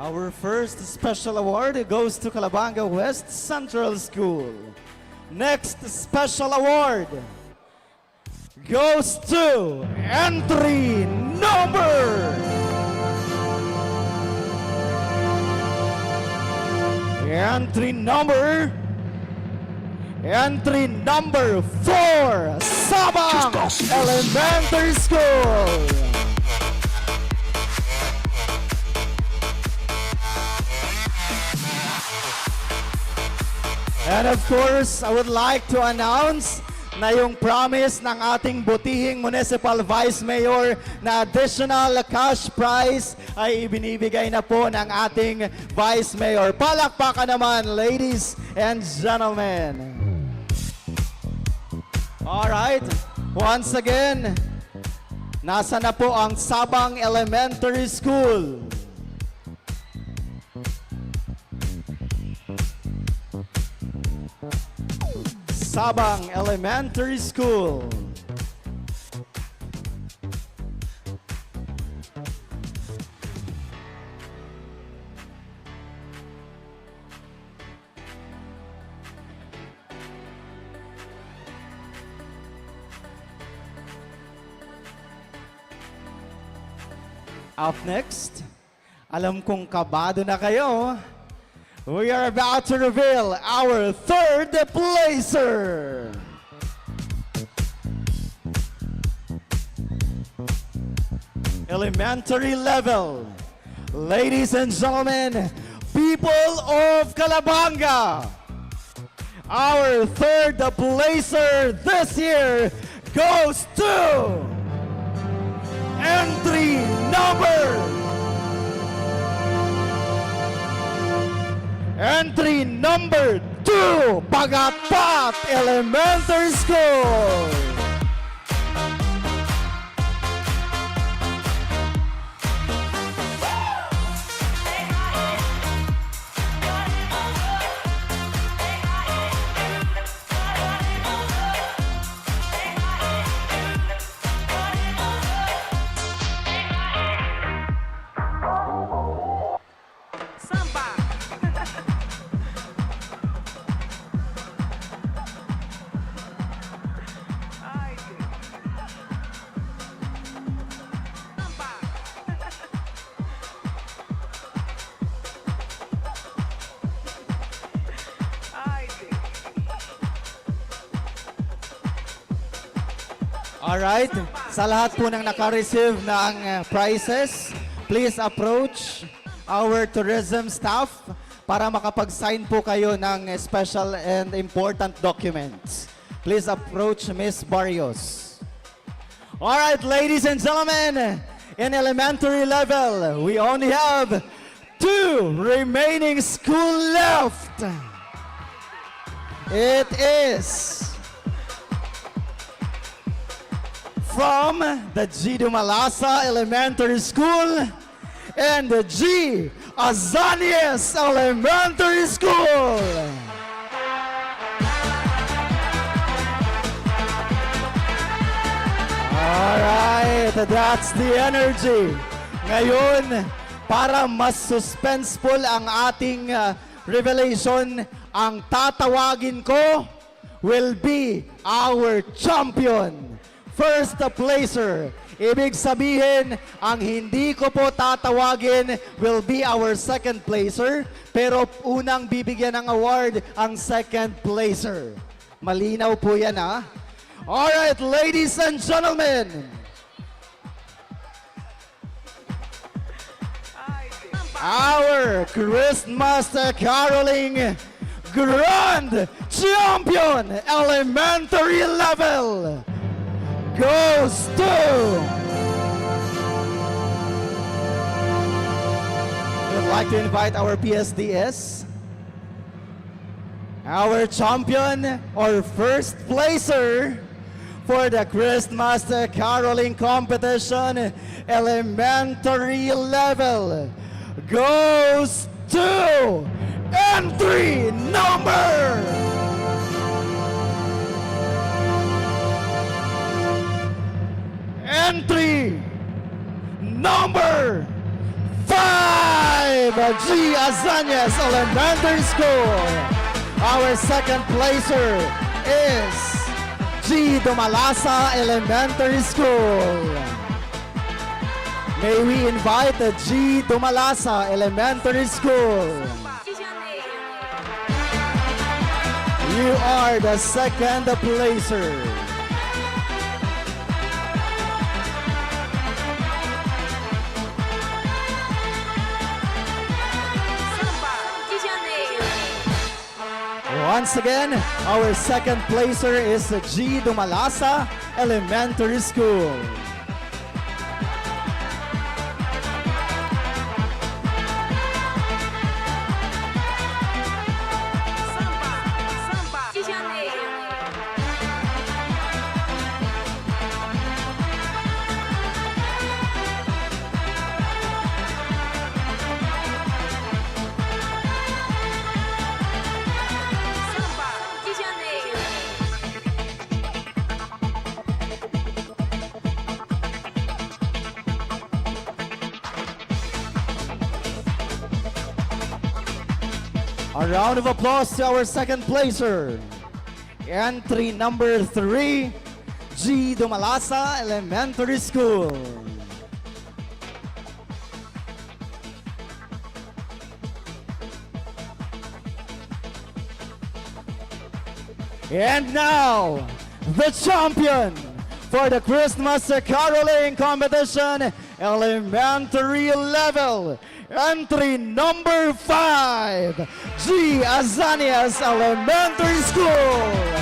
Our first special award goes to Calabanga West Central School. Next special award goes to entry number Entry number 4, Sabang Elementary School. And of course, I would like to announce na yung promise ng ating butihing Municipal Vice Mayor na additional cash prize ay ibinibigay na po ng ating Vice Mayor. Palakpakan naman, ladies and gentlemen. Alright, once again, nasa na po ang Sabang Elementary School. Sabang Elementary School. Up next, alam kong kabado na kayo. We are about to reveal our third placer. Elementary level. Ladies and gentlemen, people of Calabanga, our third placer this year goes to entry number 2, Pagapat Elementary School. Alright, sa lahat po ng naka-receive ng prizes, please approach our tourism staff para makapag-sign po kayo ng special and important documents. Please approach Ms. Barrios. Alright, ladies and gentlemen, in elementary level, we only have 2 remaining school left. It is from the G. Dumalasa Elementary School and the G. Azanias Elementary School. Alright, that's the energy. Ngayon, para mas suspenseful ang ating revelation, ang tatawagin ko will be our champion. First placer. Ibig sabihin, ang hindi ko po tatawagin will be our second placer, pero unang bibigyan ng award ang second placer. Malinaw po yan, ha? Alright, ladies and gentlemen. Our Christmas caroling grand champion elementary level goes to we'd like to invite our PSDS, our champion or first placer for the Christmas caroling competition elementary level goes to entry number number 5, G. Azanias Elementary School. Our second placer is G. Dumalasa Elementary School. May we invite the G. Dumalasa Elementary School. You are the second placer. Once again, our second placer is G. Dumalasa Elementary School. De Janeiro. De Janeiro. A round of applause to our second placer. Entry number 3, G. Dumalasa Elementary School. And now, the champion for the Christmas caroling competition, elementary level. Entry number 5, G. Azanias Elementary School.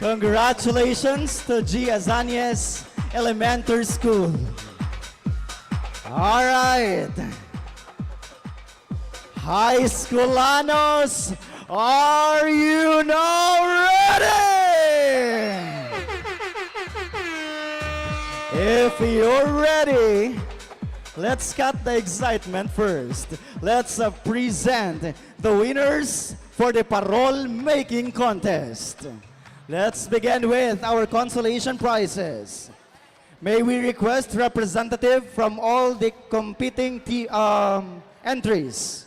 Congratulations to G. Azanias Elementary School. All right. High Schoolanos, are you now ready? If you're ready, let's cut the excitement first. Let's present the winners for the parole making contest. Let's begin with our consolation prizes. May we request representative from all the competing entries.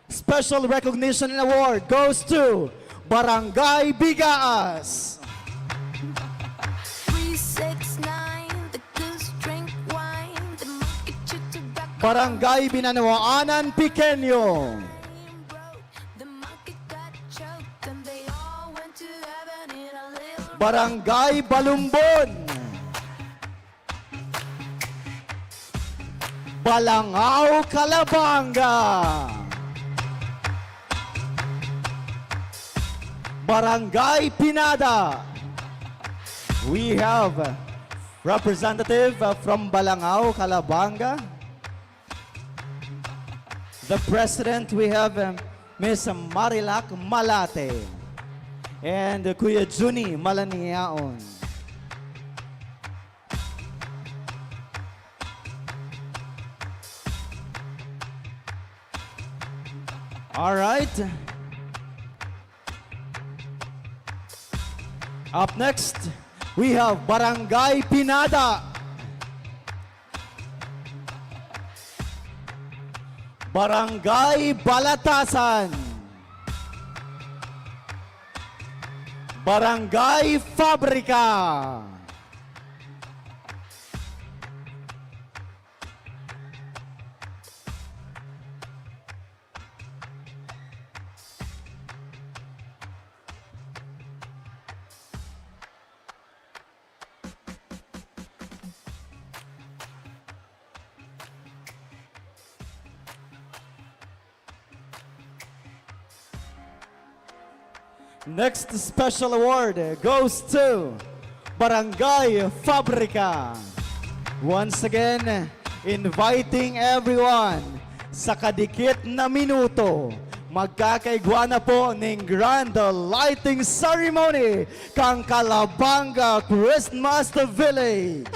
Special recognition and award goes to Barangay Bigaas, 369, the goose drink wine, the monkey chew tobacco. Barangay Binanawaanan Pequeño, The monkey got choked and they all went to heaven in a little. Barangay Balumbon, Balangao, Calabanga, Barangay Pinada. We have representative from Balangao, Calabanga. The president, we have Miss Marilac Malate and Kuya Juni Malaniaon. All right. Up next, we have Barangay Pinada. Barangay Balatasan. Barangay Fabrika. Next special award goes to Barangay Fabrica. Once again, inviting everyone sa kadikit na minuto, magkakaigwa na po ng grand lighting ceremony kang Calabanga Christmas Village.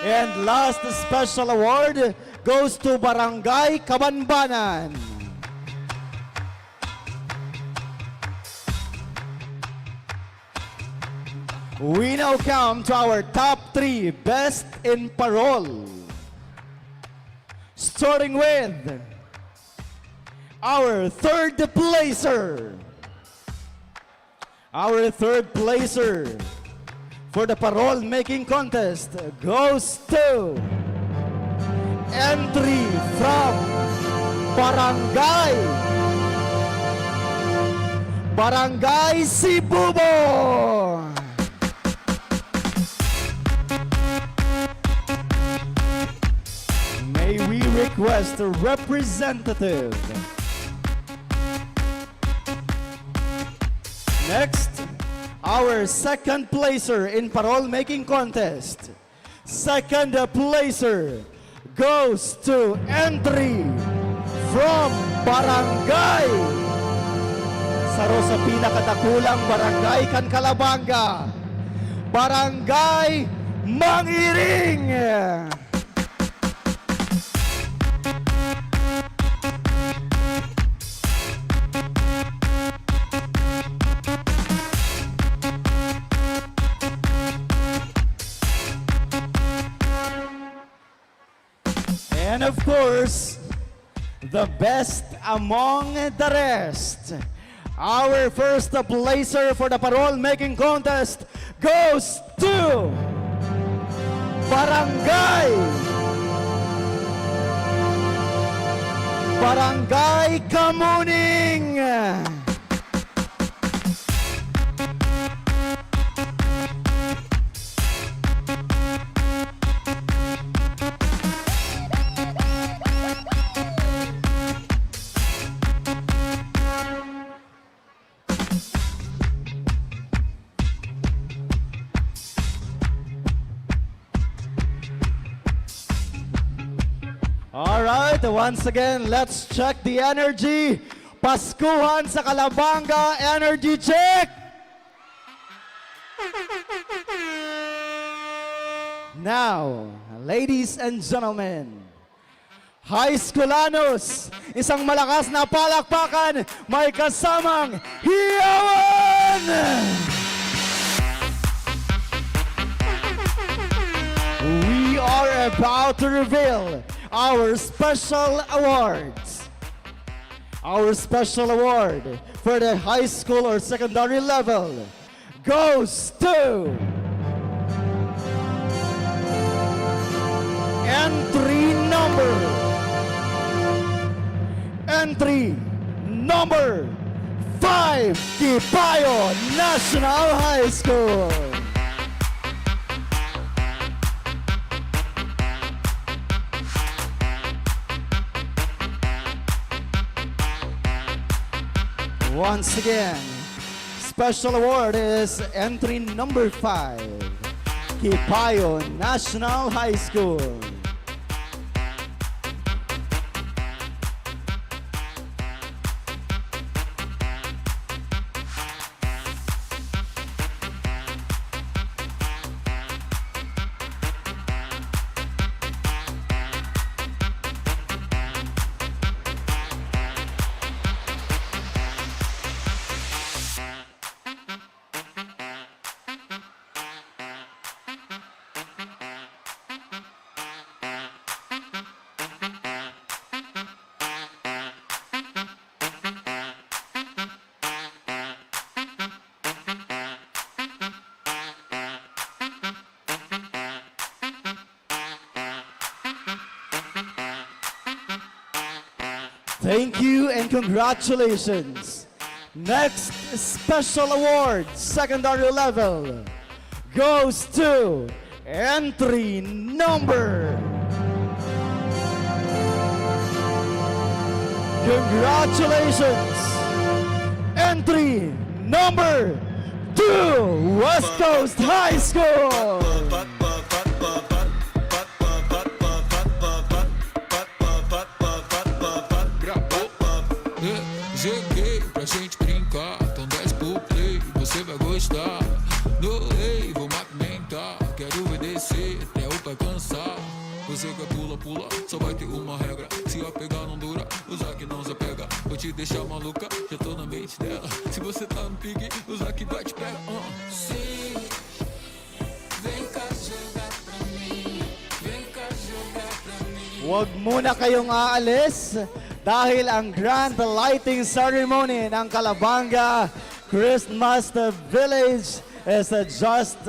And last special award goes to Barangay Kabanbanan. We now come to our top 3 best in parole. Starting with our third placer. Our third placer for the parole making contest goes to entry from Barangay Sibubo. May we request a representative? Next, our second placer in parole making contest. Second placer goes to entry from Barangay sa pinakadakulang barangay kan Calabanga, Barangay Mangiring. And of course, the best among the rest. Our first placer for the parole making contest goes to Barangay Kamuning. Alright, once again, let's check the energy. Paskuhan sa Calabanga, energy check! Now, ladies and gentlemen, high schoolanos, isang malakas na palakpakan, may kasamang hiyawan! We are about to reveal our special awards. Our special award for the high school or secondary level goes to entry number 5, Kipayo National High School. Once again, special award is entry number 5, Kipayo National High School. Thank you and congratulations. Next special award, secondary level, goes to entry number. Congratulations. Entry number 2, West Coast High School. Cheguei pra gente brincar, então desce pro play, você vai gostar. No rei, vou movimentar, quero obedecer até o pai cansar. Você quer pula, pula, só vai ter uma regra. Se a pegar não dura, usar que não se pega. Vou te deixar maluca, já tô na mente dela. Se você tá no pique, usar que vai te pega. Sim, vem cá jogar pra mim, vem cá jogar pra mim. Huwag muna kayong aalis dahil ang grand lighting ceremony ng Calabanga Christmas Village is just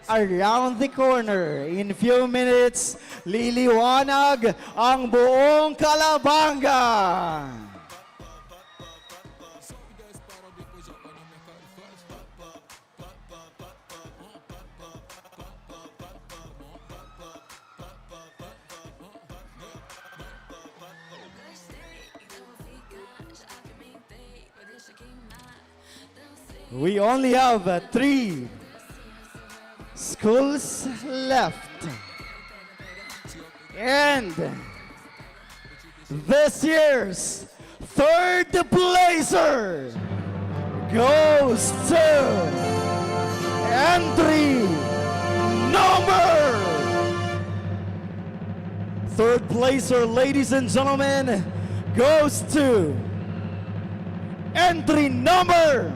around the corner. In few minutes, liliwanag ang buong Calabanga. We only have 3 schools left. And this year's third placer goes to entry number. Third placer, ladies and gentlemen, goes to entry number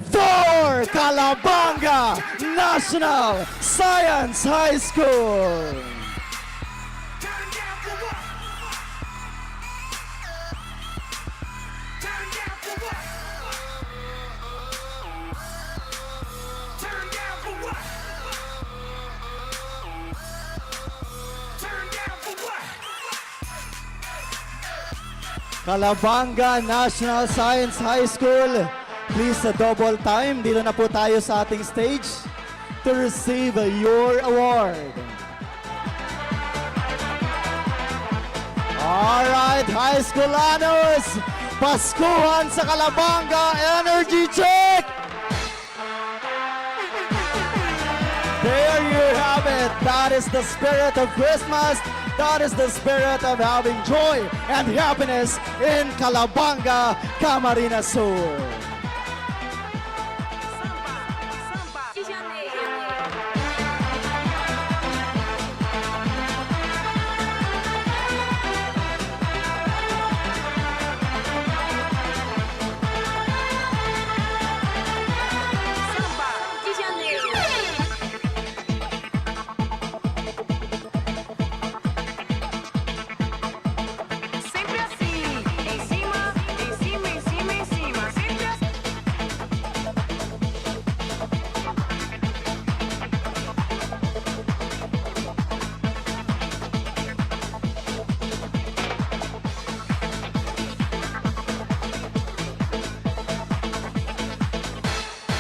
4, Calabanga National Science High School. Calabanga National Science High School, please double time. Dito na po tayo sa ating stage to receive your award. Alright, high schoolanos, Paskuhan sa Calabanga, energy check! There you have it. That is the spirit of Christmas. That is the spirit of having joy and happiness in Calabanga, Camarines Sur.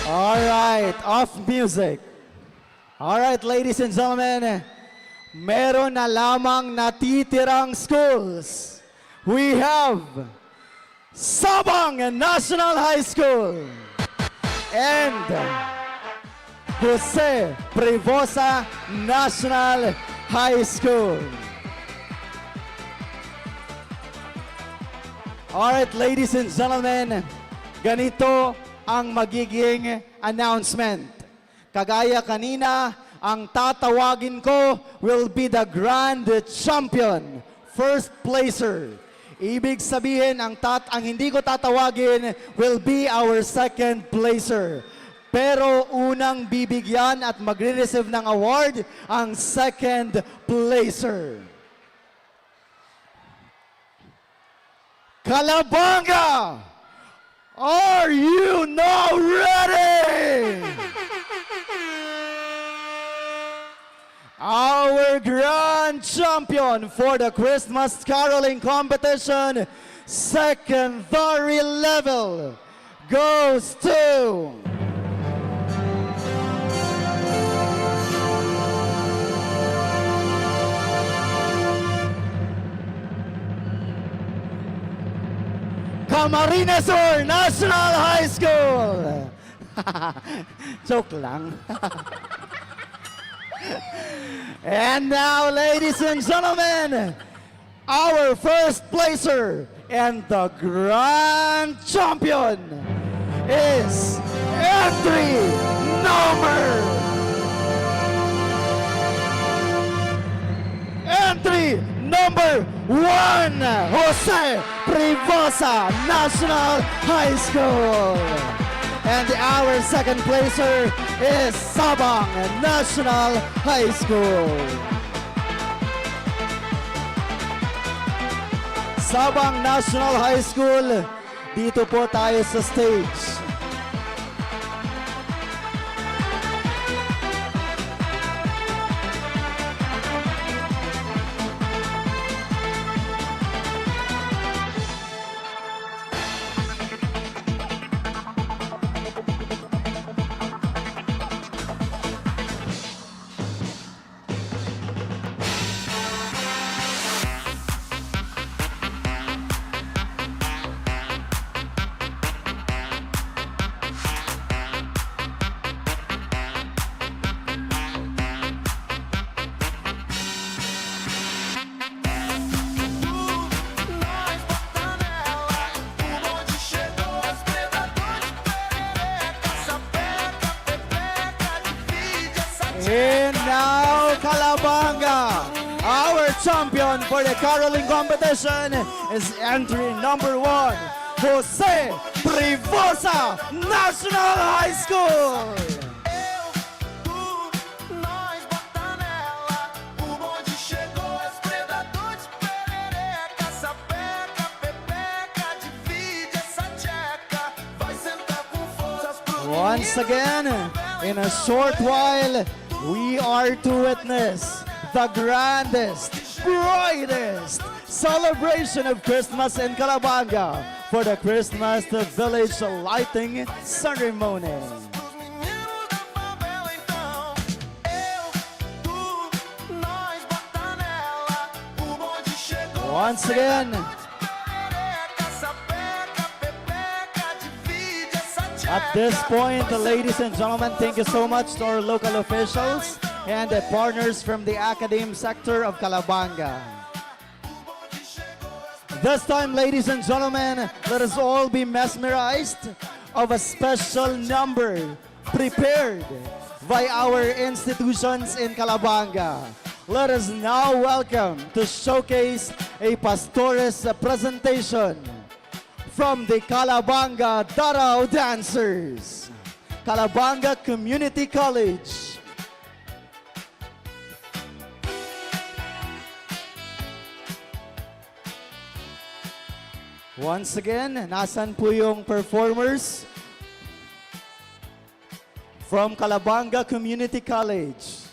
All right, off music. All right, ladies and gentlemen, meron na lamang natitirang schools. We have Sabang National High School and Jose Prevosa National High School. All right, ladies and gentlemen, ganito ang magiging announcement. Kagaya kanina, ang tatawagin ko will be the grand champion, first placer. Ibig sabihin, ang hindi ko tatawagin will be our second placer. Pero unang bibigyan at magre-receive ng award ang second placer. Calabanga! Are you now ready? Our grand champion for the Christmas caroling competition, secondary level, goes to Camarines Sur National High School. Joke lang. And now, ladies and gentlemen, our first placer and the grand champion is entry number 1, Jose Privosa National High School. And our second placer is Sabang National High School. Sabang National High School, dito po tayo sa stage. And now, Calabanga, our champion for the caroling competition is entry number 1, Jose Privosa National High School. Once again, in a short while, we are to witness the grandest, brightest celebration of Christmas in Calabanga for the Christmas Village Lighting Ceremony. Once again, at this point, ladies and gentlemen, thank you so much to our local officials and the partners from the academic sector of Calabanga. This time, ladies and gentlemen, let us all be mesmerized of a special number prepared by our institutions in Calabanga. Let us now welcome to showcase a Pastores presentation from the Calabanga Darao Dancers, Calabanga Community College. Once again, nasan po yung performers from Calabanga Community College?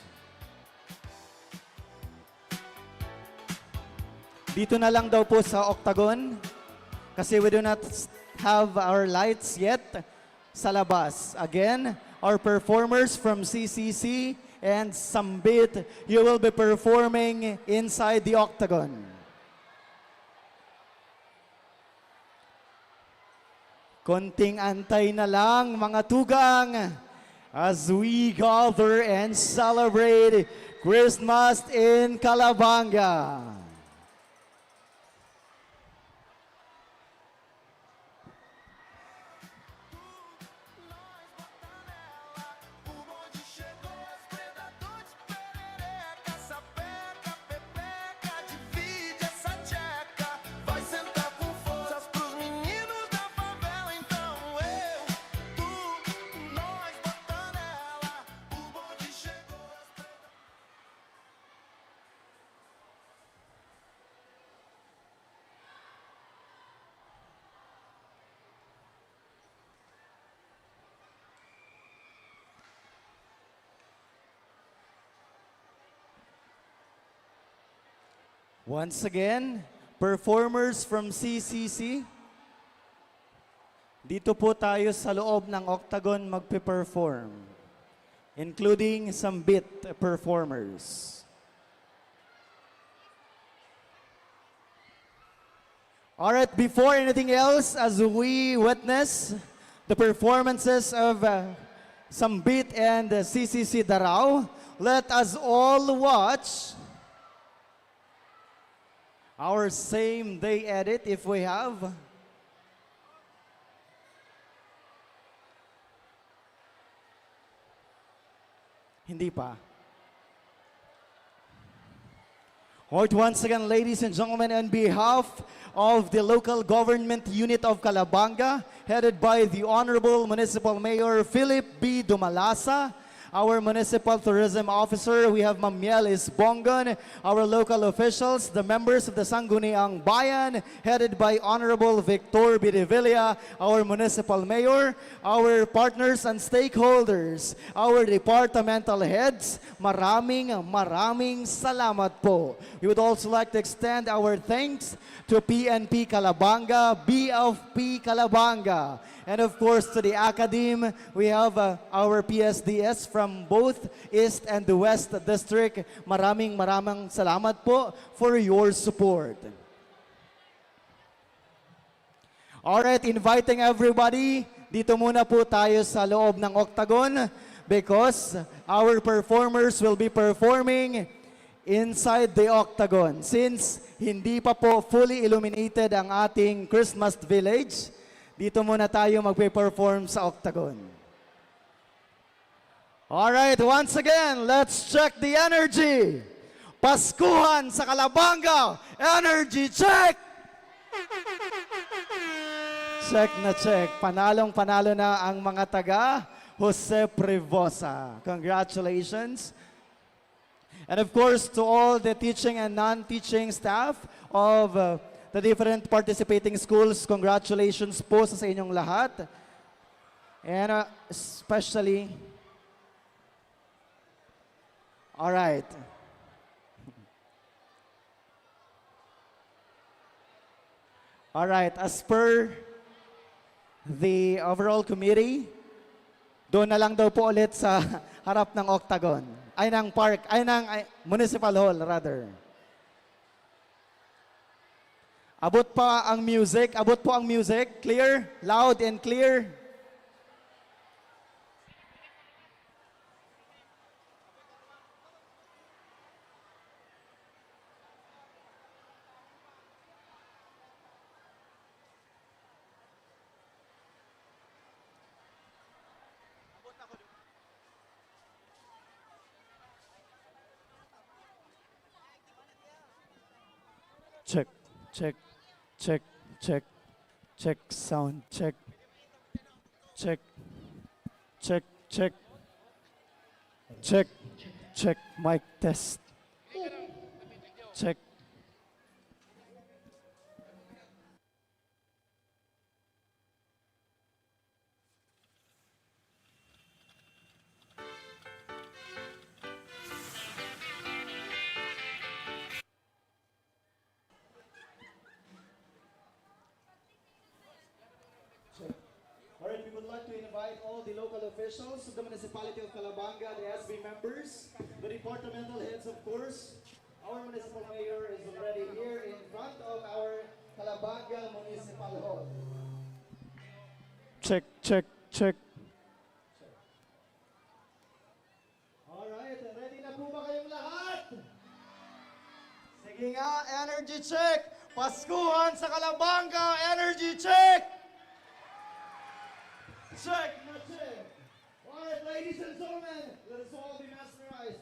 Dito na lang daw po sa Octagon. Kasi we do not have our lights yet sa labas. Again, our performers from CCC and Sambit, you will be performing inside the Octagon. Konting antay na lang, mga tugang, as we gather and celebrate Christmas in Calabanga. Once again, performers from CCC, dito po tayo sa loob ng Octagon magpe-perform, including some beat performers. All right, before anything else, as we witness the performances of Sambit and CCC Darao, let us all watch our same day edit if we have. Hindi pa. Alright, once again, ladies and gentlemen, on behalf of the local government unit of Calabanga, headed by the Honorable Municipal Mayor Philip B. Dumalasa, our Municipal Tourism Officer, we have Ma'am Mielis Bongon, our local officials, the members of the Sangguniang Bayan, headed by Honorable Victor Bidevilla, our Municipal Mayor, our partners and stakeholders, our departmental heads, maraming salamat po. We would also like to extend our thanks to PNP Calabanga, BFP Calabanga, and of course to the Academe. We have our PSDS from both East and the West District. Maraming salamat po for your support. Alright, inviting everybody, dito muna po tayo sa loob ng Octagon because our performers will be performing inside the Octagon. Since hindi pa po fully illuminated ang ating Christmas village, dito muna tayo magpe-perform sa Octagon. Alright, once again, let's check the energy. Paskuhan sa Calabanga, energy check! Check na check. Panalo na ang mga taga Jose Prevosa. Congratulations. And of course, to all the teaching and non-teaching staff of the different participating schools, congratulations po sa inyong lahat. And especially, all right. All right, as per the overall committee, doon na lang daw po ulit sa harap ng Octagon. Ay ng park, ay ng Municipal Hall rather. Abot pa ang music, abot po ang music, clear, loud and clear. Check, check, check, check, check, sound, check, check, check, check, check, check, mic test, check. All right, we would like to invite all the local officials of the municipality of Calabanga, the SB members, the departmental heads, of course. Our municipal mayor is already here in front of our Calabanga Municipal Hall. Check, check, check. All right, ready na po ba kayong lahat? Sige nga, energy check. Paskuhan sa Calabanga, energy check. Check, na check. All right, ladies and gentlemen, let us all be mesmerized.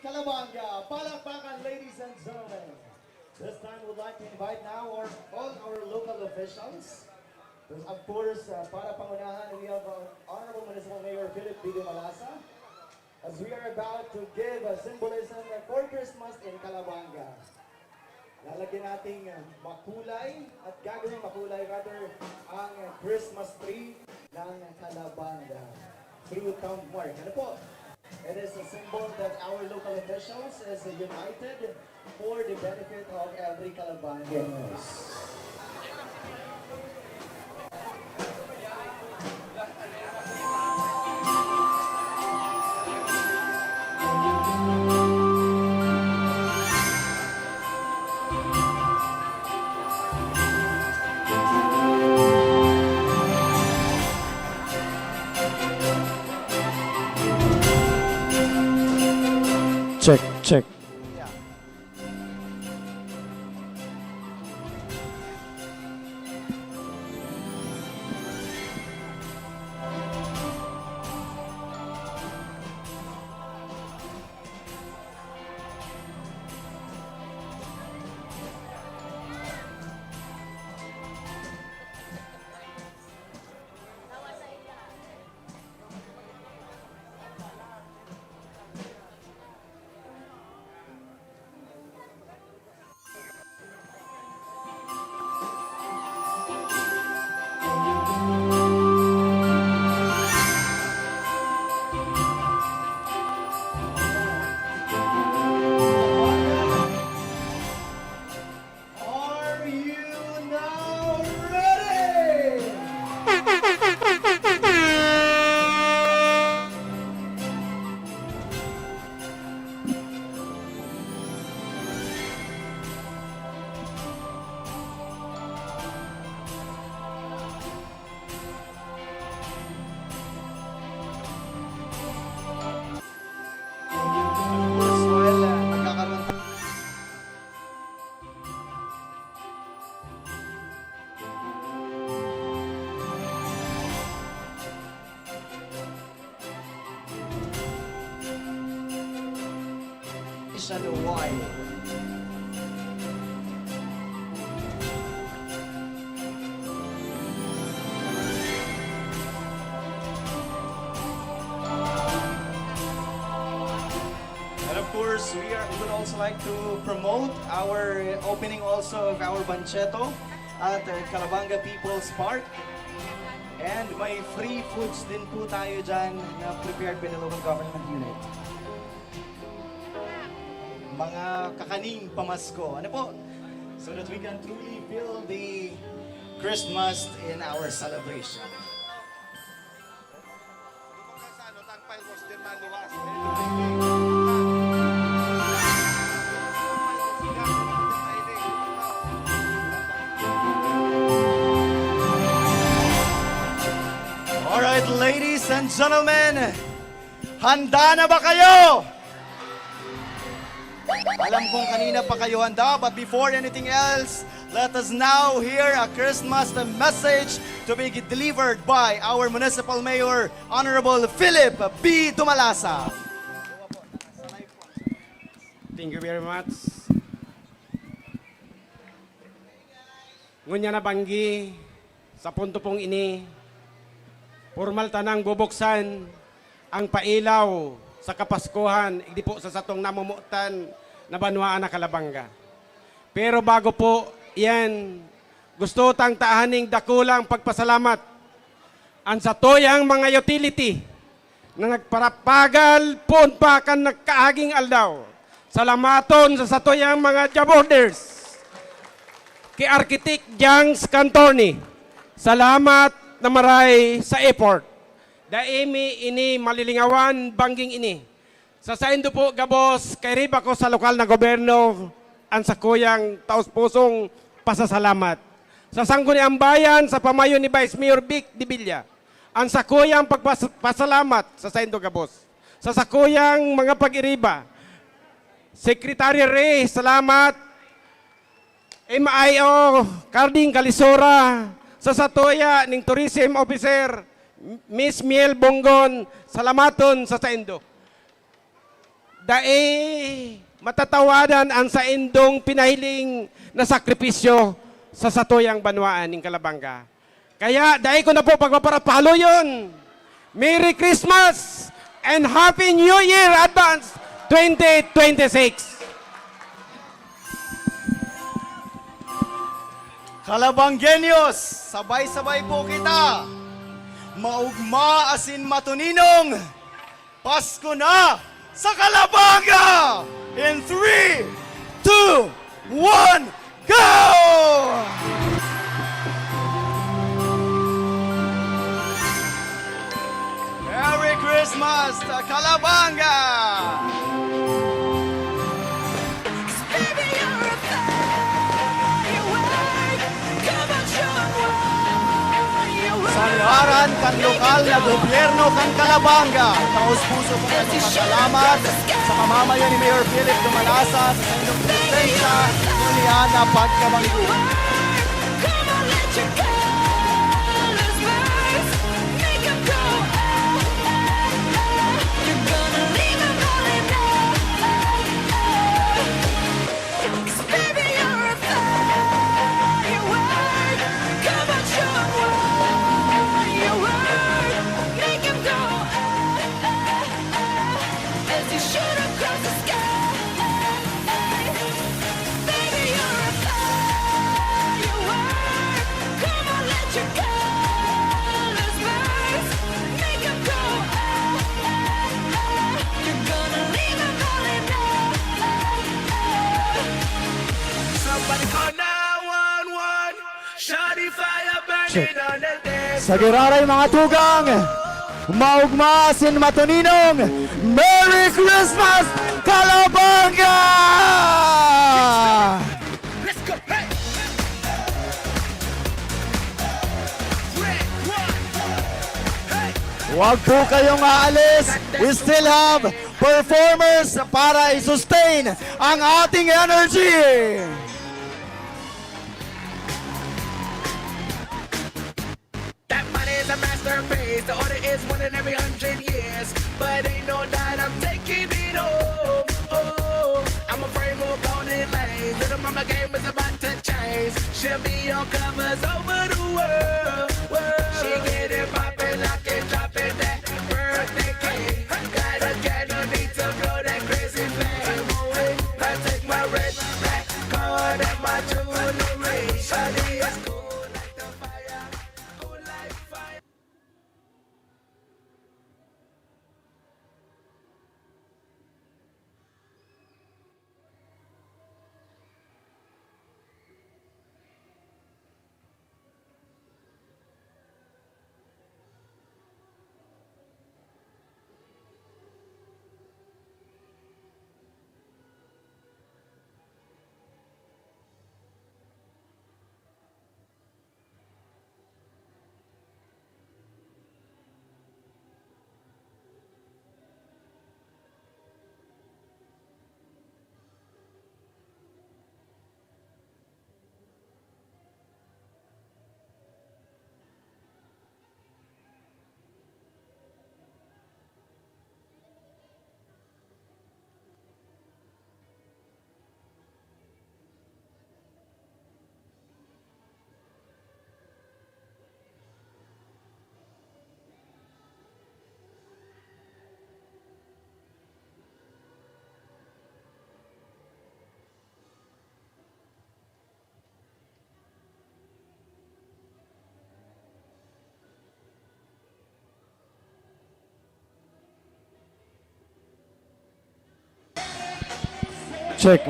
Kalabanga. Palakpakan, ladies and gentlemen. This time, we'd like to invite now all our local officials. Of course, para pangunahan, we have Honorable Municipal Mayor Philip B. Malasa, as we are about to give a symbolism for Christmas in Kalabanga. Lalagyan nating makulay at gagawin makulay rather ang Christmas tree ng Kalabanga through Town Mark. Ano po? It is a symbol that our local officials is united for the benefit of every Kalabanganos. check. Are you now ready? Well, nagkakaroon tayo. Isa the wide. And of course, we would also like to promote our opening also of our Bancheto at Calabanga People's Park. And may free foods din po tayo dyan na prepared by the local government unit. Mga kakaning pamasko. Ano po? So that we can truly feel the Christmas in our celebration. Alright, ladies and gentlemen, handa na ba kayo? Alam kong kanina pa kayo handa, but before anything else, let us now hear a Christmas message to be delivered by our Municipal Mayor, Honorable Philip B. Dumalasa. Thank you very much. Ngunya na banggi, sa punto pong ini, formal tanang bubuksan ang pailaw sa Kapaskuhan, hindi po sa satong namumutan na banwaan na Calabanga. Pero bago po yan, gusto tang taahaning dakulang pagpasalamat ang satoyang mga utility na nagparapagal pun pa kan nagkaaging aldaw. Salamaton sa satoyang mga jaborders. Kay Architect Jangs Cantorni, salamat na maray sa effort. Daimi ini malilingawan bangging ini. Sa saindo po gabos, kay riba ko sa lokal na gobyerno, ang sakuyang taos-pusong pasasalamat. Sa sangguniang bayan, sa pamayo ni Vice Mayor Vic Dibilla, ang sakuyang pagpasalamat sa saindo gabos. Sa sakuyang mga pag-iriba, Secretary Ray, salamat. MIO, Carding Calisora, sa satuya ning Tourism Officer, Miss Miel Bonggon, salamaton sa saindo. Dae matatawadan ang saindong pinahiling na sakripisyo sa satuyang banwaan ning Calabanga. Kaya dae ko na po pagpaparapalo yun. Merry Christmas and Happy New Year Advance 2026. Calabangenios, sabay-sabay po kita. Maugma asin matuninong. Pasko na sa Calabanga! In 3, 2, 1, go! Merry Christmas to Calabanga! Baby, you're a firework. Come on, show 'em what you're worth. Sa lahat kasiguran kan lokal na gobyerno kan Calabanga. Taos-puso po kami pasalamat sa pamamayan ni Mayor Philip Dumalasa sa inyong presensya niya na pagkabanggo. Come on, let your colors burst. Make 'em go. You're gonna leave 'em all in love. 'Cause baby, you're a firework. Come on, show 'em what you're worth. Make 'em go. As you shoot across the sky. Baby, you're a firework. Come on, let your colors burst. Make 'em go. You're gonna leave 'em all in love. Somebody call 911. Shawty fire burning on the dance. Sa giraray mga tugang, maugma sin matuninong, Merry Christmas, Calabanga! Let's go. Hey. Red one. Hey. Huwag po kayong aalis. We still have performers para i-sustain ang ating energy. That money is a masterpiece. The order is one in every 100 years. But ain't no doubt I'm taking it home. Oh, I'm afraid we're golden lanes. Little mama game is about to change. She'll be on covers over the world. She get it poppin', lock it, dropping that birthday cake. Got a candle, need to blow that crazy flame away. I take my red black card and my jewelry. Shawty is cool like the fire, cool like fire. Check.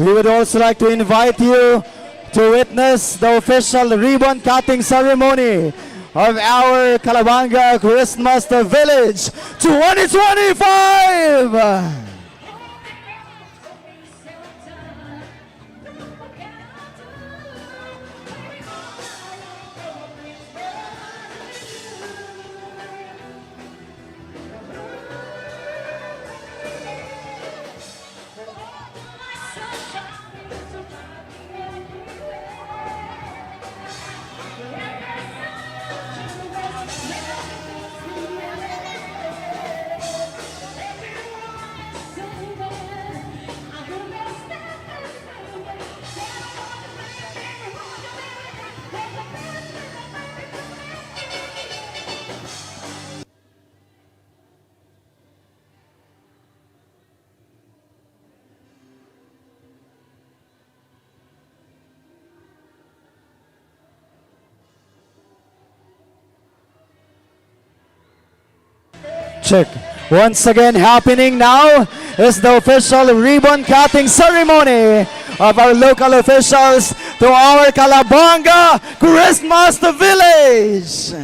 We would also like to invite you to witness the official ribbon cutting ceremony of our Calabanga Christmas Village 2025! Check. Once again, happening now is the official ribbon cutting ceremony of our local officials to our Calabanga Christmas Village.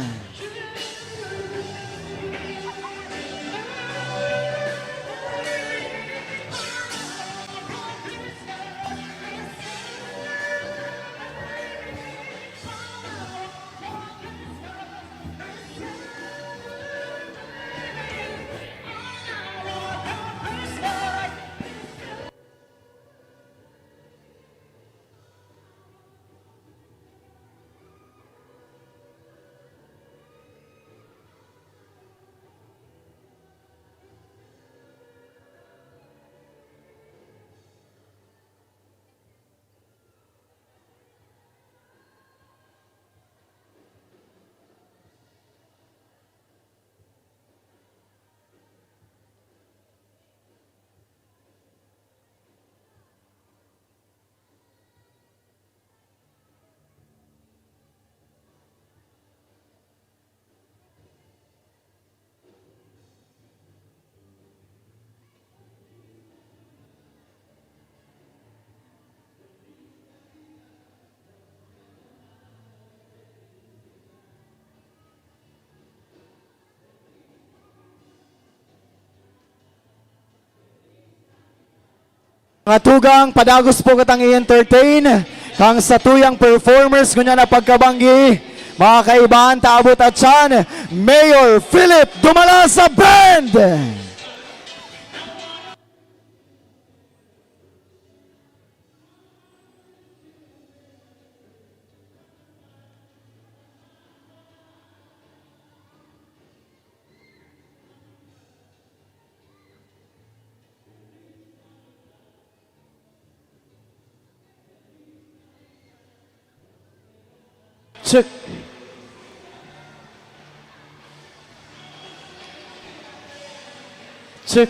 Mga tugang, padagos po katang i-entertain. Kang sa tuyang performers kunya na pagkabanggi. Mga kaibahan, taabot at siyan, Mayor Philip Dumalasa Band! Check. Check.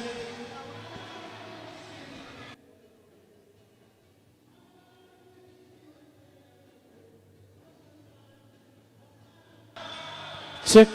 Check.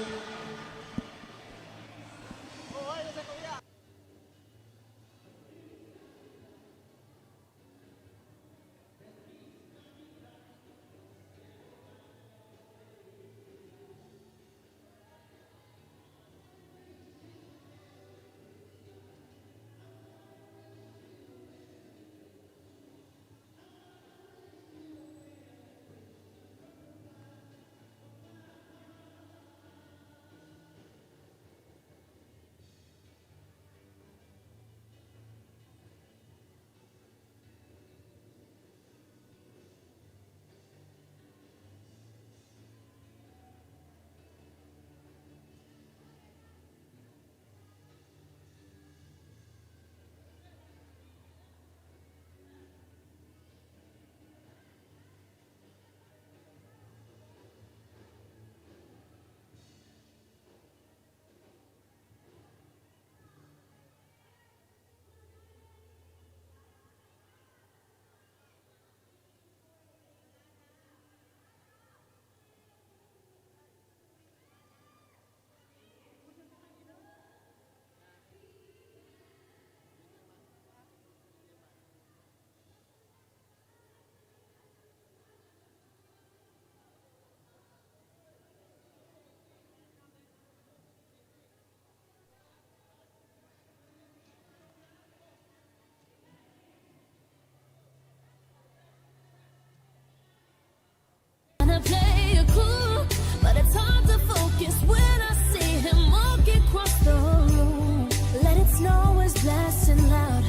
Wanna play it cool, but it's hard to focus when I see him walking across the room. Let it snow is blasting loud,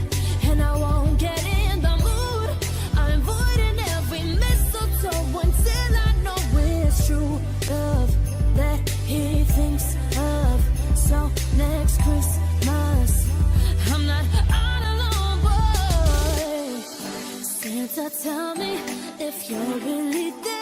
and I won't get in the mood. I'm avoiding every mistletoe until I know it's true love that he thinks of. So next Christmas, I'm not all alone, boy. Santa, tell me if you're really there.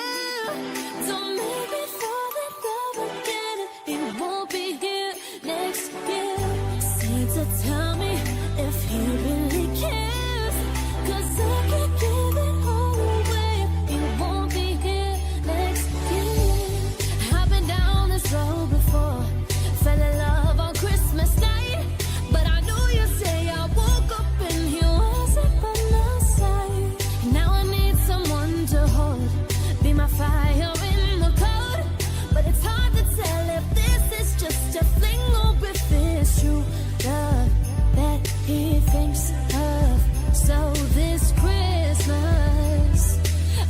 Don't make me fall in love again. He won't be here next year. Santa, tell me if he really cares. 'Cause I can't give it all away. He won't be here next year. I've been down this road before. Fell in love on Christmas night. But I knew you'd say I woke up and he wasn't by my side. Now I need someone to hold. Be my fire in the cold. But it's hard to tell if this is just a fling or if it's true love that he thinks of. So this Christmas,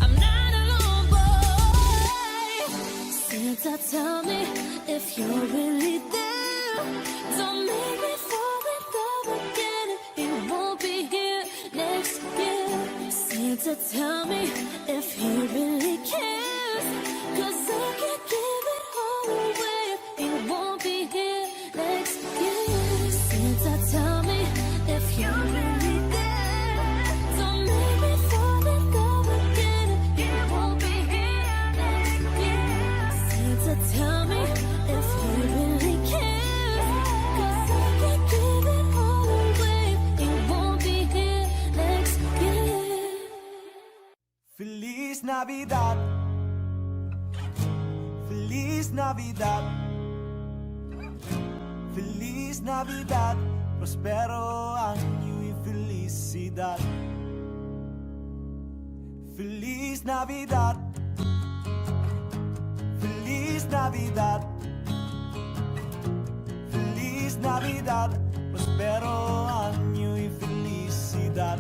I'm not alone, boy. Santa, tell me if you're really there. Don't make me fall in love again. He won't be here next year. Santa, tell me if he really cares. 'Cause I can't give it all away. He won't be here next year. Santa, tell me if you're really there. Don't make me fall in love again. He won't be here next year. Santa, tell me if he really cares. 'Cause I can't give it all away. He won't be here next year. Feliz Navidad. Feliz Navidad. Feliz Navidad. Prospero año y felicidad. Feliz Navidad. Feliz Navidad. Feliz Navidad. Prospero año y felicidad.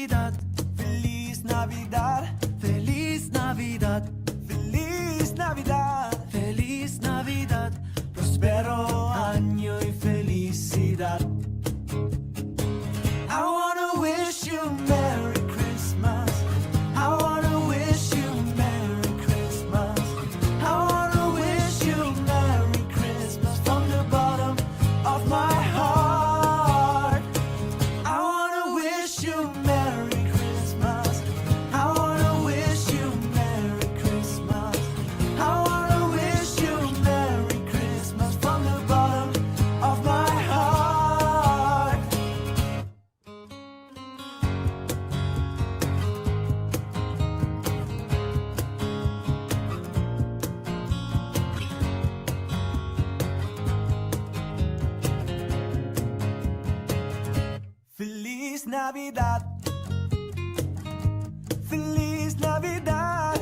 Navidad, Feliz Navidad, Feliz Navidad, Feliz Navidad, Feliz Navidad, prospero año y felicidad. I wanna wish you Merry Christmas. I wanna wish you Merry Christmas. I wanna wish you Merry Christmas from the bottom of my heart. I wanna wish you Merry Christmas. I wanna wish you Merry Christmas. I wanna wish you Merry Christmas from the bottom of my heart. Feliz Navidad. Feliz Navidad.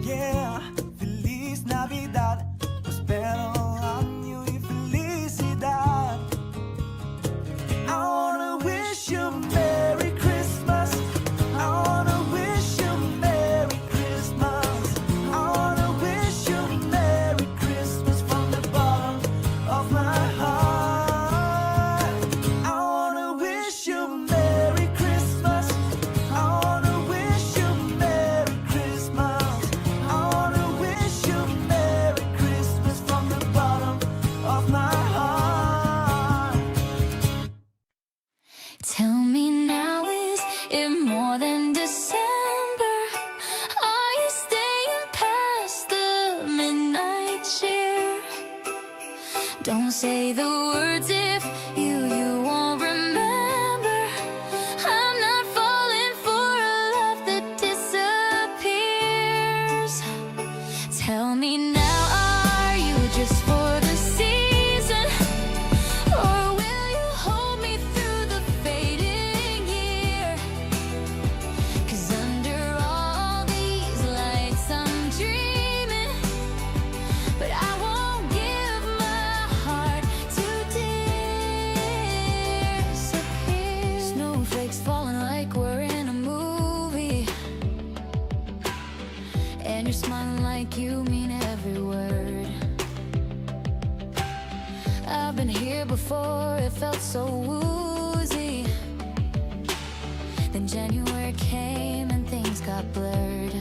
Yeah. Feliz Navidad. Prospero año y felicidad. I wanna wish you Merry Christmas. I wanna wish you Merry Christmas. I wanna wish you Merry Christmas from the bottom of my heart. I wanna wish you Merry Christmas. I wanna wish you Merry Christmas. I wanna wish you Merry Christmas from the bottom of my heart. Tell me now, is it more than December? Are you staying past the midnight cheer? Don't say the words if you won't remember. I'm not falling for a love that disappears. Tell me now, are you just for the season? Or will you hold me through the fading year? 'Cause under all these lights I'm dreaming, but I won't give my heart to disappear. Snowflakes falling like we're in a movie, and you're smiling like you mean every word. I've been here before, it felt so woozy. Then January came and things got blurred.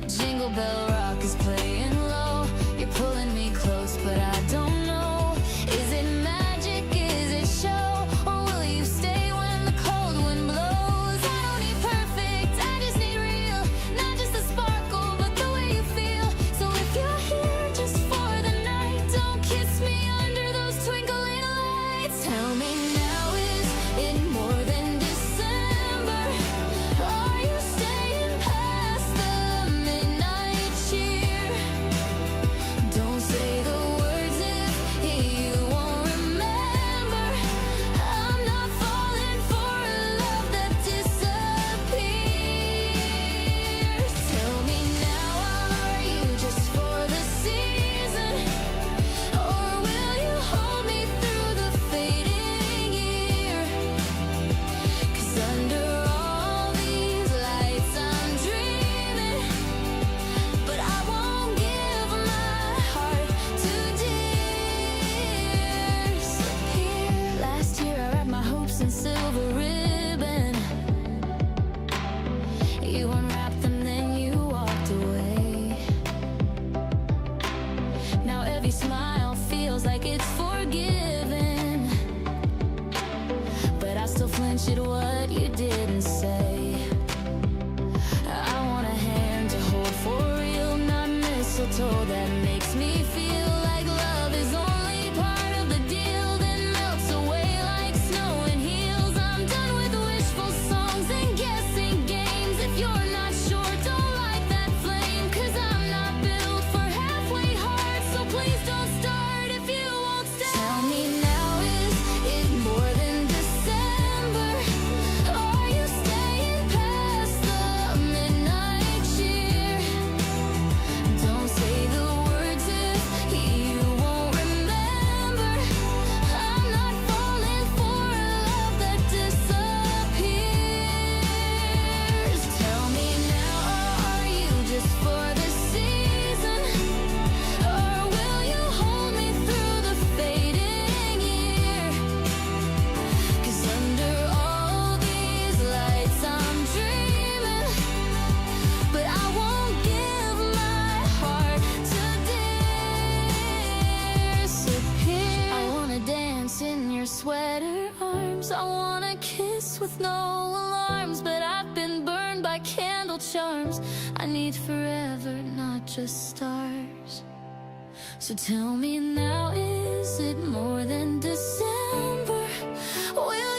Jingle Bell Rock is playing low. You're pulling me close, but I don't know. Is it magic? Is it show? Or will you stay when the cold wind blows? I don't need perfect, I just need real. Not just the sparkle, but the way you feel. So if you're here just for the night, don't kiss me under those twinkling lights. Tell me now, is it more than December? Are you staying past the midnight cheer? Don't say the words if you won't remember. I'm not falling for a love that disappears. Tell me now, are you just for the season? Or will you hold me through the fading year? 'Cause under all these lights I'm dreaming, but I won't give my heart to disappear. Last year I wrapped my hopes in silver ribbon. You unwrapped them, then you walked away. Now every smile feels like it's forgiven, but I still flinch at what you didn't say. I want a hand to hold for real, not mistletoe that makes me feel like love is only part of the deal, then melts away like snow in heels. I'm done with wishful songs and guessing games. If you're not sure, don't light that flame, 'cause I'm not built for halfway hearts. So please don't start if you won't stay. Tell me now, is it more than December? Are you staying past the midnight cheer? Don't say the words if arms. I wanna kiss with no alarms, but I've been burned by candle charms. I need forever, not just stars. So tell me now, is it more than December? Will